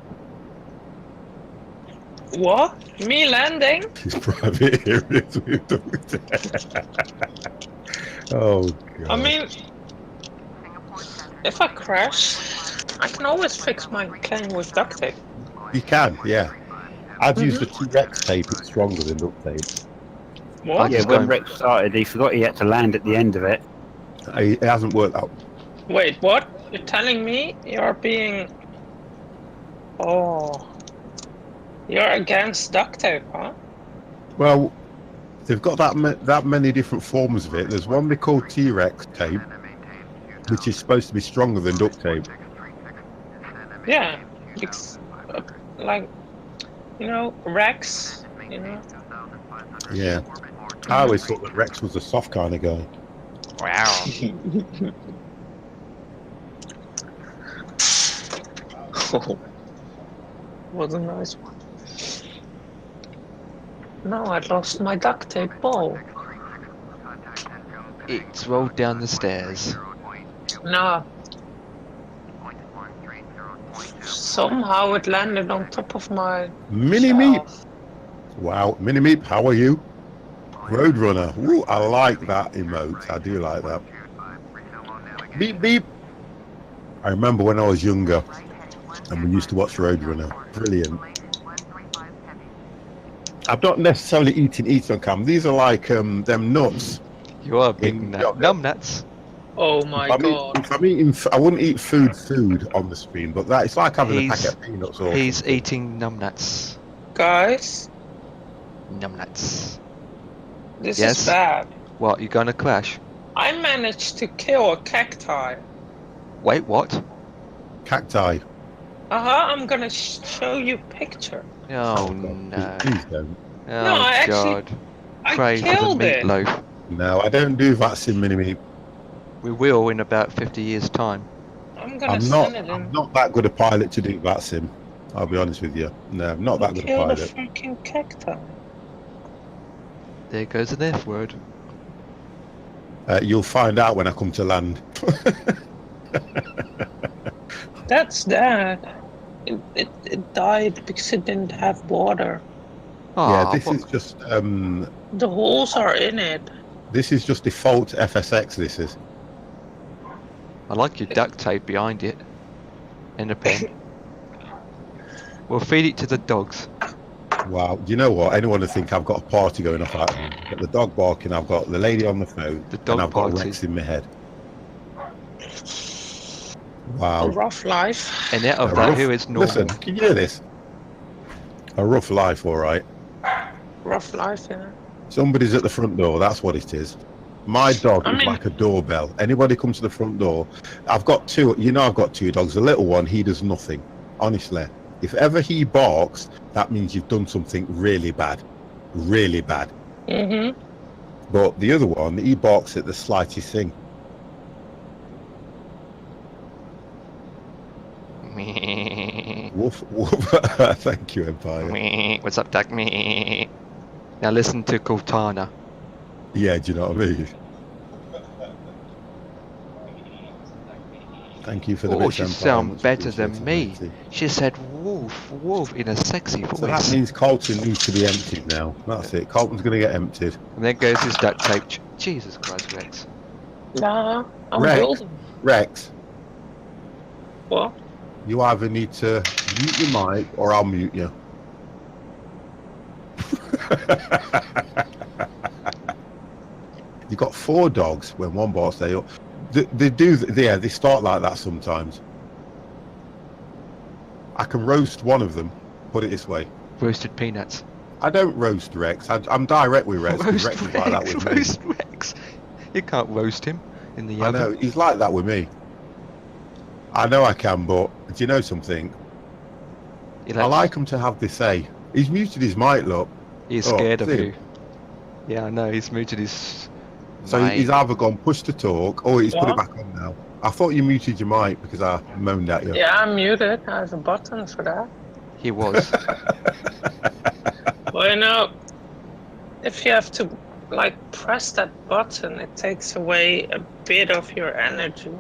What? Me landing? his private areas we've done with Oh, God. I mean, if I crash, I can always fix my plane with duct tape. You can, yeah. I'd use the T-Rex tape. It's stronger than duct tape. What? Yeah, just when going- Rex started, he forgot he had to land at the end of it. It hasn't worked out. Wait, what? You're telling me you're being... Oh. You're against duct tape, huh? Well, they've got that many different forms of it. There's one they call T-Rex tape, which is supposed to be stronger than duct tape. Yeah. It's, like, you know, Rex, you know? Yeah. I always thought that Rex was a soft kind of guy. Wow. Oh. Was a nice one. No, I lost my duct tape ball. It's rolled down the stairs. No. Somehow it landed on top of my Mini Meep. shelf. Wow. Mini Meep, how are you? Roadrunner. Ooh, I like that emote. I do like that. Beep, beep. I remember when I was younger and we used to watch Roadrunner. Brilliant. I'm not necessarily eating on cam. These are like them nuts. You are a big In nut. yogurt. Numb nuts. Oh my god. If I'm eating, I wouldn't eat food on the screen, but that it's like having a packet of peanuts or He's something. eating numb nuts. Guys, Numb nuts. this Yes? is bad. What, you gonna crash? I managed to kill a cacti. Wait, what? Cacti. I'm gonna show you picture. Oh God, no. Please don't. Oh No, I actually- God. I Pray for the killed it. meatloaf. No, I don't do vaccine Mini Meep. We will in about 50 years' time. I'm gonna I'm not. send it I'm in. not that good a pilot to do vaccine. I'll be honest with you. No, I'm not that good a Kill the pilot. freaking cacti. There goes an F word. You'll find out when I come to land. That's that. It died because it didn't have water. Yeah, Aw, this what- is just The holes are in it. default FSX. This is. I like your duct tape behind it. And a pen. We'll feed it to the dogs. Wow. Do you know what? Anyone would think I've got a party going off out here. I've got the dog barking. I've got the lady on the phone. The dog and I've party. got Rex in my head. A Wow. rough life. And out of A that, rough- who is normal? Listen, can you hear this? A rough life, all right. Rough life, yeah. Somebody's at the front door. That's what it is. My dog I is mean- like a doorbell. Anybody comes to the front door. I've got two. You know, I've got two dogs. The little one, he does nothing. Honestly, if ever he barks, that means you've done something really bad, really bad. Mm-hmm. But the other one, he barks at the slightest thing. Woof, woof. Thank you, Empire. What's up, Doug? Now listen to Cortana. Yeah, do you know what I mean? Thank you for the Oh, bits, she Empire. sounds Much better than appreciated, me. matey. She said woof, woof in a sexy voice. So that means Colton needs to be emptied now. That's it. Colton's going to get emptied. And there goes his duct tape. Jesus Christ, Rex. Nah, I'm Rex. building. Rex, What? You either need to mute your mic or I'll mute you. You got 4 dogs when one barks. They start like that sometimes. I can roast one of them. Put it this way. Roasted peanuts. I don't roast Rex. I'm direct with Rex. 'Cause Rex is like that with me. Roast Rex. You can't roast him in the I oven. know he's like that with me. I know I can, but do you know something? I like him to have this say. He's muted his mic, look. He's scared of see you. him? Yeah, I know. He's muted his. So mic. he's either gone push to talk or he's put it What? back on now. I thought you muted your mic because I moaned at you. Yeah, I'm muted. I have a button for that. He was. Well, you know, if you have to like press that button, it takes away a bit of your energy.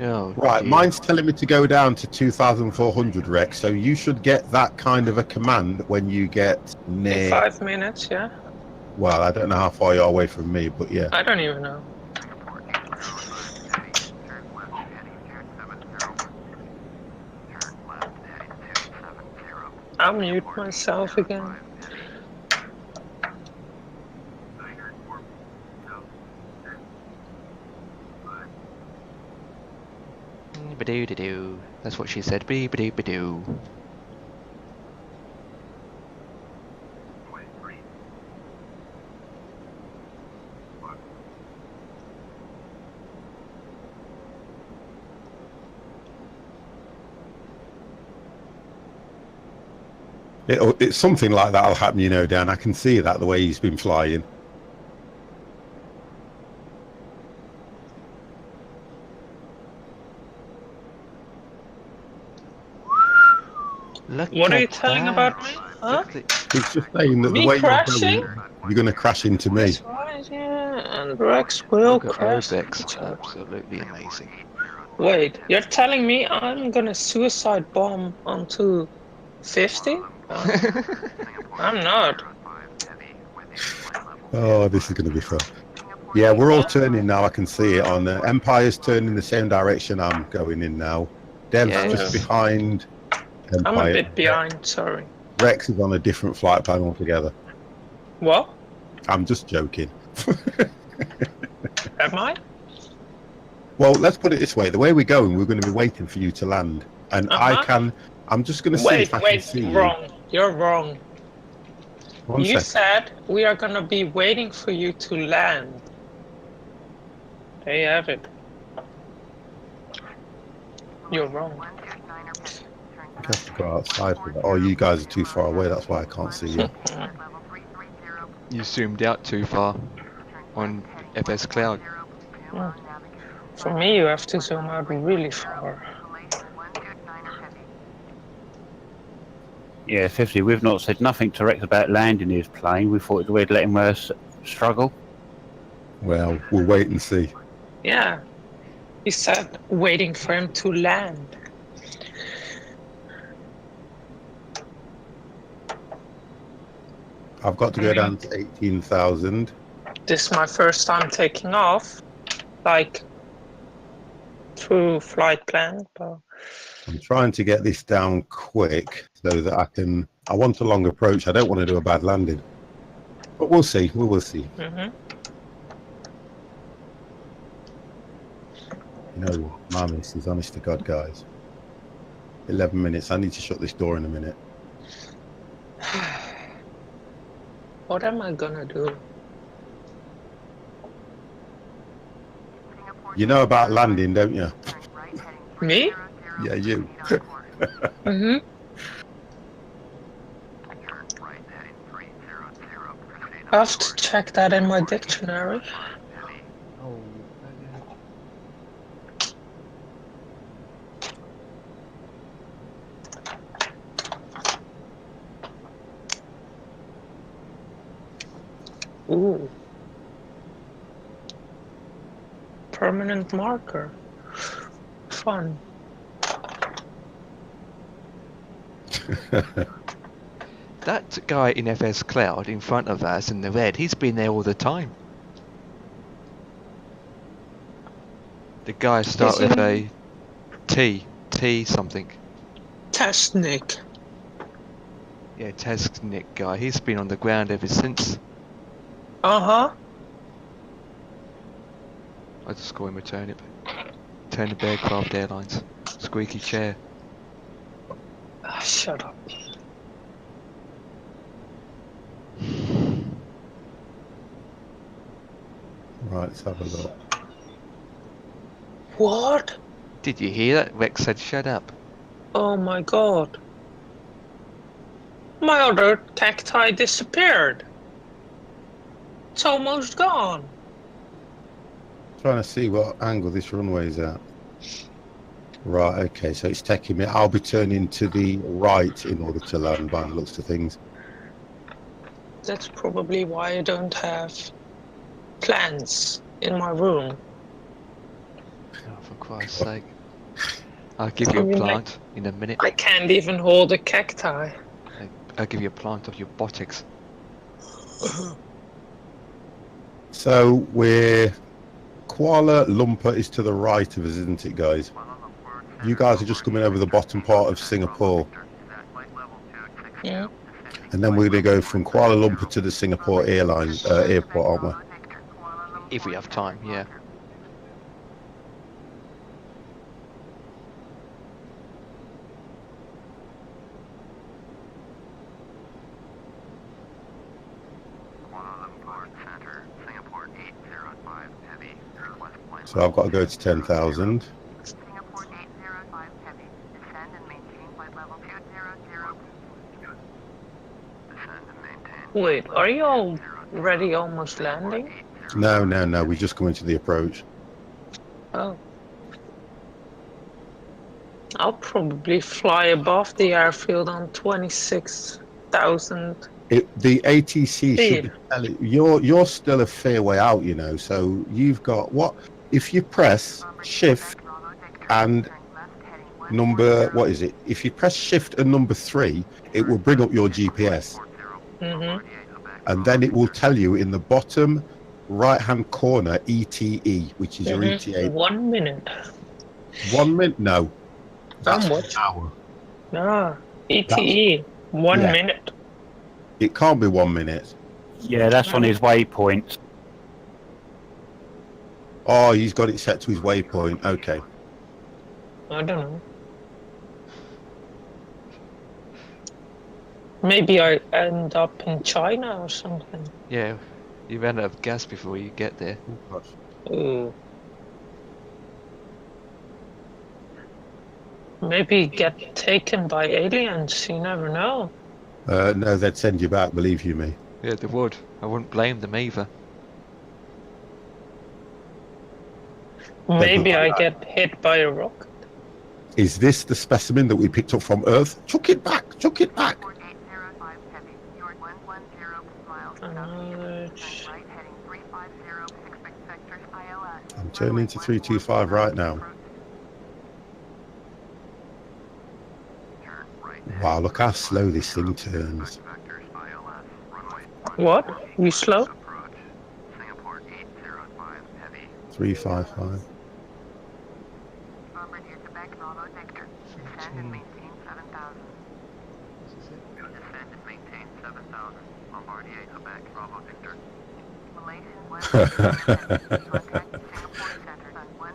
Oh, Right, dear. mine's telling me to go down to 2,400 Rex, so you should get that kind of a command when you get In near. 5 minutes, yeah. Well, I don't know how far you're away from me, but yeah. I don't even know. I'll mute myself again. Ba-doo-doo-doo. That's what she said. Bee-ba-doo-ba-doo. It's something like that'll happen, you know, Dan. I can see that the way he's been flying. Look What are you at telling that. about me? Huh? Look at He's just saying that Me the way crashing? you're going to crash into me. That's right, yeah. And Rex will Look at crash. Obex. each other. Absolutely amazing. Wait, you're telling me I'm gonna suicide bomb onto 50? I'm not. Oh, this is going to be fun. Yeah, we're all turning now. I can see it on Empire's turning the same direction I'm going in now. Dev's Yeah, just yes. behind Empire. I'm a bit behind, sorry. Rex is on a different flight plan altogether. What? I'm just joking. Am I? Well, let's put it this way. The way we're going, we're going to be waiting for you to land. And I'm just going to see if I can see wrong. You're wrong. you. One You second. said we are gonna be waiting for you to land. There you have it. You're wrong. You have to go outside for that. Oh, you guys are too far away. That's why I can't see you. You zoomed out too far on FS Cloud. For me, you have to zoom out really far. Yeah, 50. We've not said nothing to Rex about landing his plane. We thought we'd let him struggle. Well, we'll wait and see. Yeah. He said waiting for him to land. I've got to go down to 18,000. This is my first time taking off, like through flight plan. But I'm trying to get this down quick so that I want a long approach. I don't want to do a bad landing. But we'll see. We will see. mhm. You know, my miss is honest to God, guys. 11 minutes. I need to shut this door in a minute. What am I gonna do? You know about landing, don't you? Me? Yeah, you. Mhm. I have to check that in my dictionary. Oh, Ooh. Permanent marker. Fun. that guy in FS Cloud in front of us in the red, he's been there all the time. The guy start with a T T something. Testnik. Yeah, Tesknik guy. He's been on the ground ever since. Uh-huh. I just call him a turnip. Turnip Aircraft Airlines. Squeaky chair. Ah, shut up. Right, let's have a look. What? Did you hear that? Rex said shut up. Oh my god. My other cacti disappeared. It's almost gone. Trying to see what angle this runway's at. Right, okay, so it's taking me. I'll be turning to the right in order to land by the looks of things. That's probably why I don't have plants in my room. Oh, for Christ's sake. I'll give you I a mean, plant in a minute. I can't even hold a cacti. I'll give you a plant of your buttocks. So we're Kuala Lumpur is to the right of us, isn't it, guys? You guys are just coming over the bottom part of Singapore, Yeah. and then we're going to go from Kuala Lumpur to the Singapore airport, aren't we? If we have time, yeah. So I've got to go to 10,000. Wait, are you already almost landing? No, we're just coming to the approach. Oh. I'll probably fly above the airfield on 26,000. The ATC should be Speed. telling you're still a fair way out, you know. So you've got what? If you press shift and number, what is it? If you press shift and number 3, it will bring up your GPS, and then it will tell you in the bottom right-hand corner ETE, which is your ETA. 1 minute. 1 minute? No, that's much? an hour. Ah, ETE. 1 yeah. minute. It can't be 1 minute. Yeah, that's on his waypoint. Oh, he's got it set to his waypoint. Okay. I don't know. Maybe I end up in China or something. Yeah, you ran out of gas before you get there. Ooh. Maybe get taken by aliens, you never know. No, they'd send you back, believe you me. Yeah, they would. I wouldn't blame them either. Maybe I get hit by a rocket. Is this the specimen that we picked up from Earth? Chuck it back! Chuck it back! I'm turning to 325 right now. Wow, look how slow this thing turns. What? You slow? 355.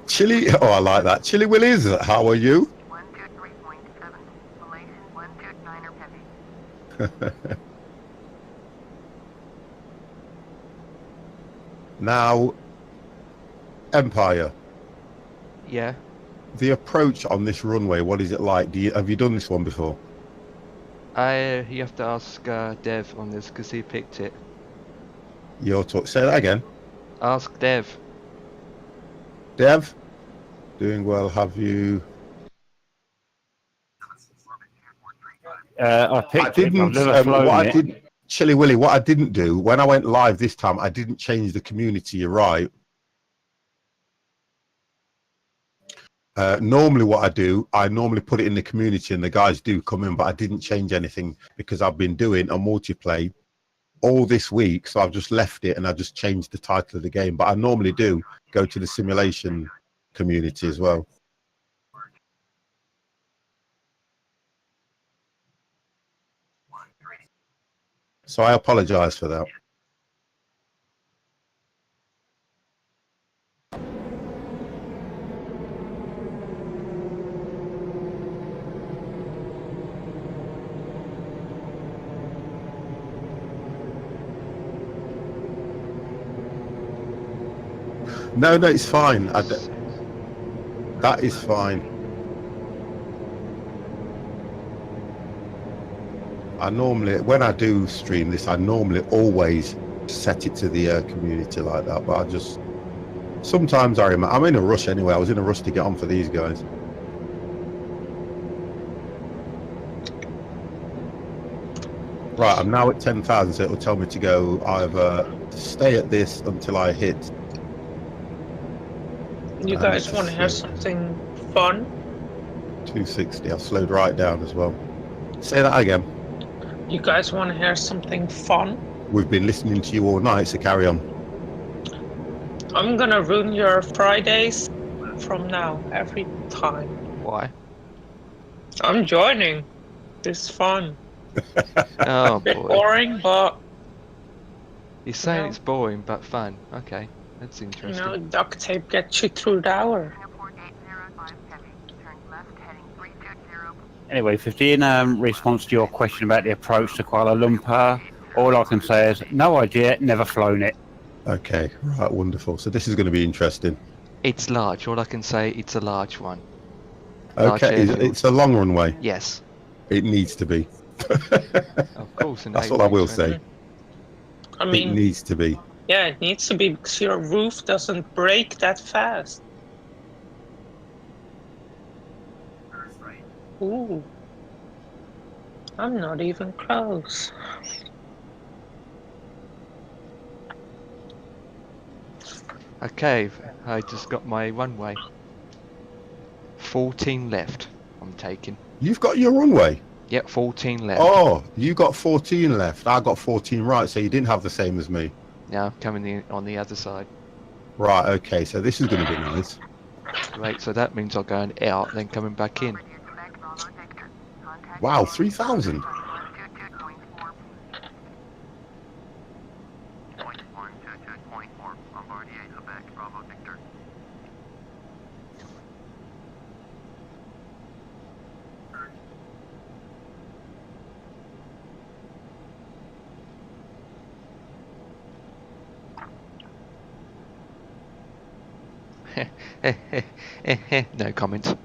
Chili, oh, I like that. Chili Willies, how are you? Now, Empire. Yeah. The approach on this runway, what is it like? Have you done this one before? You have to ask Dev on this because he picked it. Say that again. Ask Dev. Dev, doing well. Have you? I picked it. I've never flown it. Chili Willy, what I didn't do when I went live this time, I didn't change the community. You're right. Normally what I do, I normally put it in the community and the guys do come in, but I didn't change anything because I've been doing a multiplayer all this week. So I've just left it and I just changed the title of the game. But I normally do go to the simulation community as well. So I apologise for that. No, it's fine. That is fine. I normally, when I do stream this, I normally always set it to the community like that. But I just, sometimes I remember, I'm in a rush anyway. I was in a rush to get on for these guys. Right, I'm now at 10,000, so it'll tell me to go either stay at this until I hit. You guys want to hear something fun? 260. I've slowed right down as well. Say that again. You guys want to hear something fun? We've been listening to you all night, so carry on. I'm gonna ruin your Fridays from now, every time. Why? I'm joining. This is fun. Oh Bit boy. boring, but You're saying No. it's boring but fun. Okay, that's you interesting. know, duct tape gets you through the hour. Airport 805 heavy. Turn left heading 320. Anyway, 15, response to your question about the approach to Kuala Lumpur, all I can say is no idea, never flown it. Okay, right, wonderful. So this is going to be interesting. It's large. All I can say, it's a large one. Large Okay, airfield. it's a long runway. Yes, It needs to be. of course. an That's all I will A320. say. I It mean, needs to be. yeah, it needs to be because your roof doesn't break that fast. Ooh. I'm not even close. Okay, I just got my runway. 14 left. I'm taking. You've got your runway. Yep, 14 left. Oh, you got 14 left. I got 14 right, so you didn't have the same as me. Now I'm coming in on the other side. Right, okay, so this is going to be nice. Great, so that means I'm going out, then coming back in. Wow, 3,000. No comment.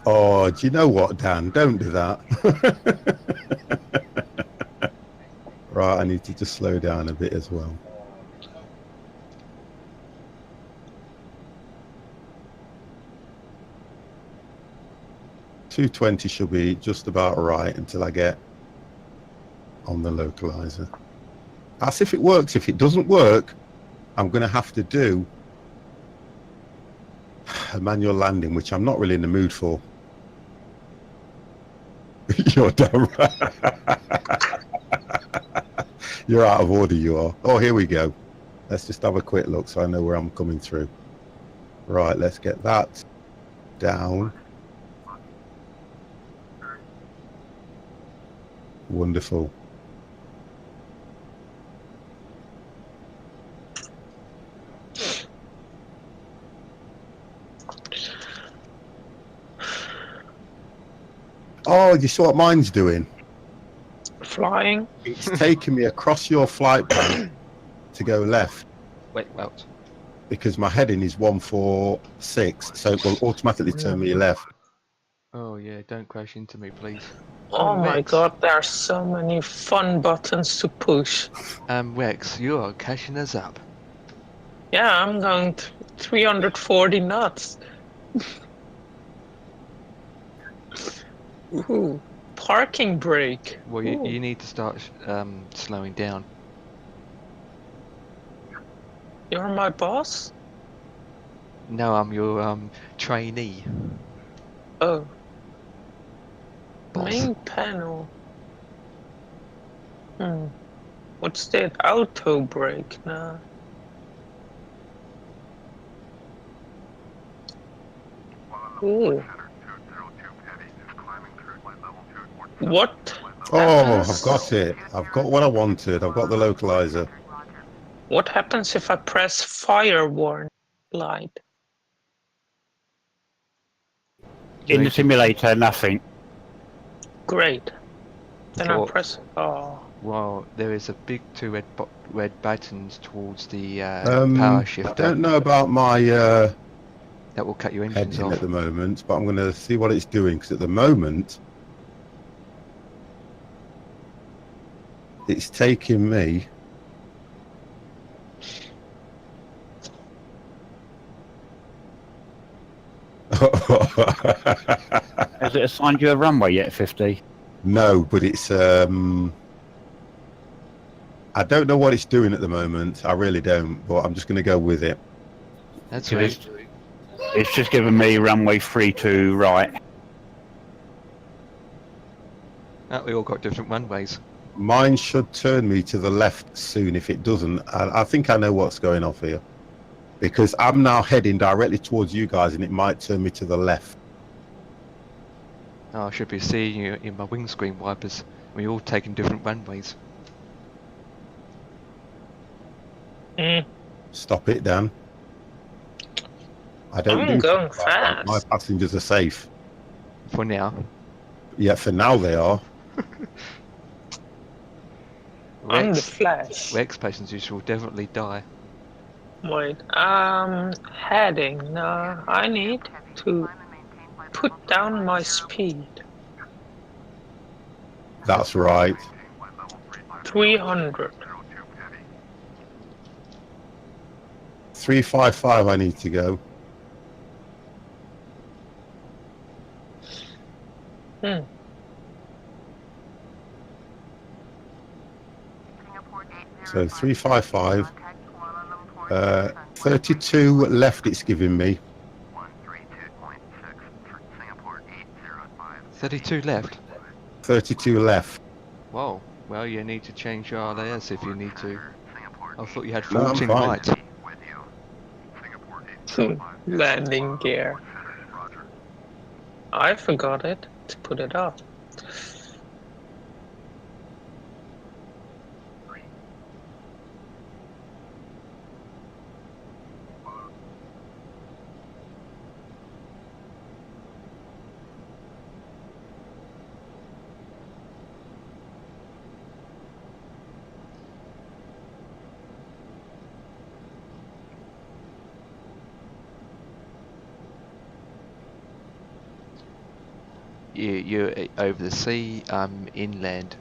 Oh, do you know what, Dan? Don't do that. Right, I need to just slow down a bit as well. .220 should be just about right until I get on the localizer. That's if it works. If it doesn't work, I'm going to have to do a manual landing, which I'm not really in the mood for. You're damn right. You're out of order, you are. Oh, here we go. Let's just have a quick look so I know where I'm coming through. Right, let's get that down. Wonderful. Oh, you saw what mine's doing? Flying. It's taking me across your flight plan to go left Wait, well. because my heading is 146, so it will automatically turn me left. Oh yeah, don't crash into me, please. Oh my Rex. god, there are so many fun buttons to push. Rex, you are cashing us up. Yeah, I'm going 340 knots. Ooh, parking brake. Well, Ooh. you need to start slowing down. You're my boss? No, I'm your trainee. Oh, Boss. main panel. What's that? Auto brake? Nah. Ooh. What Oh, I've happens? got it. I've got what I wanted. I've got the localizer. What happens if I press fire warning light? In the simulator, nothing. Great. Then I Well, press. Oh, well, there is a big two red buttons towards the I power shifter don't know about my that will cut your engines heading off. at the moment, but I'm going to see what it's doing because at the moment it's taking me. Has it assigned you a runway yet, 50? No, but it's I don't know what it's doing at the moment. I really don't, but I'm just going to go with it. That's Because right. it's just given me runway 32 right. We all got different runways. Mine should turn me to the left soon. If it doesn't, I think I know what's going off here, because I'm now heading directly towards you guys, and it might turn me to the left. Oh, I should be seeing you in my windscreen wipers. We're all taking different runways. Stop it, Dan. I don't I'm do going things like that. My fast. passengers are safe. For now. Yeah, for now they are. I'm the Flash. Rex passengers will definitely die. Wait, heading. No, I need to put down my speed. That's right. 300. 355. I need to go. So 355. 32 left. It's giving me. 32 left? 32 left. Whoa. Well, you need to change your RLS if you need to. I thought you had No, I'm 14 fine. right. Landing gear. I forgot it to put it up. You're over the sea, inland.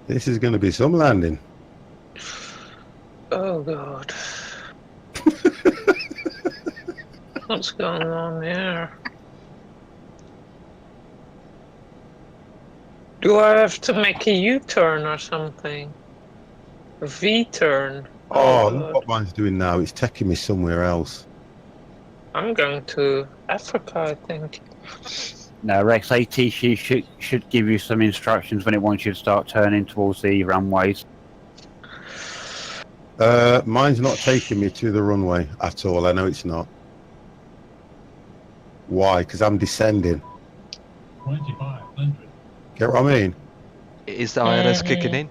This is going to be some landing. Oh god. What's going on here? Do I have to make a U-turn or something? A V-turn? Oh, Oh look god. what mine's doing now. It's taking me somewhere else. I'm going to Africa, I think. No, Rex ATC should give you some instructions when it wants you to start turning towards the runways. Mine's not taking me to the runway at all. I know it's not. Why? Because I'm descending. 2500. Get what I mean? Is the ILS kicking in?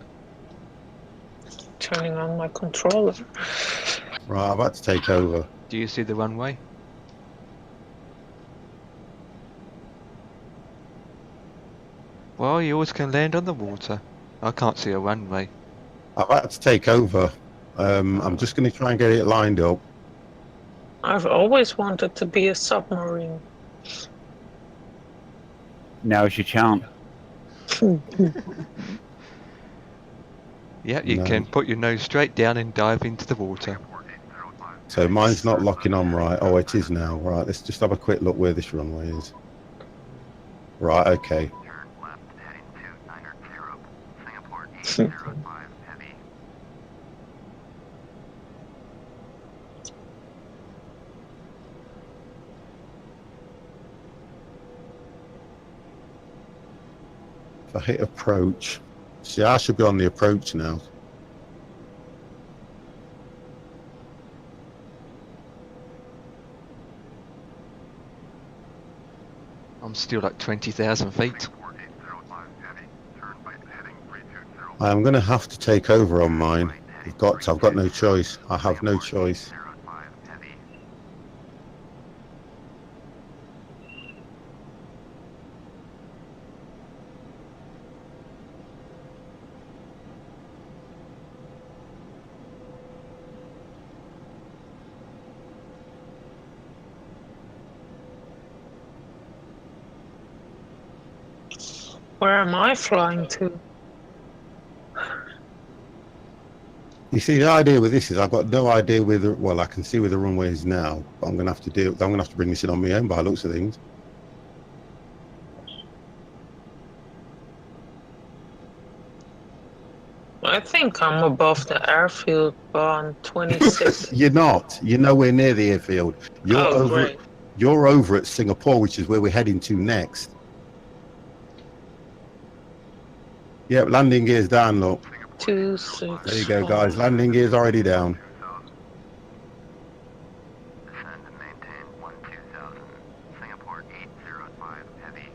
Turning on my controller. Right, I'm about to take over. Do you see the runway? Well, you always can land on the water. I can't see a runway. I've had to take over. I'm just going to try and get it lined up. I've always wanted to be a submarine. Now's your chance. Yeah, you No. can put your nose straight down and dive into the water. So mine's not locking on right. Oh, it is now. Right, let's just have a quick look where this runway is. Right, okay. If I hit approach, see, I should be on the approach now. I'm still like 20,000 feet. I'm going to have to take over on mine. I've got no choice. I have no choice. Where am I flying to? You see, the idea with this is I've got no idea where the, well, I can see where the runway is now, but I'm going to have to bring this in on my own by the looks of things. I think I'm above the airfield on 26. You're not. You're nowhere near the airfield. Oh, great. You're over at Singapore, which is where we're heading to next. Yep, landing gear's down, look. 2, 6. There you go, guys. Landing gear's already down. Descend and maintain 12,000. Singapore 805 heavy.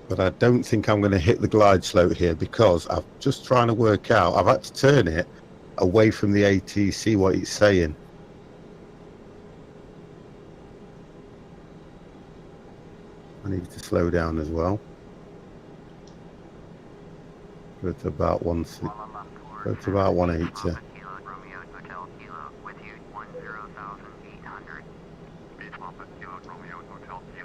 But I don't think I'm going to hit the glide slope here because I'm just trying to work out. I've had to turn it away from the AT, see what it's saying. I need to slow down as well. Go to about 180.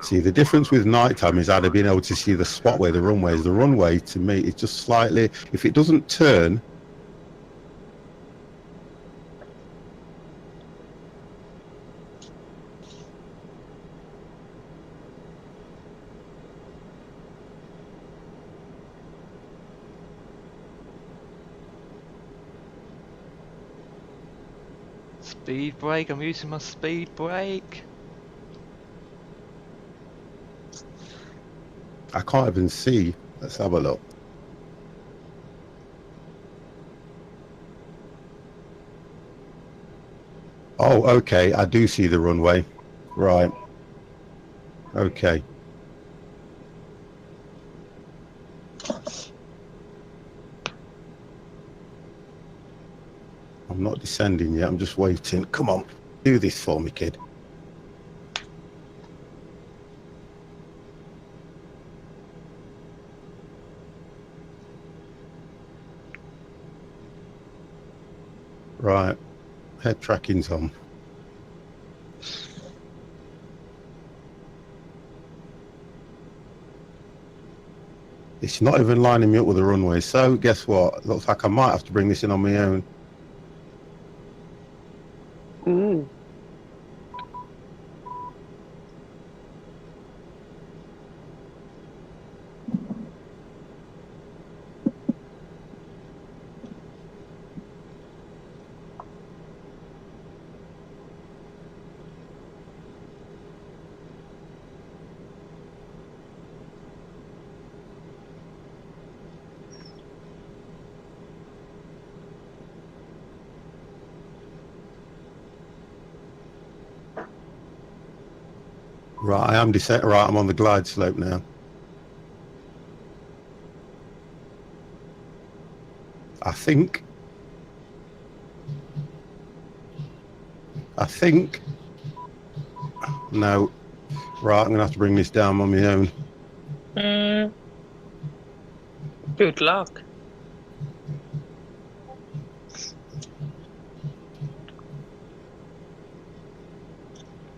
See, the difference with nighttime is I'd have been able to see the spot where the runway is. The runway, to me, is just slightly, if it doesn't turn, Speed brake, I'm using my speed brake. I can't even see. Let's have a look. Oh, okay, I do see the runway. Right. Okay. I'm not descending yet, I'm just waiting. Come on, do this for me, kid. Right, head tracking's on. It's not even lining me up with the runway, so guess what? Looks like I might have to bring this in on my own. Ooh. Right, I am right, I'm on the glide slope now. I think. No. Right, I'm going to have to bring this down on my own. Good luck.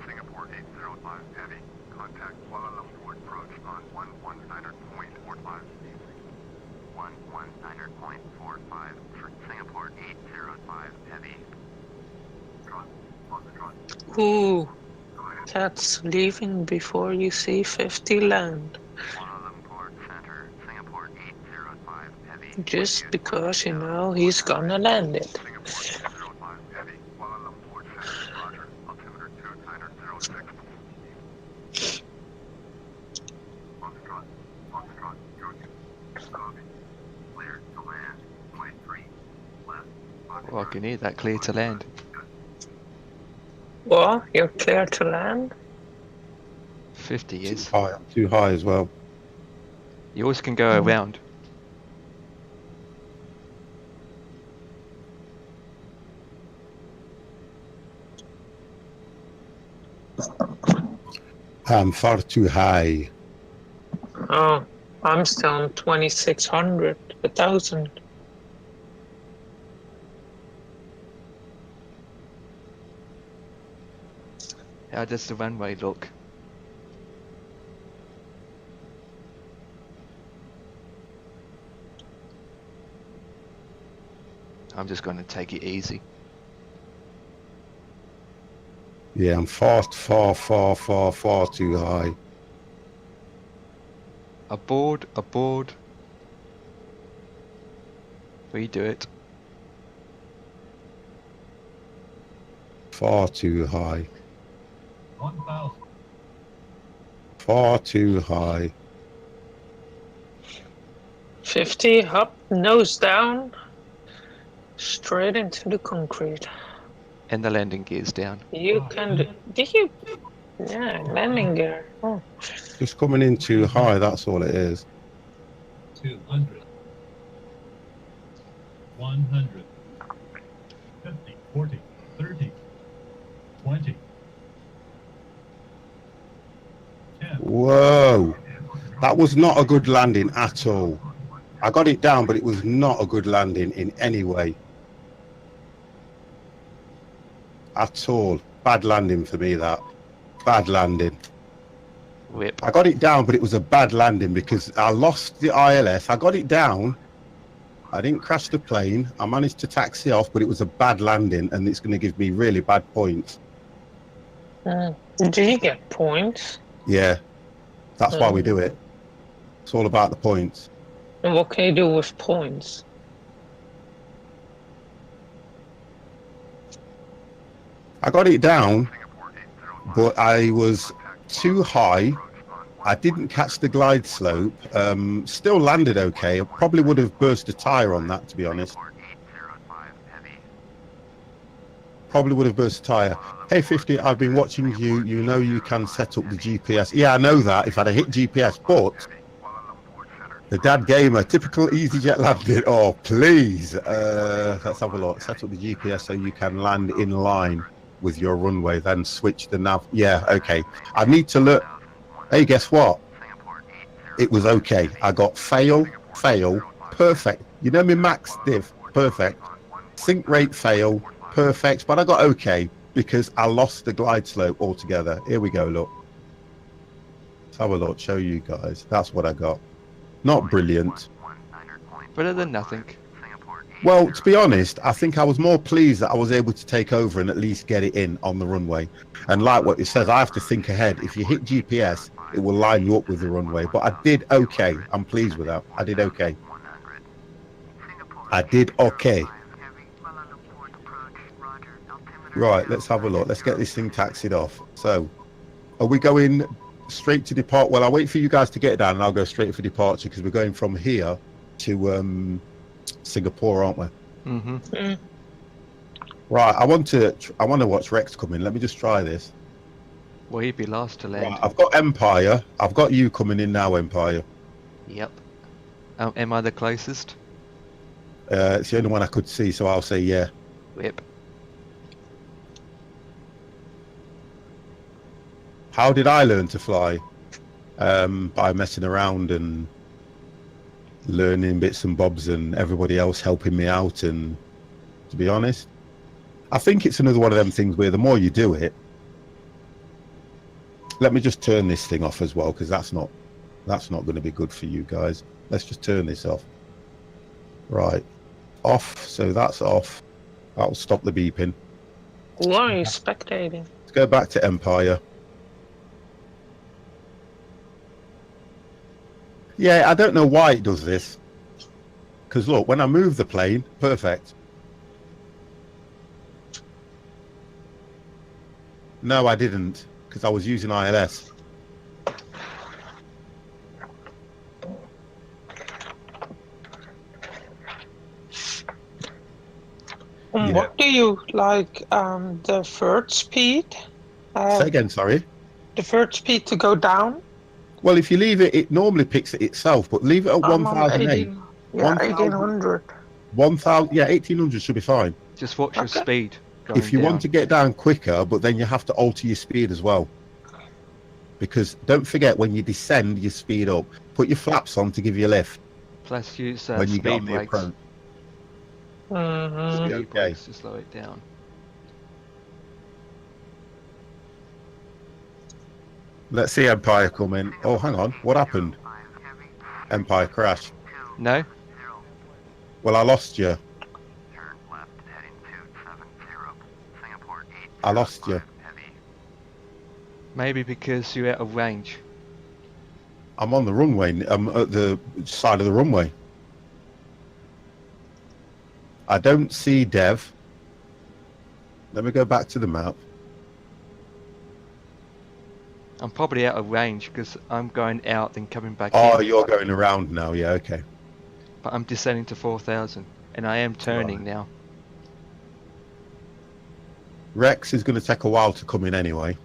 Singapore 805 heavy. Contact Kuala Lumpur approach on 119.45. 119.45 for Singapore 805 heavy. Ooh. That's leaving before you see 50 land. Kuala Lumpur Center, Singapore 805 heavy. Just because you know he's gonna land it. Singapore 805 heavy. Kuala Lumpur Center, roger. Altimeter 2906. Foxtrot, Georgia. Copy. Clear to land. 23. Left. Oh, I can hear that, clear to land. Well, you're clear to land. 50 Too is. high. I'm too high as well. Yours can go around. I'm far too high. Oh, I'm still on 2600, 1000. How does the runway look? I'm just going to take it easy. Yeah, I'm far too high. Aboard, aboard. Redo it. Far too high. 1,000. Far too high. 50 up, nose down, straight into the concrete. And the landing gear's down. You can do. Did you? Yeah, landing gear. Oh, Just coming in too high, that's all it is. 200. 100. 50, 40, 30, 20. 10. Whoa. That was not a good landing at all. I got it down, but it was not a good landing in any way. At all. Bad landing for me, that. Bad landing. Whip. I got it down, but it was a bad landing because I lost the ILS. I got it down. I didn't crash the plane. I managed to taxi off, but it was a bad landing, and it's going to give me really bad points. do you get points? Yeah, that's why we do it. It's all about the points. And what can you do with points? I got it down, but I was too high. I didn't catch the glide slope. Still landed okay. I probably would have burst a tire on that, to be honest. Probably would have burst a tire. Hey 50, I've been watching you. You know you can set up the GPS. Yeah, I know that if I'd have hit GPS, but the dad gamer, typical EasyJet landing. Oh, please. Let's have a look. Set up the GPS so you can land in line with your runway, then switch the nav. Yeah, okay. I need to look. Hey, guess what? It was okay. I got fail, perfect. You know me, max diff, perfect. Sync rate fail, perfect. But I got okay because I lost the glide slope altogether. Here we go, look. Let's have a look, show you guys. That's what I got. Not brilliant. Better than nothing. Well, to be honest, I think I was more pleased that I was able to take over and at least get it in on the runway. And like what it says, I have to think ahead. If you hit GPS, it will line you up with the runway. But I did okay. I'm pleased with that. I did okay. I did okay. Right, let's have a look. Let's get this thing taxied off. So, are we going straight to depart? Well, I'll wait for you guys to get down and I'll go straight for departure because we're going from here to Singapore, aren't we? Mm-hmm. Right, I want to watch Rex come in. Let me just try this. Well, he'd be last to land. Right, I've got Empire. I've got you coming in now, Empire. Yep. Am I the closest? It's the only one I could see, so I'll say yeah. Whip. How did I learn to fly? By messing around and learning bits and bobs and everybody else helping me out. And to be honest, I think it's another one of them things where the more you do it, let me just turn this thing off as well, because that's not going to be good for you guys. Let's just turn this off. Right, off. So that's off. That'll stop the beeping. Why are you spectating? Let's go back to Empire. Yeah, I don't know why it does this. Because look, when I move the plane, perfect. No, I didn't, because I was using ILS. Yeah. What do you like? The third speed? Say again, sorry. The third speed to go down? Well, if you leave it, it normally picks it itself, but leave it at I'm on 1008. 18. Yeah, 1000, 1800. 1000, yeah, 1800 should be fine. Just watch your Okay. speed going If you down. want to get down quicker, but then you have to alter your speed as well. Because don't forget, when you descend, you speed up. Put your flaps on to give you a lift Plus use when you get speed on the brakes. approach. Mm-hmm. Be Speed okay. brakes to slow it down. Let's see Empire come in. Oh, hang on. What happened? Empire crashed. No? Well, I lost you. Turn left heading 270. Singapore 8. I lost you. Heavy. Maybe because you're out of range. I'm on the runway. I'm at the side of the runway. I don't see Dev. Let me go back to the map. I'm probably out of range because I'm going out then coming back Oh, in. you're going around now. Yeah, okay. But I'm descending to 4,000 and I am turning now. Rex is going to take a while to come in anyway.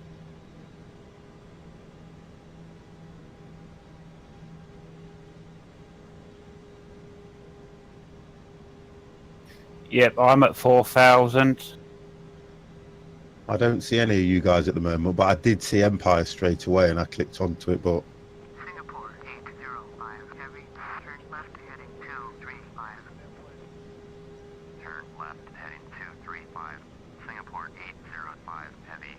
Yep, I'm at 4,000. I don't see any of you guys at the moment, but I did see Empire straight away and I clicked onto it, but Singapore 805. Heavy. Turn left heading 235. Turn left heading 235. Singapore 805. Heavy.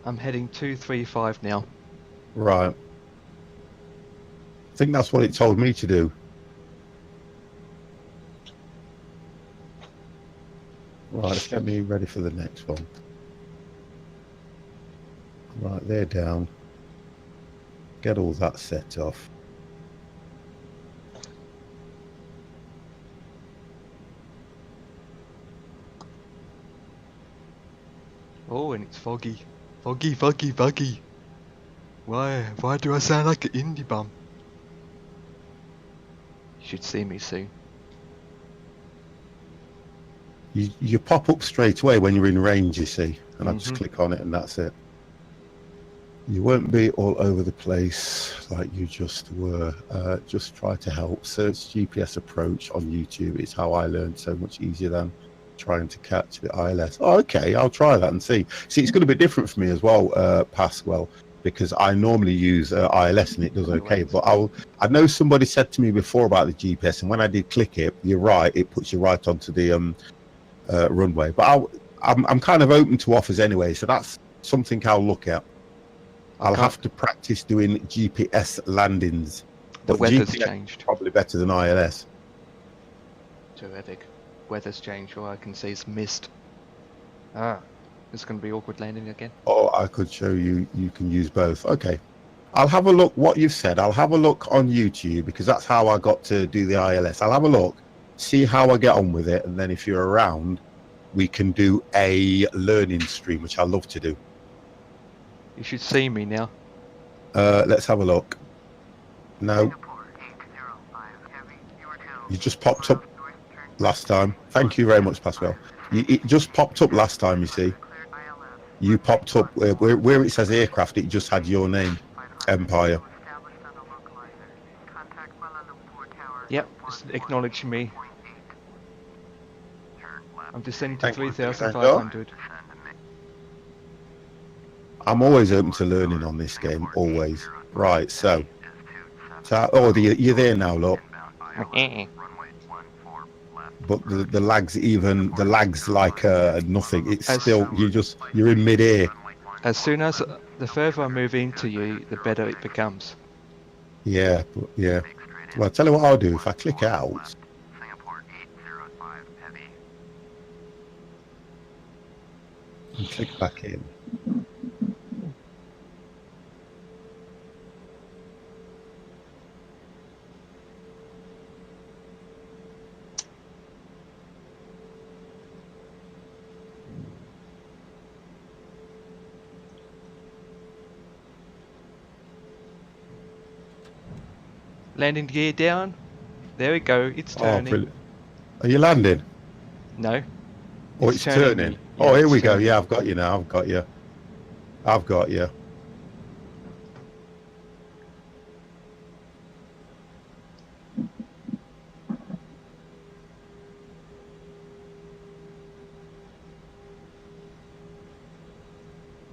I'm heading 235 now. right. I think that's what it told me to do. Right, let's get me ready for the next one. Right, they're down. Get all that set off. Oh, and it's foggy. Foggy, foggy, foggy. Why do I sound like an indie bum? You should see me soon. You pop up straight away when you're in range, you see, and I just click on it and that's it. You won't be all over the place like you just were. Just try to help. Search GPS approach on YouTube. It's how I learned, so much easier than trying to catch the ILS. Oh, okay, I'll try that and see. See, it's going to be different for me as well, Pasquale, because I normally use ILS and it does okay. But I know somebody said to me before about the GPS, and when I did click it, you're right, it puts you right onto the runway. But I'm kind of open to offers anyway, so that's something I'll look at. I'll have to practice doing GPS landings. The But weather's GPS changed. is probably better than ILS. Terrific. Weather's changed. All I can see is mist. Ah, it's going to be awkward landing again. Oh, I could show you. You can use both. Okay. I'll have a look what you've said. I'll have a look on YouTube because that's how I got to do the ILS. I'll have a look, see how I get on with it, and then if you're around, we can do a learning stream, which I love to do. You should see me now. Let's have a look. No, Singapore 805. Heavy. You are you just popped up last time. Thank you very much, Pascal. It just popped up last time, you see. cleared ILS. You popped up where it says aircraft, it just had your name, Empire. Established on the localizer. Contact Kuala Lumpur Tower. Yep, it's acknowledging me. Turn left. I'm descending to Thank you. 3,500. I'm always open to learning on this game, always. Right, so oh, you're there now, look. But the lag's like nothing. It's still you're in mid-air. As soon as the further I move into you, the better it becomes. Yeah, yeah. Well, I'll tell you what I'll do. If I click out, Singapore 805 heavy. and click back in. Landing gear down. There we go. It's Oh, turning. brilliant. Are you landing? No. Oh, it's turning turning. me. Oh, Yeah, here it's we go. turning. Yeah, I've got you now. I've got you. I've got you.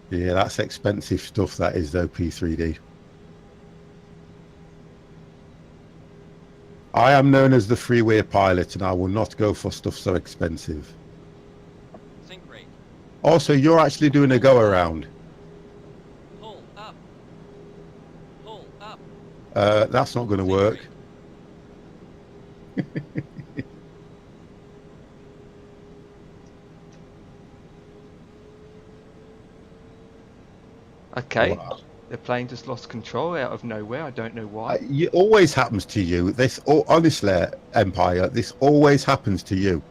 Yeah, that's expensive stuff, that is, though, P3D. I am known as the freeway pilot, and I will not go for stuff so expensive. Sink rate. Also, you're actually doing a go-around. Pull up. Pull up. That's not going to Sink work. rate. Okay. Wow. The plane just lost control out of nowhere. I don't know why. It always happens to you. This, honestly, Empire, this always happens to you.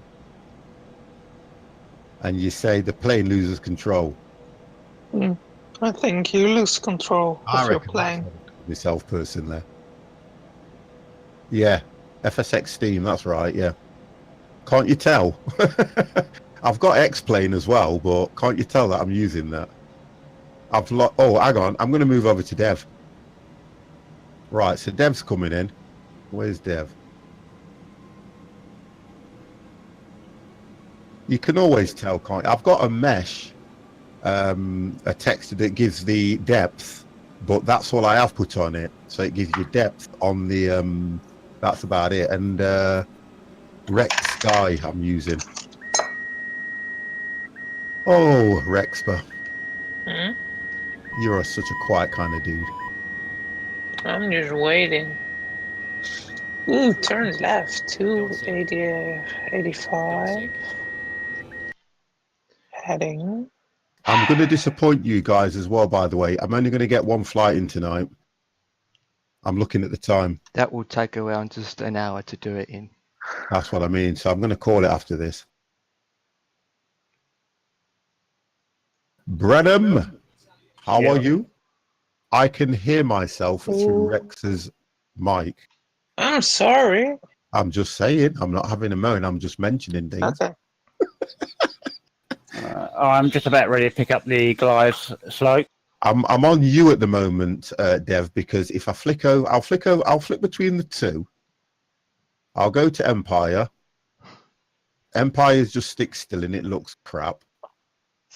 And you say the plane loses control. I think you lose control of your plane. Myself personally. Yeah, FSX Steam, that's right, yeah. Can't you tell? I've got X-Plane as well, but can't you tell that I'm using that? Oh, hang on, I'm going to move over to Dev. Right, so Dev's coming in. Where's Dev? You can always tell, can't you? I've got a mesh, a text that gives the depth, but that's all I have put on it. So it gives you depth on the, that's about it. And Rex Sky I'm using. Oh, Rexpa. Hmm? You're such a quiet kind of dude. I'm just waiting. Ooh, turn left, 285. Heading. I'm going to disappoint you guys as well, by the way. I'm only going to get one flight in tonight. I'm looking at the time. That will take around just an hour to do it in. That's what I mean. So I'm going to call it after this. Brenham, how are you? I can hear myself through Rex's mic. I'm sorry. I'm just saying. I'm not having a moan. I'm just mentioning things. Okay. I'm just about ready to pick up the glides slope. I'm on you at the moment, Dev, because if I flick over, I'll flick between the two. I'll go to Empire. Empire's just stick still and it looks crap.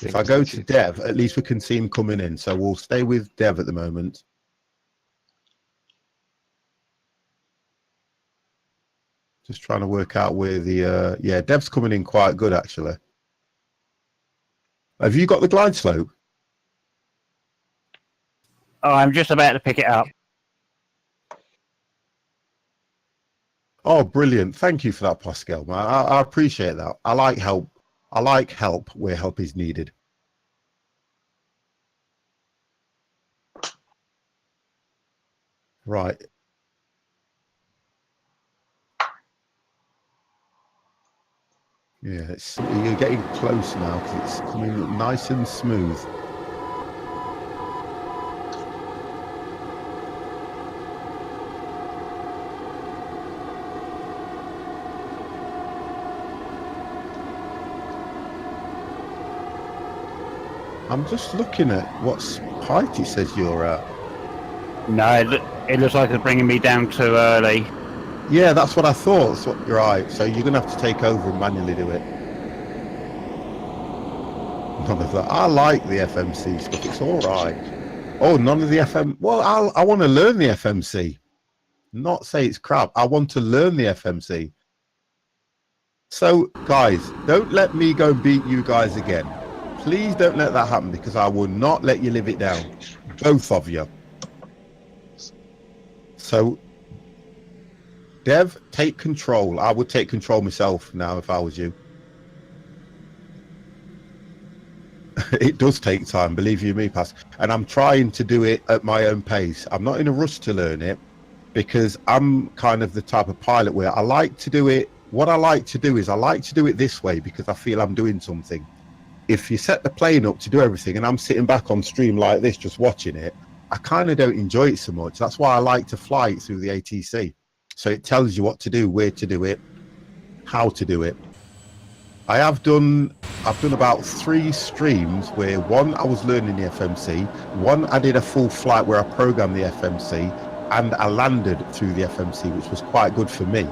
If I go to Dev, at least we can see him coming in. So we'll stay with Dev at the moment. Just trying to work out where the yeah, Dev's coming in quite good actually. Have you got the glide slope? Oh, I'm just about to pick it up. Oh, brilliant. Thank you for that, Pascal. I appreciate that. I like help. I like help where help is needed. Right. Yeah, you're getting close now because it's coming nice and smooth. I'm just looking at what height it says you're at. No, it looks like it's bringing me down too early. Yeah, that's what I thought. You're right. So you're going to have to take over and manually do it. None of that. I like the FMC stuff. It's all right. Oh, none of the FM. Well, I want to learn the FMC. Not say it's crap. I want to learn the FMC. So, guys, don't let me go beat you guys again. Please don't let that happen because I will not let you live it down. Both of you. So, Dev, take control. I would take control myself now if I was you. It does take time, believe you me, Pas. And I'm trying to do it at my own pace. I'm not in a rush to learn it because I'm kind of the type of pilot where I like to do it. What I like to do is I like to do it this way because I feel I'm doing something. If you set the plane up to do everything and I'm sitting back on stream like this just watching it, I kind of don't enjoy it so much. That's why I like to fly it through the ATC. So it tells you what to do, where to do it. how to do it. I've done about 3 streams where one I was learning the FMC, one I did a full flight where I programmed the FMC, and I landed through the FMC, which was quite good for me.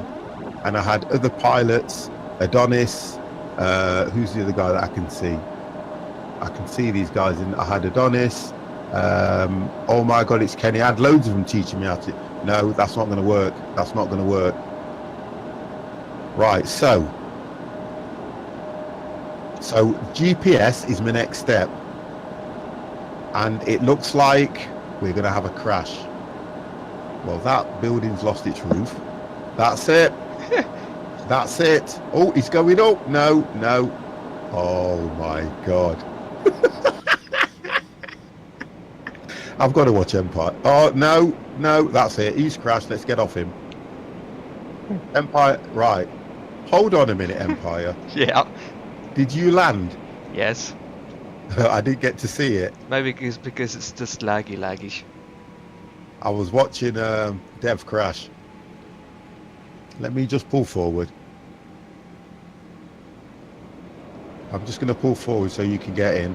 And I had other pilots, Adonis, who's the other guy that I can see? I can see these guys, and I had Adonis. Oh my God, it's Kenny. I had loads of them teaching me how to. No, that's not going to work. That's not going to work. Right, so GPS is my next step, and it looks like we're going to have a crash. Well, that building's lost its roof. That's it. That's it. Oh, he's going up. No, no. Oh my God. I've got to watch Empire. Oh, no, no, that's it. He's crashed. Let's get off him. Empire, right. Hold on a minute, Empire. Yeah. Did you land? Yes. I didn't get to see it. Maybe because it's just laggy. I was watching Dev crash. Let me just pull forward. I'm just going to pull forward so you can get in.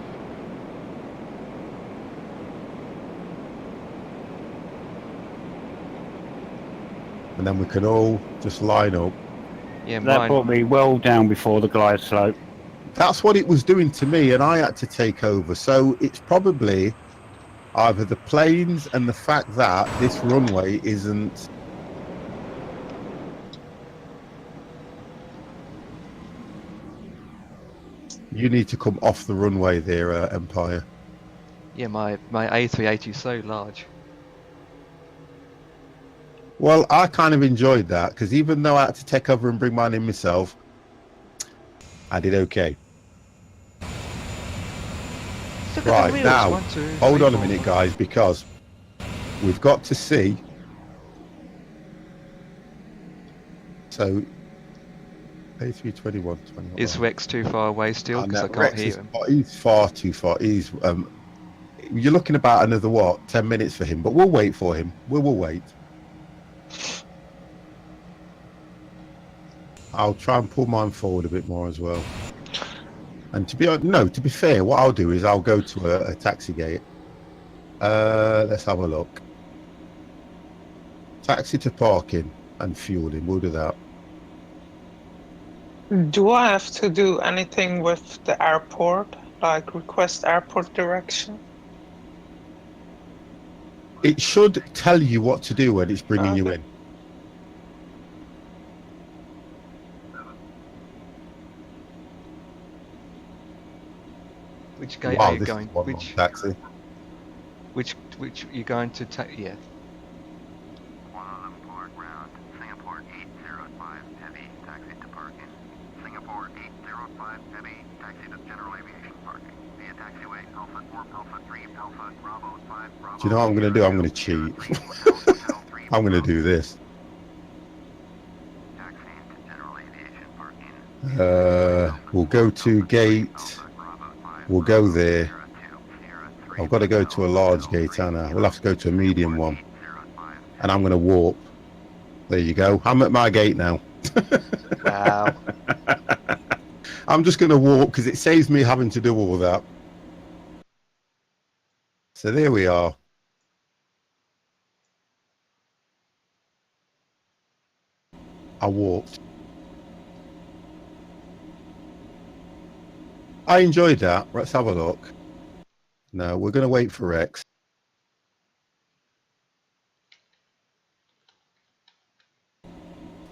And then we can all just line up. Yeah, That mine. brought me well down before the glide slope. That's what it was doing to me, and I had to take over. So it's probably either the planes and the fact that this runway isn't. You need to come off the runway there, Empire. Yeah, my A380 is so large. Well, I kind of enjoyed that because even though I had to take over and bring mine in myself, I did okay. Look at the Right, wheels. now, 1, 2, hold 3, on a 4. minute, guys, because we've got to see. So, A321, 21. Is Rex too far away still? Because I can't Rex hear is him. he's far too far. He's you're looking about another 10 minutes for him, but we'll wait for him. We'll wait. I'll try and pull mine forward a bit more as well. And to be fair, what I'll do is I'll go to a taxi gate. Let's have a look. Taxi to parking and fueling. We'll do that. Do I have to do anything with the airport, like request airport direction? It should tell you what to do when it's bringing you in. Which gate Wow, are you this going? is one long taxi. Which you going to take? Yeah. 111 Park Ground, Singapore 805 Heavy, taxi to parking. Singapore 805 Heavy, taxi to general aviation parking. Via taxiway Alpha 4, Alpha 3, Alpha Bravo 5, Bravo. Do you know what I'm going to do? I'm going to cheat. I'm going to do this. Taxi to general aviation parking. We'll go to gate. We'll go there. I've got to go to a large gate, Anna. We'll have to go to a medium one. And I'm going to warp. There you go. I'm at my gate now. Wow. I'm just going to warp because it saves me having to do all that. So there we are. I warped. I enjoyed that. Let's have a look. No, we're going to wait for Rex.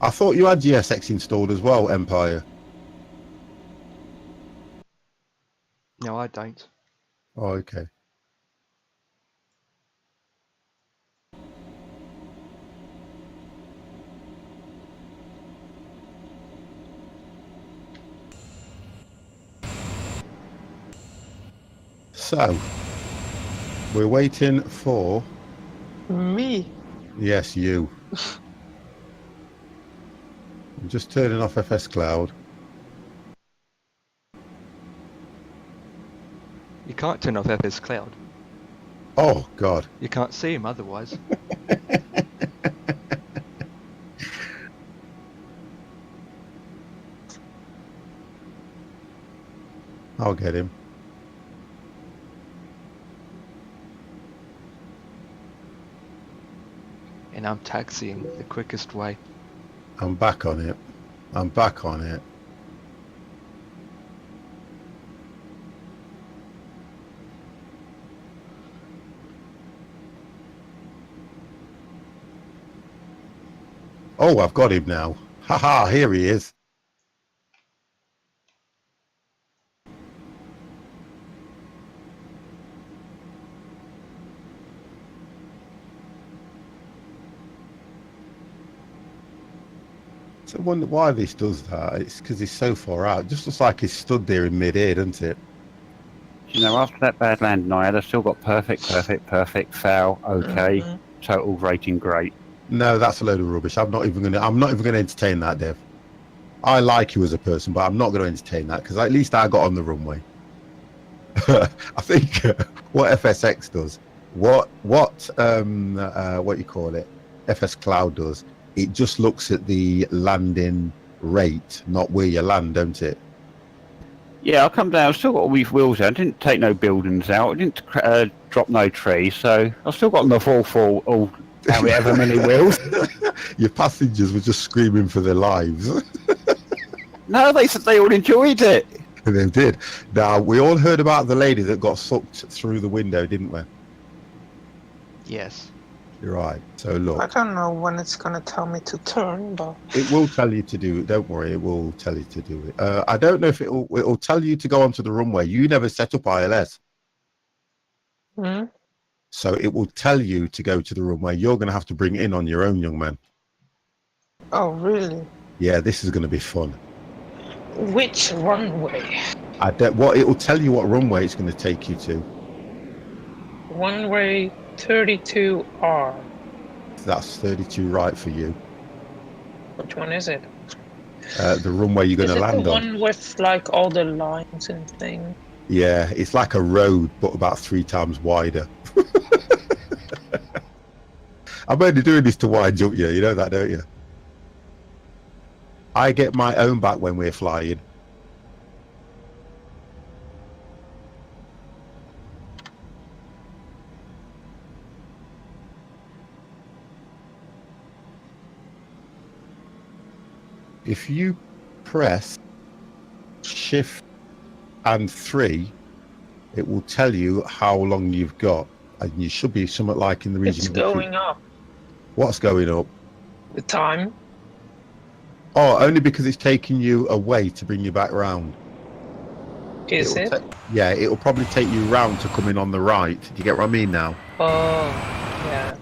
I thought you had GSX installed as well, Empire. No, I don't. Oh, okay. So, we're waiting for... Me? Yes, you. I'm just turning off FS Cloud. You can't turn off FS Cloud. Oh, God. You can't see him otherwise. I'll get him. And I'm taxiing the quickest way. I'm back on it. I'm back on it. Oh, I've got him now. Haha, here he is. So I wonder why this does that. It's because he's so far out. It just looks like he's stood there in mid-air, doesn't it? You know, after that bad landing I had, I still got perfect, foul, okay, total rating great. No, that's a load of rubbish. I'm not even gonna entertain that, Dev. I like you as a person, but I'm not going to entertain that because at least I got on the runway. I think what FSX does, what you call it, FS Cloud does, it just looks at the landing rate, not where you land, don't it? Yeah, I'll come down. I've still got all these wheels out. I didn't take no buildings out. I didn't drop no trees, so I've still got the full all however many wheels. Your passengers were just screaming for their lives. No, they said they all enjoyed it. They did. Now, we all heard about the lady that got sucked through the window, didn't we? Yes. You're right. So I look, don't know when it's gonna tell me to turn, but it will tell you to do it. Don't worry, it will tell you to do it. I don't know if it'll tell you to go onto the runway. You never set up ILS. So it will tell you to go to the runway. You're going to have to bring it in on your own, young man. oh really? Yeah, this is going to be fun. Which runway? It will tell you what runway it's going to take you to. Runway 32R. That's 32 right for you. Which one is it? The runway you're going Is to it land the on. one with like all the lines and things? Yeah, it's like a road, but about 3 times wider. I'm only doing this to wind up you. You know that, don't you? I get my own back when we're flying. If you press Shift and 3, it will tell you how long you've got, and you should be somewhat like in the region. It's going up. What's going up? The time. Oh, only because it's taking you away to bring you back round. Is it? Yeah, it'll probably take you round to come in on the right. Do you get what I mean now? Oh, yeah.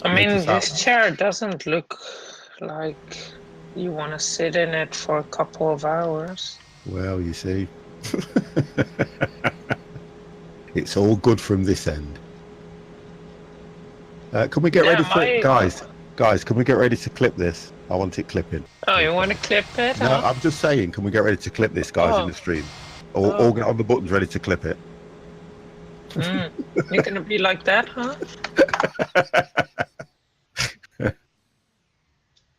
I mean, this chair doesn't look like you want to sit in it for a couple of hours. Well, you see. It's all good from this end. Can we get ready for guys, can we get ready to clip this? I want it clipping. Oh, you want to clip it? No, Huh? I'm just saying, can we get ready to clip this, guys, in the stream? All get on the buttons ready to clip it. You're going to be like that, huh?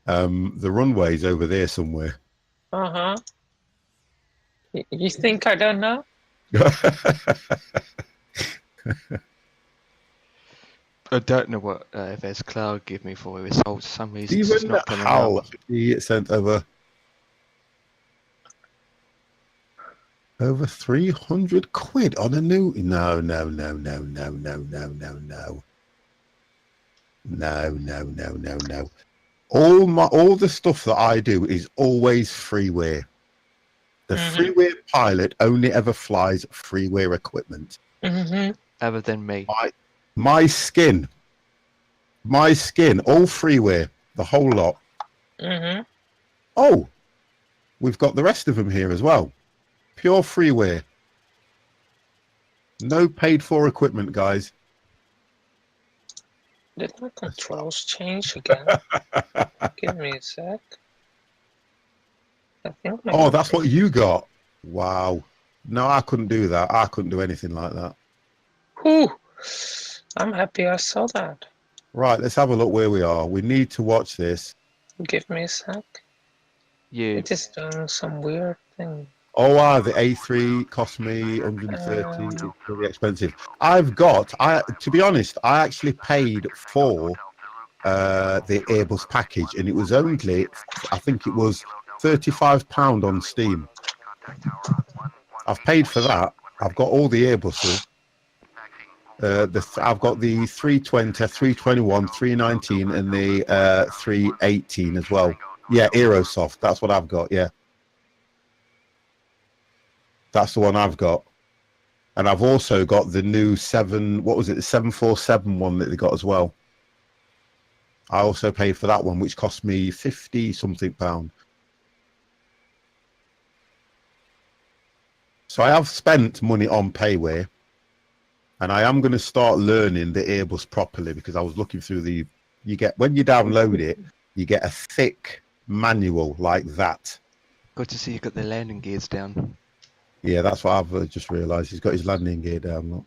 The runway's over there somewhere. Uh-huh. You think I don't know? I don't know what FS Cloud give me for it. For some reason, Do you it's remember not coming how up. he sent over 300 quid on a new? No. All the stuff that I do is always freeware. The freeware pilot only ever flies freeware equipment. Other than me. My skin, all freeware, the whole lot. Oh, we've got the rest of them here as well. Pure freeware. No paid for equipment, guys. Did my controls change again? Give me a sec. I think That's what you got. Wow. No, I couldn't do that. I couldn't do anything like that. Whew. I'm happy I saw that. Right, let's have a look where we are. We need to watch this. Give me a sec. You It is doing some weird thing. Oh, the A3 cost me 130. It's really expensive. To be honest, I actually paid for the Airbus package, and it was only, I think it was £35 on Steam. I've paid for that. I've got all the Airbuses. I've got the 320, 321, 319, and the 318 as well. Yeah, Aerosoft. That's what I've got. Yeah, that's the one I've got. And I've also got the new the 747 one that they got as well. I also paid for that one, which cost me 50 something pound. So I have spent money on Payway, and I am going to start learning the Airbus properly, because I was looking through when you download it, you get a thick manual like that. good to see you got the landing gears down. Yeah, that's what I've just realised. He's got his landing gear down.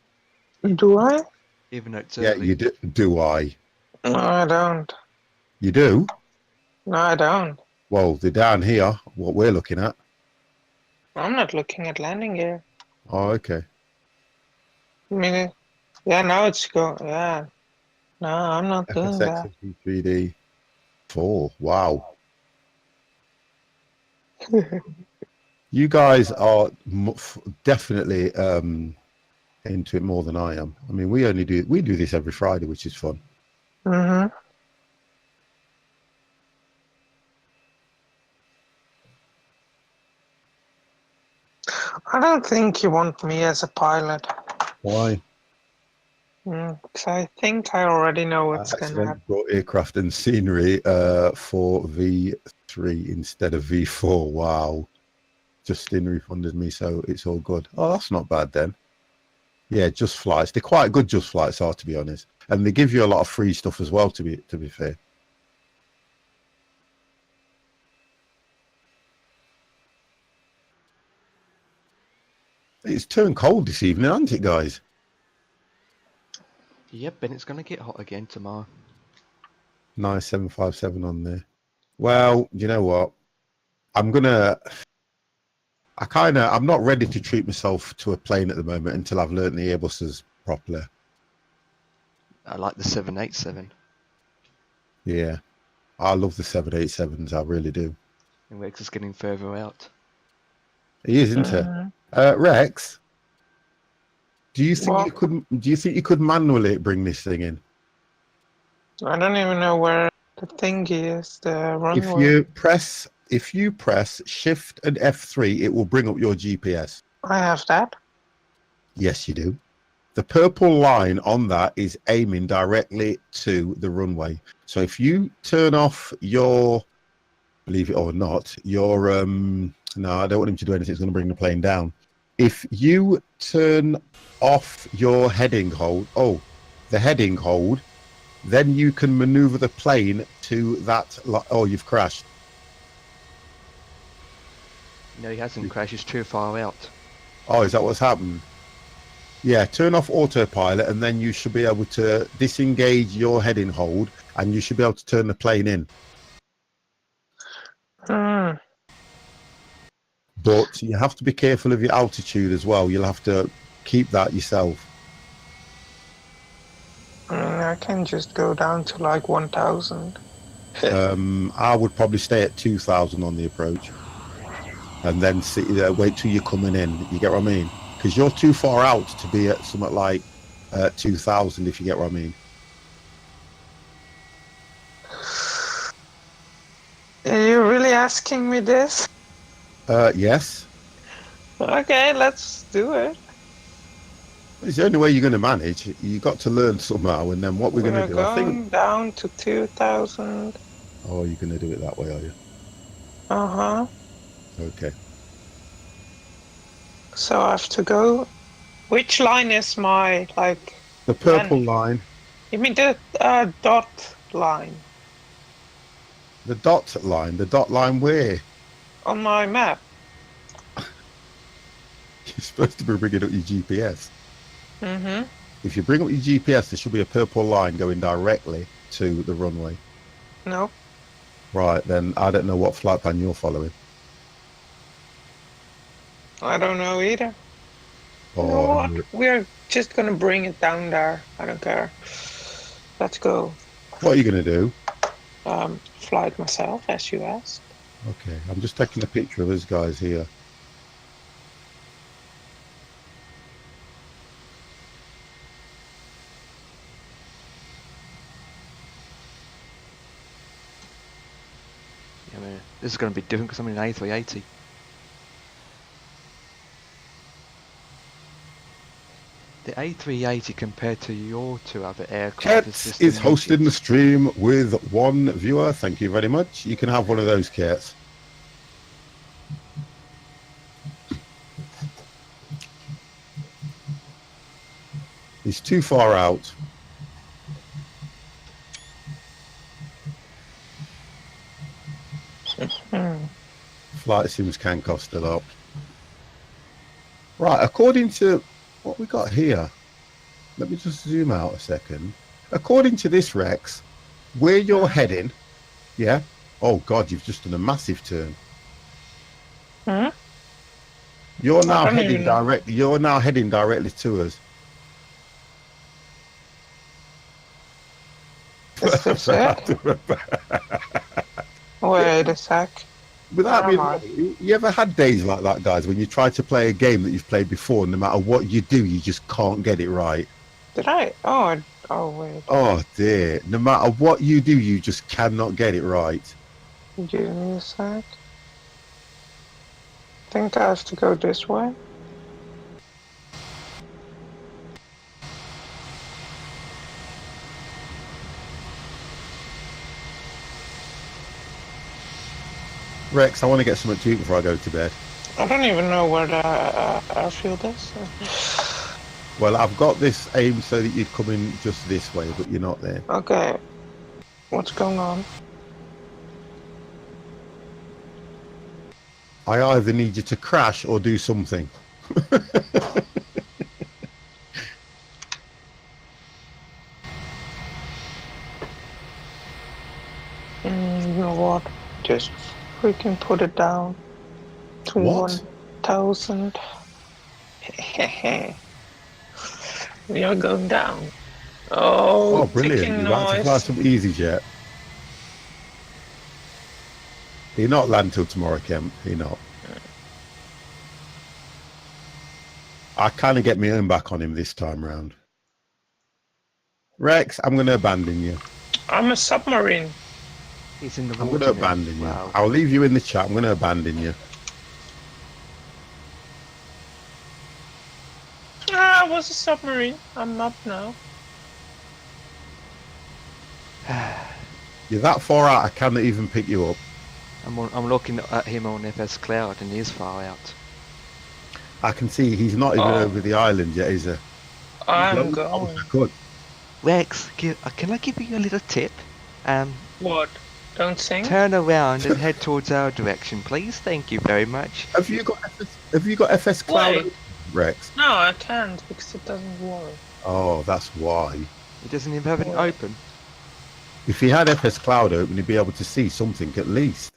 Look. Do I? Even though it's Yeah, early. you do. Do I? No, I don't. You do? No, I don't. Well, they're down here, what we're looking at. I'm not looking at landing gear. Oh, okay. I mean, yeah, now it's go. Yeah. No, I'm not doing that. FSX 3D 4. Wow. You guys are definitely into it more than I am. I mean, we do this every Friday, which is fun. Mm-hmm. I don't think you want me as a pilot. Why? Because I think I already know what's I going to accidentally happen. brought aircraft and scenery for V3 instead of V4. Wow. Justin refunded me, so it's all good. Oh, that's not bad then. Yeah, Just Flights. They're quite good, Just Flights are, to be honest. And they give you a lot of free stuff as well, to be fair. It's turned cold this evening, hasn't it, guys? Yep, and it's going to get hot again tomorrow. Nice 757 on there. Well, you know what? I'm not ready to treat myself to a plane at the moment until I've learnt the Airbuses properly. I like the 787. Yeah. I love the 787s, I really do. And Rex is getting further out. He is, isn't it? Rex, do you think you could manually bring this thing in? I don't even know where the thingy is, the runway. If you press Shift and F3, it will bring up your GPS. I have that. Yes, you do. The purple line on that is aiming directly to the runway. So if you turn off your, believe it or not, your no, I don't want him to do anything. It's going to bring the plane down. If you turn off your heading hold, the heading hold, then you can maneuver the plane to that. Oh, you've crashed. No, he hasn't crashed. He's too far out. Oh, is that what's happened? Yeah, turn off autopilot, and then you should be able to disengage your heading hold, and you should be able to turn the plane in. But you have to be careful of your altitude as well. You'll have to keep that yourself. I can just go down to like 1,000. I would probably stay at 2,000 on the approach, and then wait till you're coming in. You get what I mean? Because you're too far out to be at something like 2,000, if you get what I mean. Are you really asking me this? Yes. Okay, let's do it. It's the only way you're going to manage. You got to learn somehow, and then what we're going to do, I think. Down to 2,000. Oh, you're going to do it that way, are you? Uh-huh. Okay. So I have to go. Which line is my, like... The purple line. You mean the dot line? The dot line? The dot line where? On my map. You're supposed to be bringing up your GPS. Mm-hmm. If you bring up your GPS, there should be a purple line going directly to the runway. No, Right, then I don't know what flight plan you're following. I don't know either. You know Or what? We're just gonna bring it down there. I don't care. Let's go. what are you going to do? Fly it myself, as you asked. Okay, I'm just taking a picture of us guys here. Yeah, man. This is going to be different because I'm in an A380. The A380 compared to your two other aircraft Kets is hosting the stream with one viewer. Thank you very much. You can have one of those, Kets. He's too far out. Flight sims can cost a lot. Right, according to what we got here, let me just zoom out a second. According to this, Rex, where you're heading, yeah. Oh God, you've just done a massive turn. Hmm? You're now I don't heading even know. directly. You're now heading directly to us. Is this it? Wait a sec. Without Where being, am I? you ever had days like that, guys, when you try to play a game that you've played before, no matter what you do, you just can't get it right? Did I? Oh wait. Oh dear. No matter what you do, you just cannot get it right. Give me a sec. Think I have to go this way. Rex, I want to get something to eat before I go to bed. I don't even know where the airfield is. Well, I've got this aimed so that you'd come in just this way, but you're not there. Okay. What's going on? I either need you to crash or do something. You know what? Just freaking put it down to What? 1,000. We are going down. Oh, brilliant. ticking You're about to fly noise. some EasyJet. You're not land till tomorrow, Kemp. You're not. I kind of get my own back on him this time round. Rex, I'm going to abandon you. I'm a submarine. He's in the I'm water. going to now. abandon you. Wow. I'll leave you in the chat. I'm going to abandon you. I was a submarine. I'm not now. You're that far out, I cannot even pick you up. I'm looking at him on FS Cloud and he's far out. I can see he's not even Oh. over the island yet, is he? I'm Well, I wish going. I could. Rex, can I give you a little tip? What? Don't sing? Turn around and head towards our direction, please. Thank you very much. Have you got FS Cloud, Wait. Rex? No, I can't because it doesn't work. Oh, that's why. He doesn't even have it What? open. If he had FS Cloud open, he'd be able to see something at least.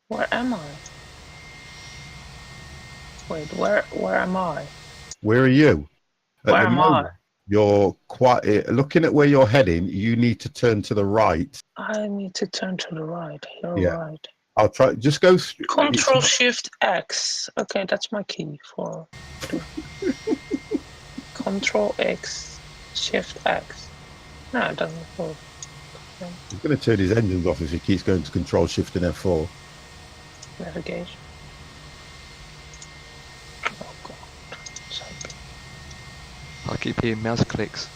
Where am I? Wait, where am I? Where are you? At Where the am moment, you're quite looking at where you're heading. You need to turn to the right. I need to turn to the right. You're Yeah. right. I'll try. Just go. Control Shift X. Okay, that's my key for. Control X, Shift X. No, it doesn't work. He's going to turn his engines off if he keeps going to Control Shift and F4. Navigation. Oh god. Sorry. I keep hearing mouse clicks.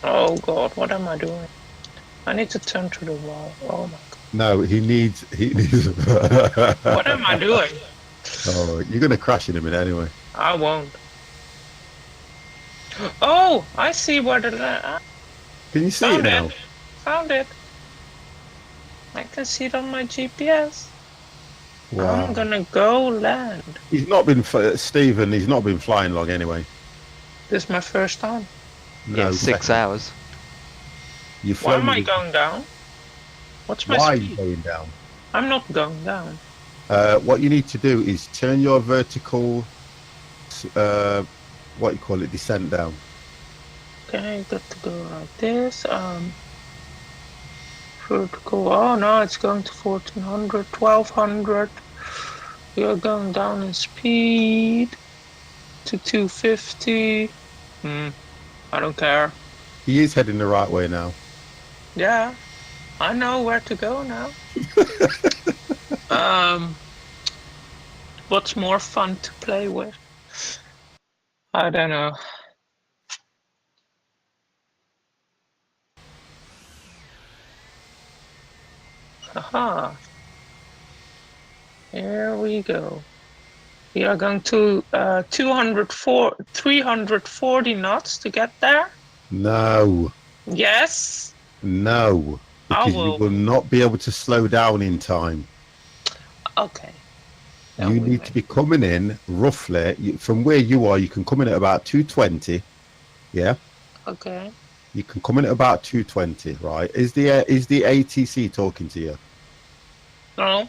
Oh god, what am I doing? I need to turn to the right. Oh my god. No, he needs. What am I doing? Oh, you're going to crash in a minute anyway. I won't. Oh, I see where the Can you see it found now? it. Found it. I can see it on my GPS. Wow. I'm gonna go land. He's not been Stephen. He's not been flying long anyway. This is my first time. Yeah, No, 6 second. hours. You've Why flown am I with- going down? What's my Why are you speed? going down? I'm not going down. What you need to do is turn your vertical, what you call it, descent down. Okay, got to go like this. Vertical. Oh no, it's going to 1400, 1200. We are going down in speed to 250. I don't care. He is heading the right way now. Yeah, I know where to go now. What's more fun to play with? I don't know. Aha. Here we go. We are going to 340 knots to get there. No, Yes, no, I because you will. will not be able to slow down in time. Okay. Then You we need make- to be coming in roughly from where you are. You can come in at about 220. Yeah, Okay. you can come in at about 220. Right? Is the ATC talking to you? No,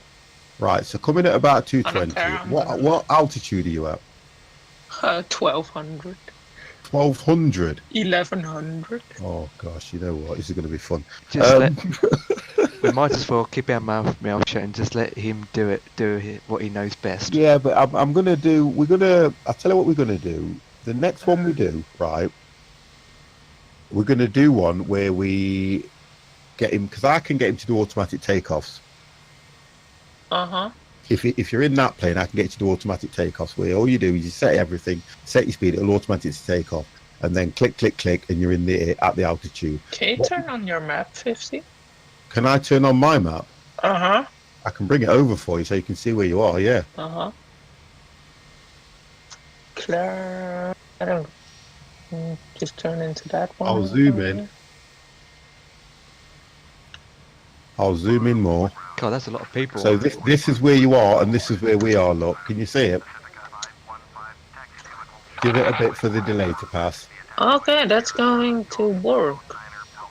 Right. So coming at about I don't 220. care. I'm What gonna what altitude are you at? 1200, 1200. 1100. Oh gosh, you know what? This is going to be fun. Just we might as well keep our mouth shut and just let him do what he knows best. Yeah, but I'm gonna do. I'll tell you what we're gonna do. The next one we do, right? We're gonna do one where we get him, because I can get him to do automatic takeoffs. Uh-huh. If you're in that plane, I can get you to do automatic takeoffs. Where all you do is you set everything, set your speed, it'll automatically take off, and then click, click, click, and you're in the at the altitude. Can you turn on your map 50? Can I turn on my map? Uh-huh. I can bring it over for you so you can see where you are. Yeah. Uh-huh. Claire, I don't just turn into that one. I'll zoom in. I'll zoom in more. God, that's a lot of people. So this is where you are, and this is where we are. Look, can you see it? Give it a bit for the delay to pass. Okay, that's going to work.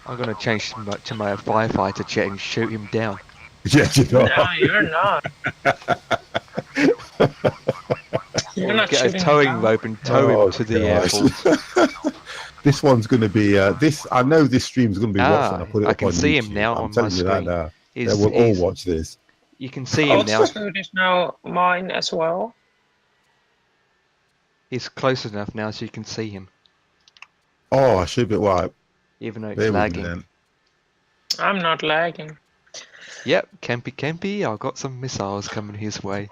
I'm gonna change to my firefighter jet and shoot him down. Yeah, you know. No, you're not. You're Or not get a shooting towing down. rope and tow him to the gosh. airport. This one's going to be this. I know this stream's going to be watched when I put it I up can on see YouTube. him now I'm on my telling you that screen. now. They He's- will all he's- watch this. You can see him now. Altitude is now mine as well. He's close enough now so you can see him, Oh, I should be right. even though it's There we go lagging. then. I'm not lagging. Yep, Campy, I've got some missiles coming his way.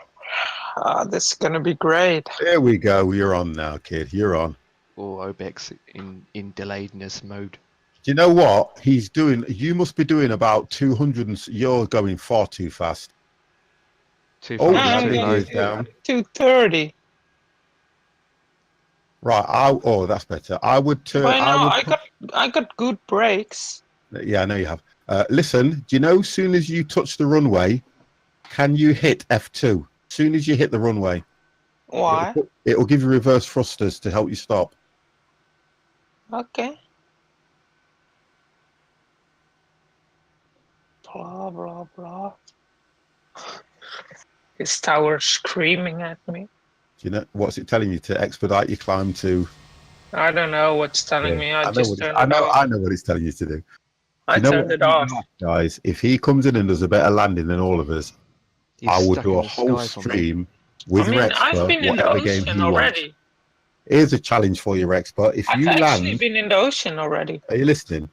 This is gonna be great. There we go. You're on now, kid. You're on. Or Obex in delayedness mode. Do you know what he's doing? You must be doing about 200. You're going far too fast. Too Oh, fast, I'm too landing low. is down. 230. Right. Oh, that's better. I would turn. Why no? I would. I got good brakes. Yeah, I know you have. Listen, do you know, as soon as you touch the runway, can you hit F2? As soon as you hit the runway, Why? it'll give you reverse thrusters to help you stop. Okay. Blah blah blah. This tower screaming at me. Do you know what's it telling you to expedite your climb to? I don't know what's telling me. I just turned it off. I know what it's telling you to do. I You know turned what, it off. guys. If he comes in and does a better landing than all of us, He's I will stuck do in a the whole sky for me. stream with I mean, Rex I've for been in the whatever game ocean he wants. already. Here's a challenge for you, Rex. But if I've you actually land, been in the ocean already. are you listening?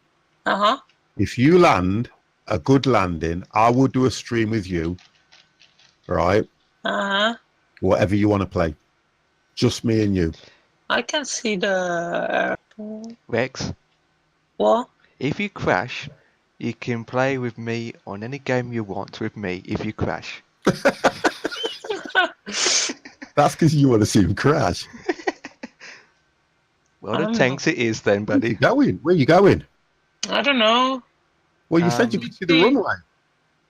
Uh-huh. If you land a good landing, I will do a stream with you. Right? Uh-huh. Whatever you want to play, just me and you. I can see the Rex, what? if you crash, you can play with me on any game you want with me if you crash. That's because you want to see him crash. Well, the tanks it is then, Where are buddy. you going? Where are you going? I don't know. Well, you said you could see the runway.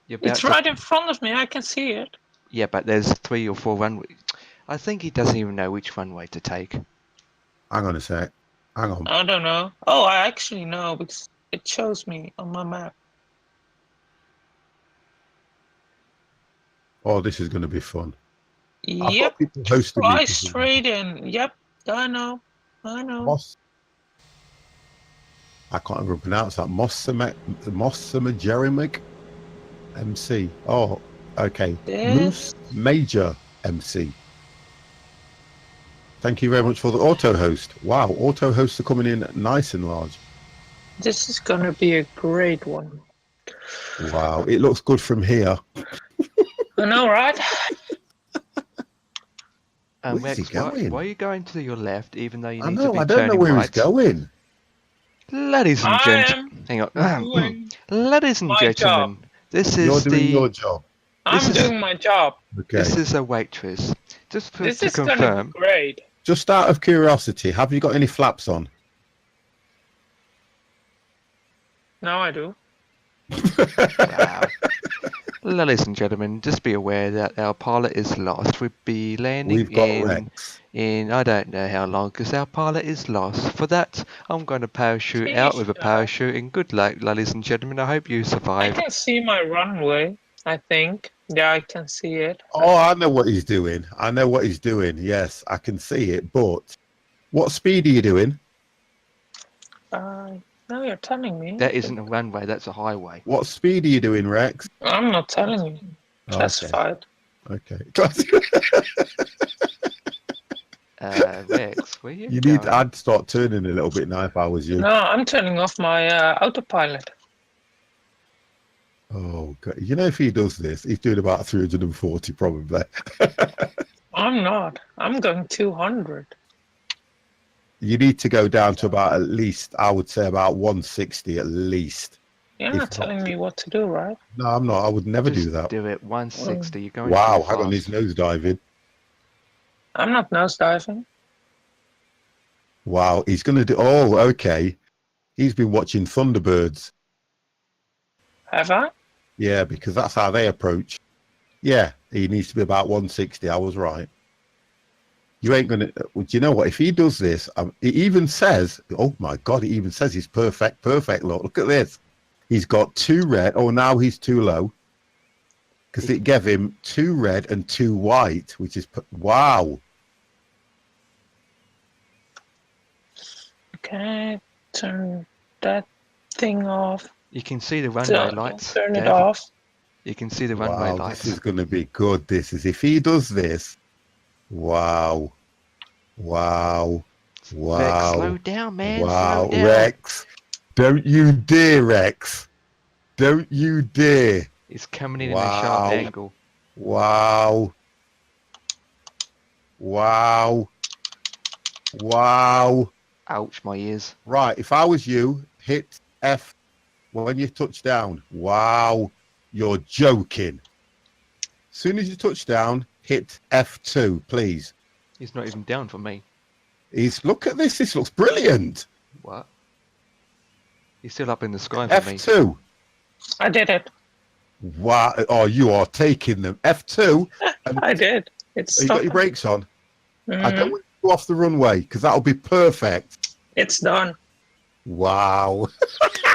You're about It's to- right in front of me. I can see it. Yeah, but there's 3 or 4 runways. I think he doesn't even know which runway to take. Hang on a sec. Hang on. I don't know. Oh, I actually know because it shows me on my map. Oh, this is going to be fun. I've Yep. got people hosting me. Fly straight in. Yep. I know. I know. Moss. I can't even pronounce that. Mossamajerimic MC. Oh, okay. Moose This Major MC. Thank you very much for the auto host. Wow, auto hosts are coming in nice and large. this is gonna be a great one. Wow, it looks good from here. I know, right? Where's he Rex, going? why are you going to your left even though you I need to know, be I don't know turning where right? he's going. Ladies and I gentlemen, am hang on. doing Ladies and my gentlemen, job. this You're is doing your the job. I'm doing my job. Okay. this is a waitress. Just This to is gonna be confirm, great. Just out of curiosity, have you got any flaps on? Now I do. wow. Ladies and gentlemen, just be aware that our pilot is lost. We'll be landing We've got in Rex. I don't know how long because our pilot is lost. For that, I'm going to parachute out with a parachute. And good luck, ladies and gentlemen. I hope you I survive. can see my runway, I think. Yeah, I can see it. Oh, I know what he's doing. I know what he's doing. Yes, I can see it. But what speed are you doing? Now you're telling me. That isn't a runway. That's a highway. What speed are you doing, Rex? I'm not telling you. Classified. Okay. Rex, where you You going? need. I'd start turning a little bit now if I was you. No, I'm turning off my autopilot. Oh, God. You know, if he does this, he's doing about 340 probably. I'm not. I'm going 200. You need to go down to about at least, I would say about 160 at least. You're If not not- telling me what to do, right? No, I'm not. I would never Just do that. do it. 160. You're going Wow, too hang on, fast. his nose diving. I'm not nosediving. Wow, he's going to do. Oh, okay. He's been watching Thunderbirds. Have I? Yeah, because that's how they approach. Yeah, he needs to be about 160. I was right. You ain't going to. Do you know what? If he does this, it even says, oh my God, it even says he's perfect. Look at this. He's got 2 red. Oh, now he's too low. Because it gave him 2 red and 2 white, which is. Wow. Okay, turn that thing off. You can see the runway lights. Turn it Gav. off. You can see the runway Wow, lights. this is going to be good. This is. If he does this. Wow. Wow. Wow. Rex, slow down, man. Wow, Slow down. Rex. Don't you dare, Rex. Don't you dare. It's coming in a sharp angle. Wow. Wow. Wow. Ouch, my ears. Right, if I was you, hit F when you touch down. Wow. You're joking. As soon as you touch down, hit F2, please. He's not even down for me. Look at this. This looks brilliant. What? He's still up in the sky for me. F2. I did it. Wow. Oh, you are taking them. F2. I did. It's You got your brakes on? I don't Mhm. want to go off the runway because that'll be perfect. It's done. Wow.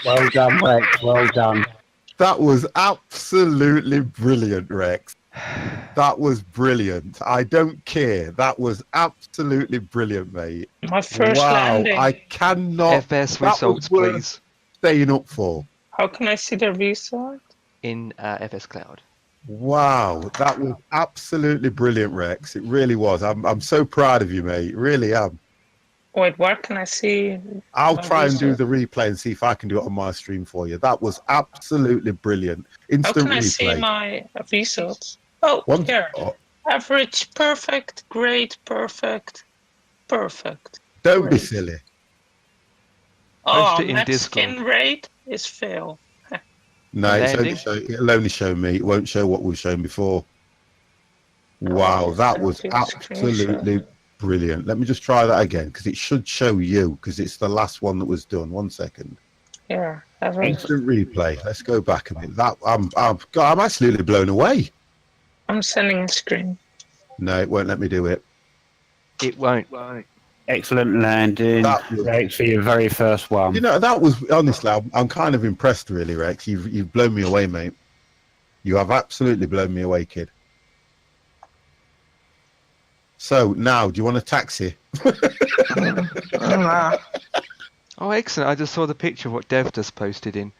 Well done, Rex. Well done. That was absolutely brilliant, Rex. That was brilliant. I don't care. That was absolutely brilliant, mate. My first Wow. landing. I cannot. FS that was results, worth please. Staying up for. How can I see the result? In FS Cloud. Wow, that was absolutely brilliant, Rex. It really was. I'm so proud of you, mate. Really am. Wait, where can I see? I'll my try and do result? the replay and see if I can do it on my stream for you. That was absolutely brilliant. How Instant can I see replay. my results? Oh, One- here. oh, Average, perfect, great, perfect, perfect. don't be Great. silly. Oh, Post it in max Discord. spin rate is fail. No, Landing? it'll only show me. It won't show what we've shown before. Wow, that was Send you a screenshot. absolutely brilliant. Let me just try that again because it should show you because it's the last one that was done. 1 second. Here, average. Instant replay. Let's go back a minute. I'm absolutely blown away. I'm sending a screen. No, it won't let me do it. It won't. Excellent landing, That was- Rex, for your very first one. You know, that was honestly, I'm kind of impressed, really, Rex. You've blown me away, mate. You have absolutely blown me away, kid. So now, do you want a taxi? Oh, excellent! I just saw the picture of what Dev just posted in.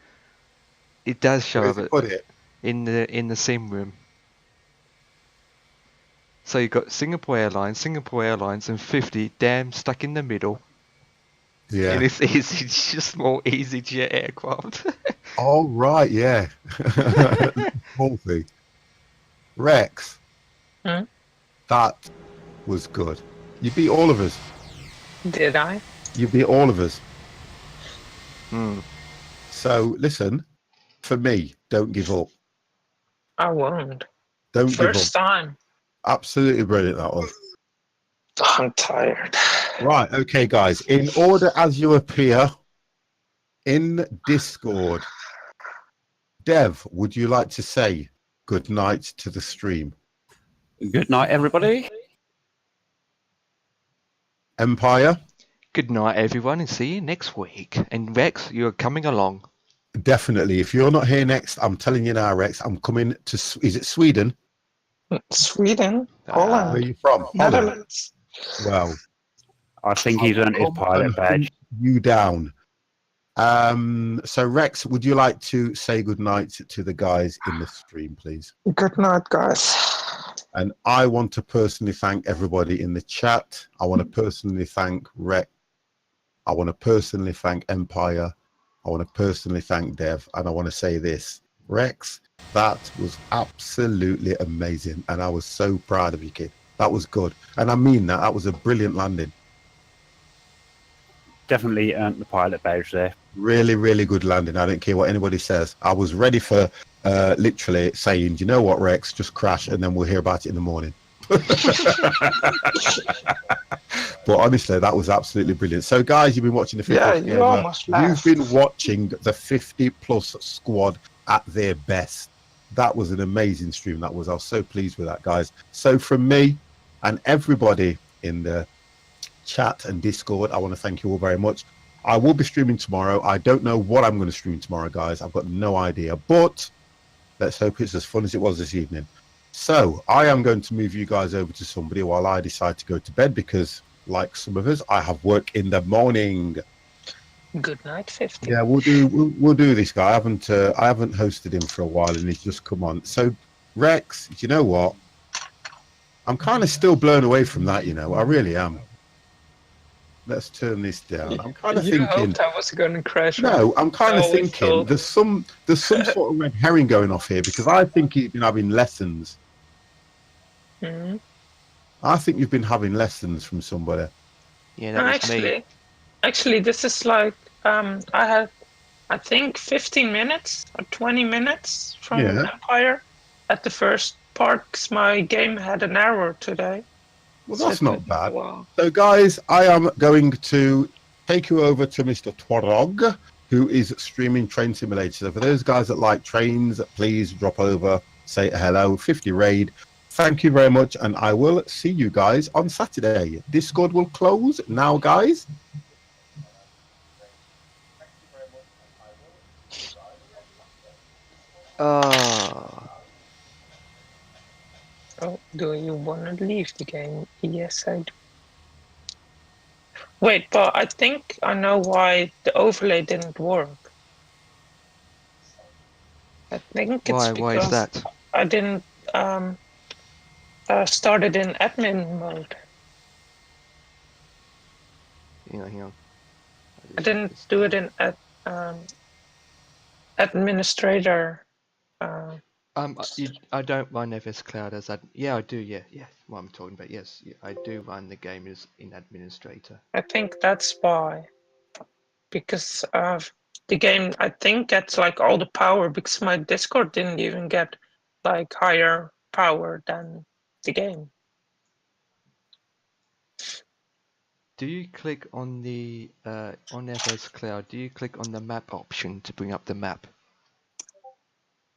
It does show Where's he it put it? in the sim room. So you've got Singapore Airlines, and 50 damn stuck in the middle. Yeah. And it's easy, it's just small EasyJet aircraft. Oh right, yeah. Small thing. Rex, Hmm? that was good. You beat all of us. Did I? You beat all of us. Hmm. So listen, for me, don't give up. I won't. Don't give up. First time. Absolutely brilliant, that was. I'm tired. Right, okay, guys. In order as you appear in Discord, Dev, would you like to say good night to the stream? Good night, everybody. Empire? Good night, everyone, and see you next week. And Rex, you're coming along. Definitely. If you're not here next, I'm telling you now, Rex, I'm coming to, is it Sweden? Sweden? Where are Holland? you from? Holland. Netherlands? Well, I think he's earned his come pilot and badge. hunt you down. So Rex, would you like to say good night to the guys in the stream, please? Good night, guys. And I want to personally thank everybody in the chat. I want to personally thank Rex. I want to personally thank Empire. I want to personally thank Dev. And I want to say this, Rex, that was absolutely amazing. And I was so proud of you, kid. That was good. And I mean that. That was a brilliant landing. Definitely earned the pilot badge there. Really, really good landing. I don't care what anybody says. I was ready for literally saying, do you know what, Rex, just crash and then we'll hear about it in the morning. But honestly, that was absolutely brilliant. So guys, you've been watching the 50 Yeah, you almost laughed. You've been watching the 50 plus squad at their best. That was an amazing stream. That was. I was so pleased with that, guys. So from me and everybody in the chat and Discord, I want to thank you all very much. I will be streaming tomorrow. I don't know what I'm going to stream tomorrow, guys. I've got no idea, but let's hope it's as fun as it was this evening. So I am going to move you guys over to somebody while I decide to go to bed because, like some of us, I have work in the morning. Good night, 50. Yeah, we'll do this, guy. I haven't hosted him for a while, and he's just come on. So Rex, you know what? I'm kind of still blown away from that. You know, I really am. Let's turn this down. I'm kind of You thinking. hoped I was going to crash. No, I'm kind of I always thinking thought- there's some sort of red herring going off here because I think he's been having lessons. Mhm. I think you've been having lessons from somebody. Yeah, that was me. Actually, this is like I had, I think, 15 minutes or 20 minutes from Yeah. Empire at the first part 'cause my game had an error today. Well, So that's it not took me bad. a while. So, guys, I am going to take you over to Mr. Twarog, who is streaming Train Simulator. So, for those guys that like trains, please drop over, say hello, 50 raid. Thank you very much, and I will see you guys on Saturday. Discord will close now, guys. Oh, Oh, do you want to leave the game? Yes, I do. Wait, but I think I know why the overlay didn't work. I think it's why is because that? I didn't start it in admin mode. Hang on. I didn't do it in administrator. I don't run FS Cloud as yeah, I do. Yeah. What I'm talking about. Yes, I do run the game as in administrator. I think that's why. Because the game, I think, gets like all the power because my Discord didn't even get like higher power than the game. Do you click on the on FS Cloud? Do you click on the map option to bring up the map?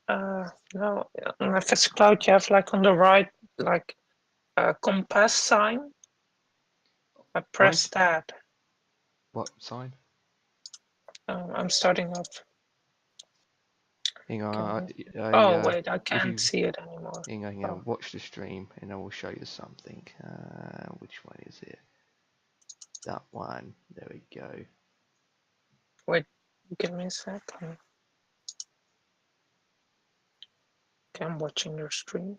No, on FS Cloud you have like on the right like a compass sign. I pressed that. What sign? I'm starting up. Hang on. Oh wait, I if can't you see it anymore. hang on, Oh. watch the stream, and I will show you something. Which one is it? That one. There we go. Wait, give me a second. Okay, I'm watching your stream.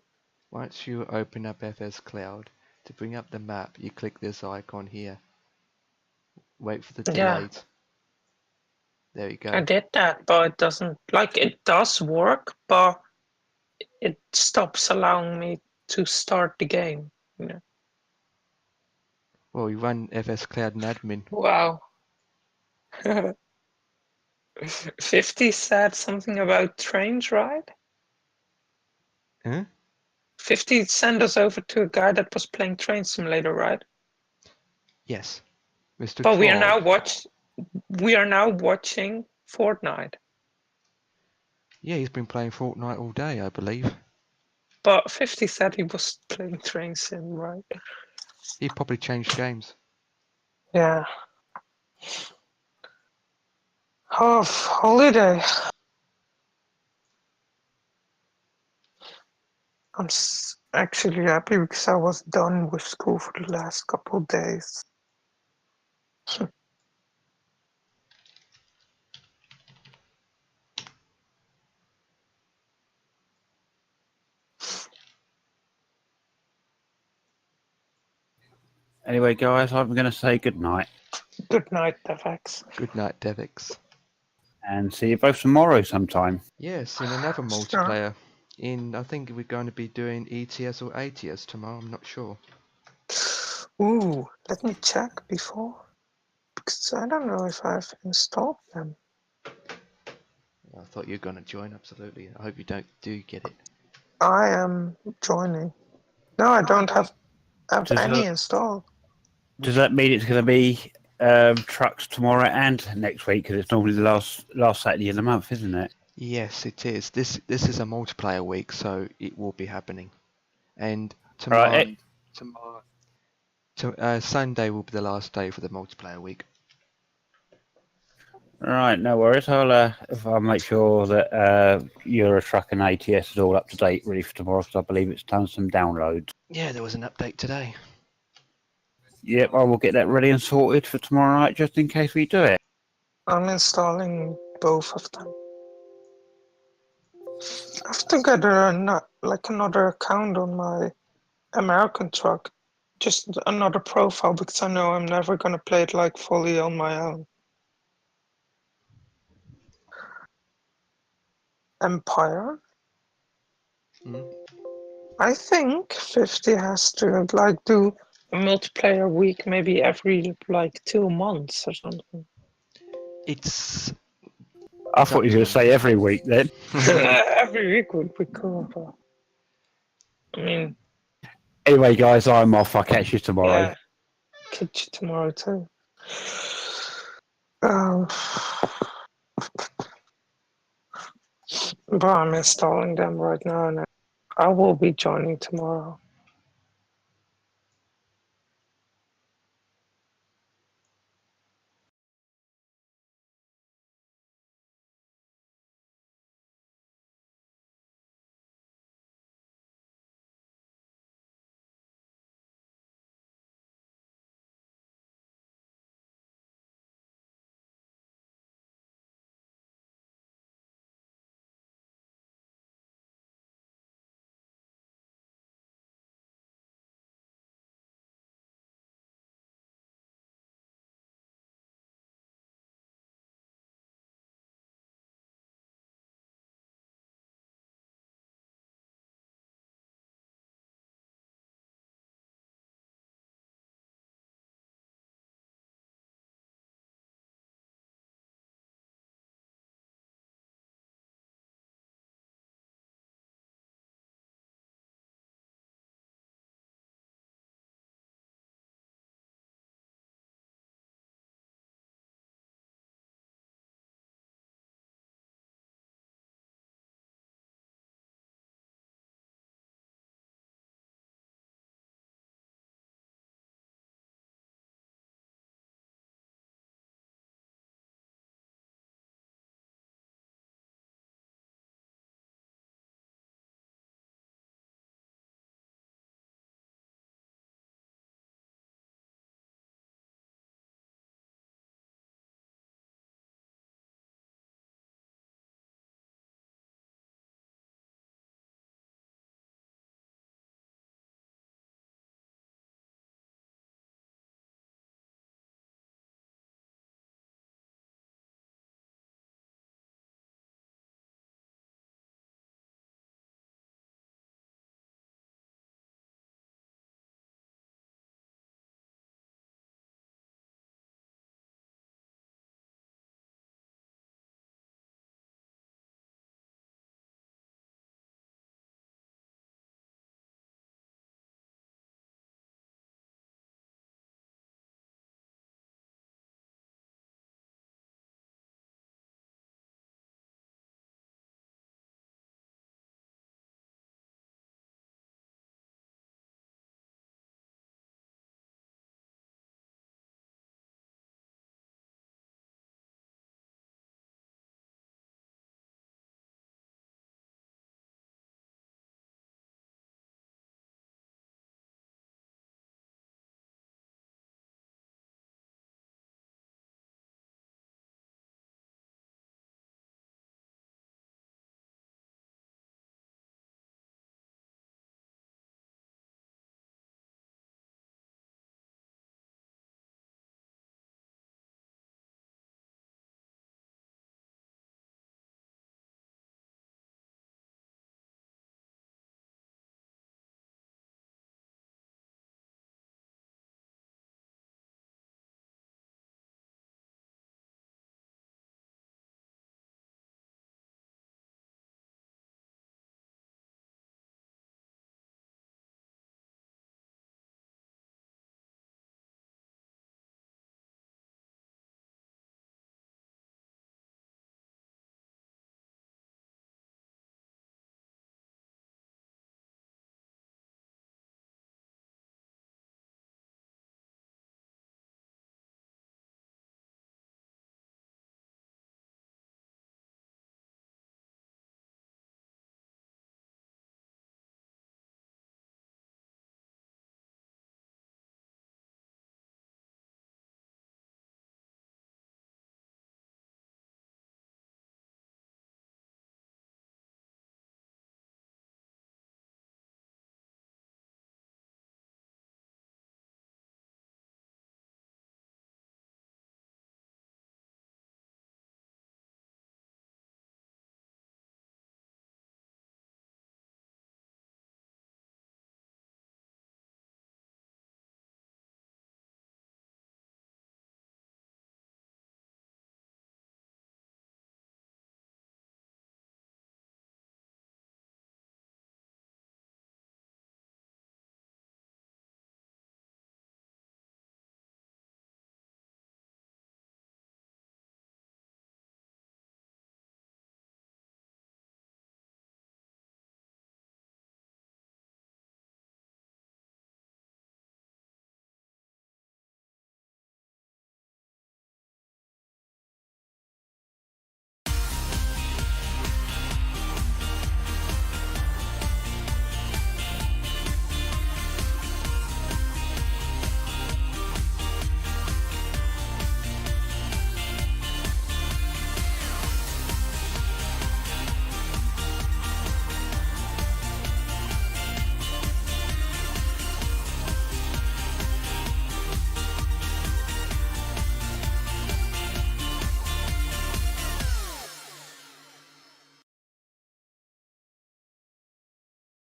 Once you open up FS Cloud, to bring up the map, you click this icon here. Wait for the Yeah. delayed. There you I go. did that, but it doesn't, like, it does work, but it stops allowing me to start the game. You know? Well, you run FS Cloud and admin. Wow. 50 said something about trains, right? Huh? 50 sent us over to a guy that was playing Train Simulator, right? Yes. Mr. But Trog. we are now watching Fortnite. Yeah, he's been playing Fortnite all day, I believe. But 50 said he was playing Train Sim, right? He probably changed games. Yeah. Oh, holiday. I'm actually happy because I was done with school for the last couple of days. Anyway, guys, I'm going to say good night Good night, Devex. Good night, Devix. and see you both tomorrow sometime. Yes, in another multiplayer. I think we're going to be doing ETS or ATS tomorrow, I'm not sure. Ooh, let me check before. Because I don't know if I've installed them. I thought you were going to join, absolutely. I hope you do get it. I am joining. No, I don't have any installed. Does that mean it's going to be trucks tomorrow and next week? Because it's normally the last Saturday of the month, isn't it? Yes, it is. This is a multiplayer week, so it will be happening. And tomorrow, Sunday will be the last day for the multiplayer week. Right, no worries. I'll make sure that Euro Truck and ATS is all up to date ready for tomorrow, because I believe it's done some downloads. Yeah, there was an update today. Yep, I will get that ready and sorted for tomorrow night, just in case we do it. I'm installing both of them. I have to get another account on my American truck. Just another profile, because I know I'm never gonna play it like fully on my own. Empire? I think 50 has to do a multiplayer week maybe every 2 months or something. I thought you were going to say every week then. Every week would be cool, but I mean. Anyway, guys, I'm off. I'll catch you tomorrow. Yeah, catch you tomorrow too. But I'm installing them right now, and I will be joining tomorrow.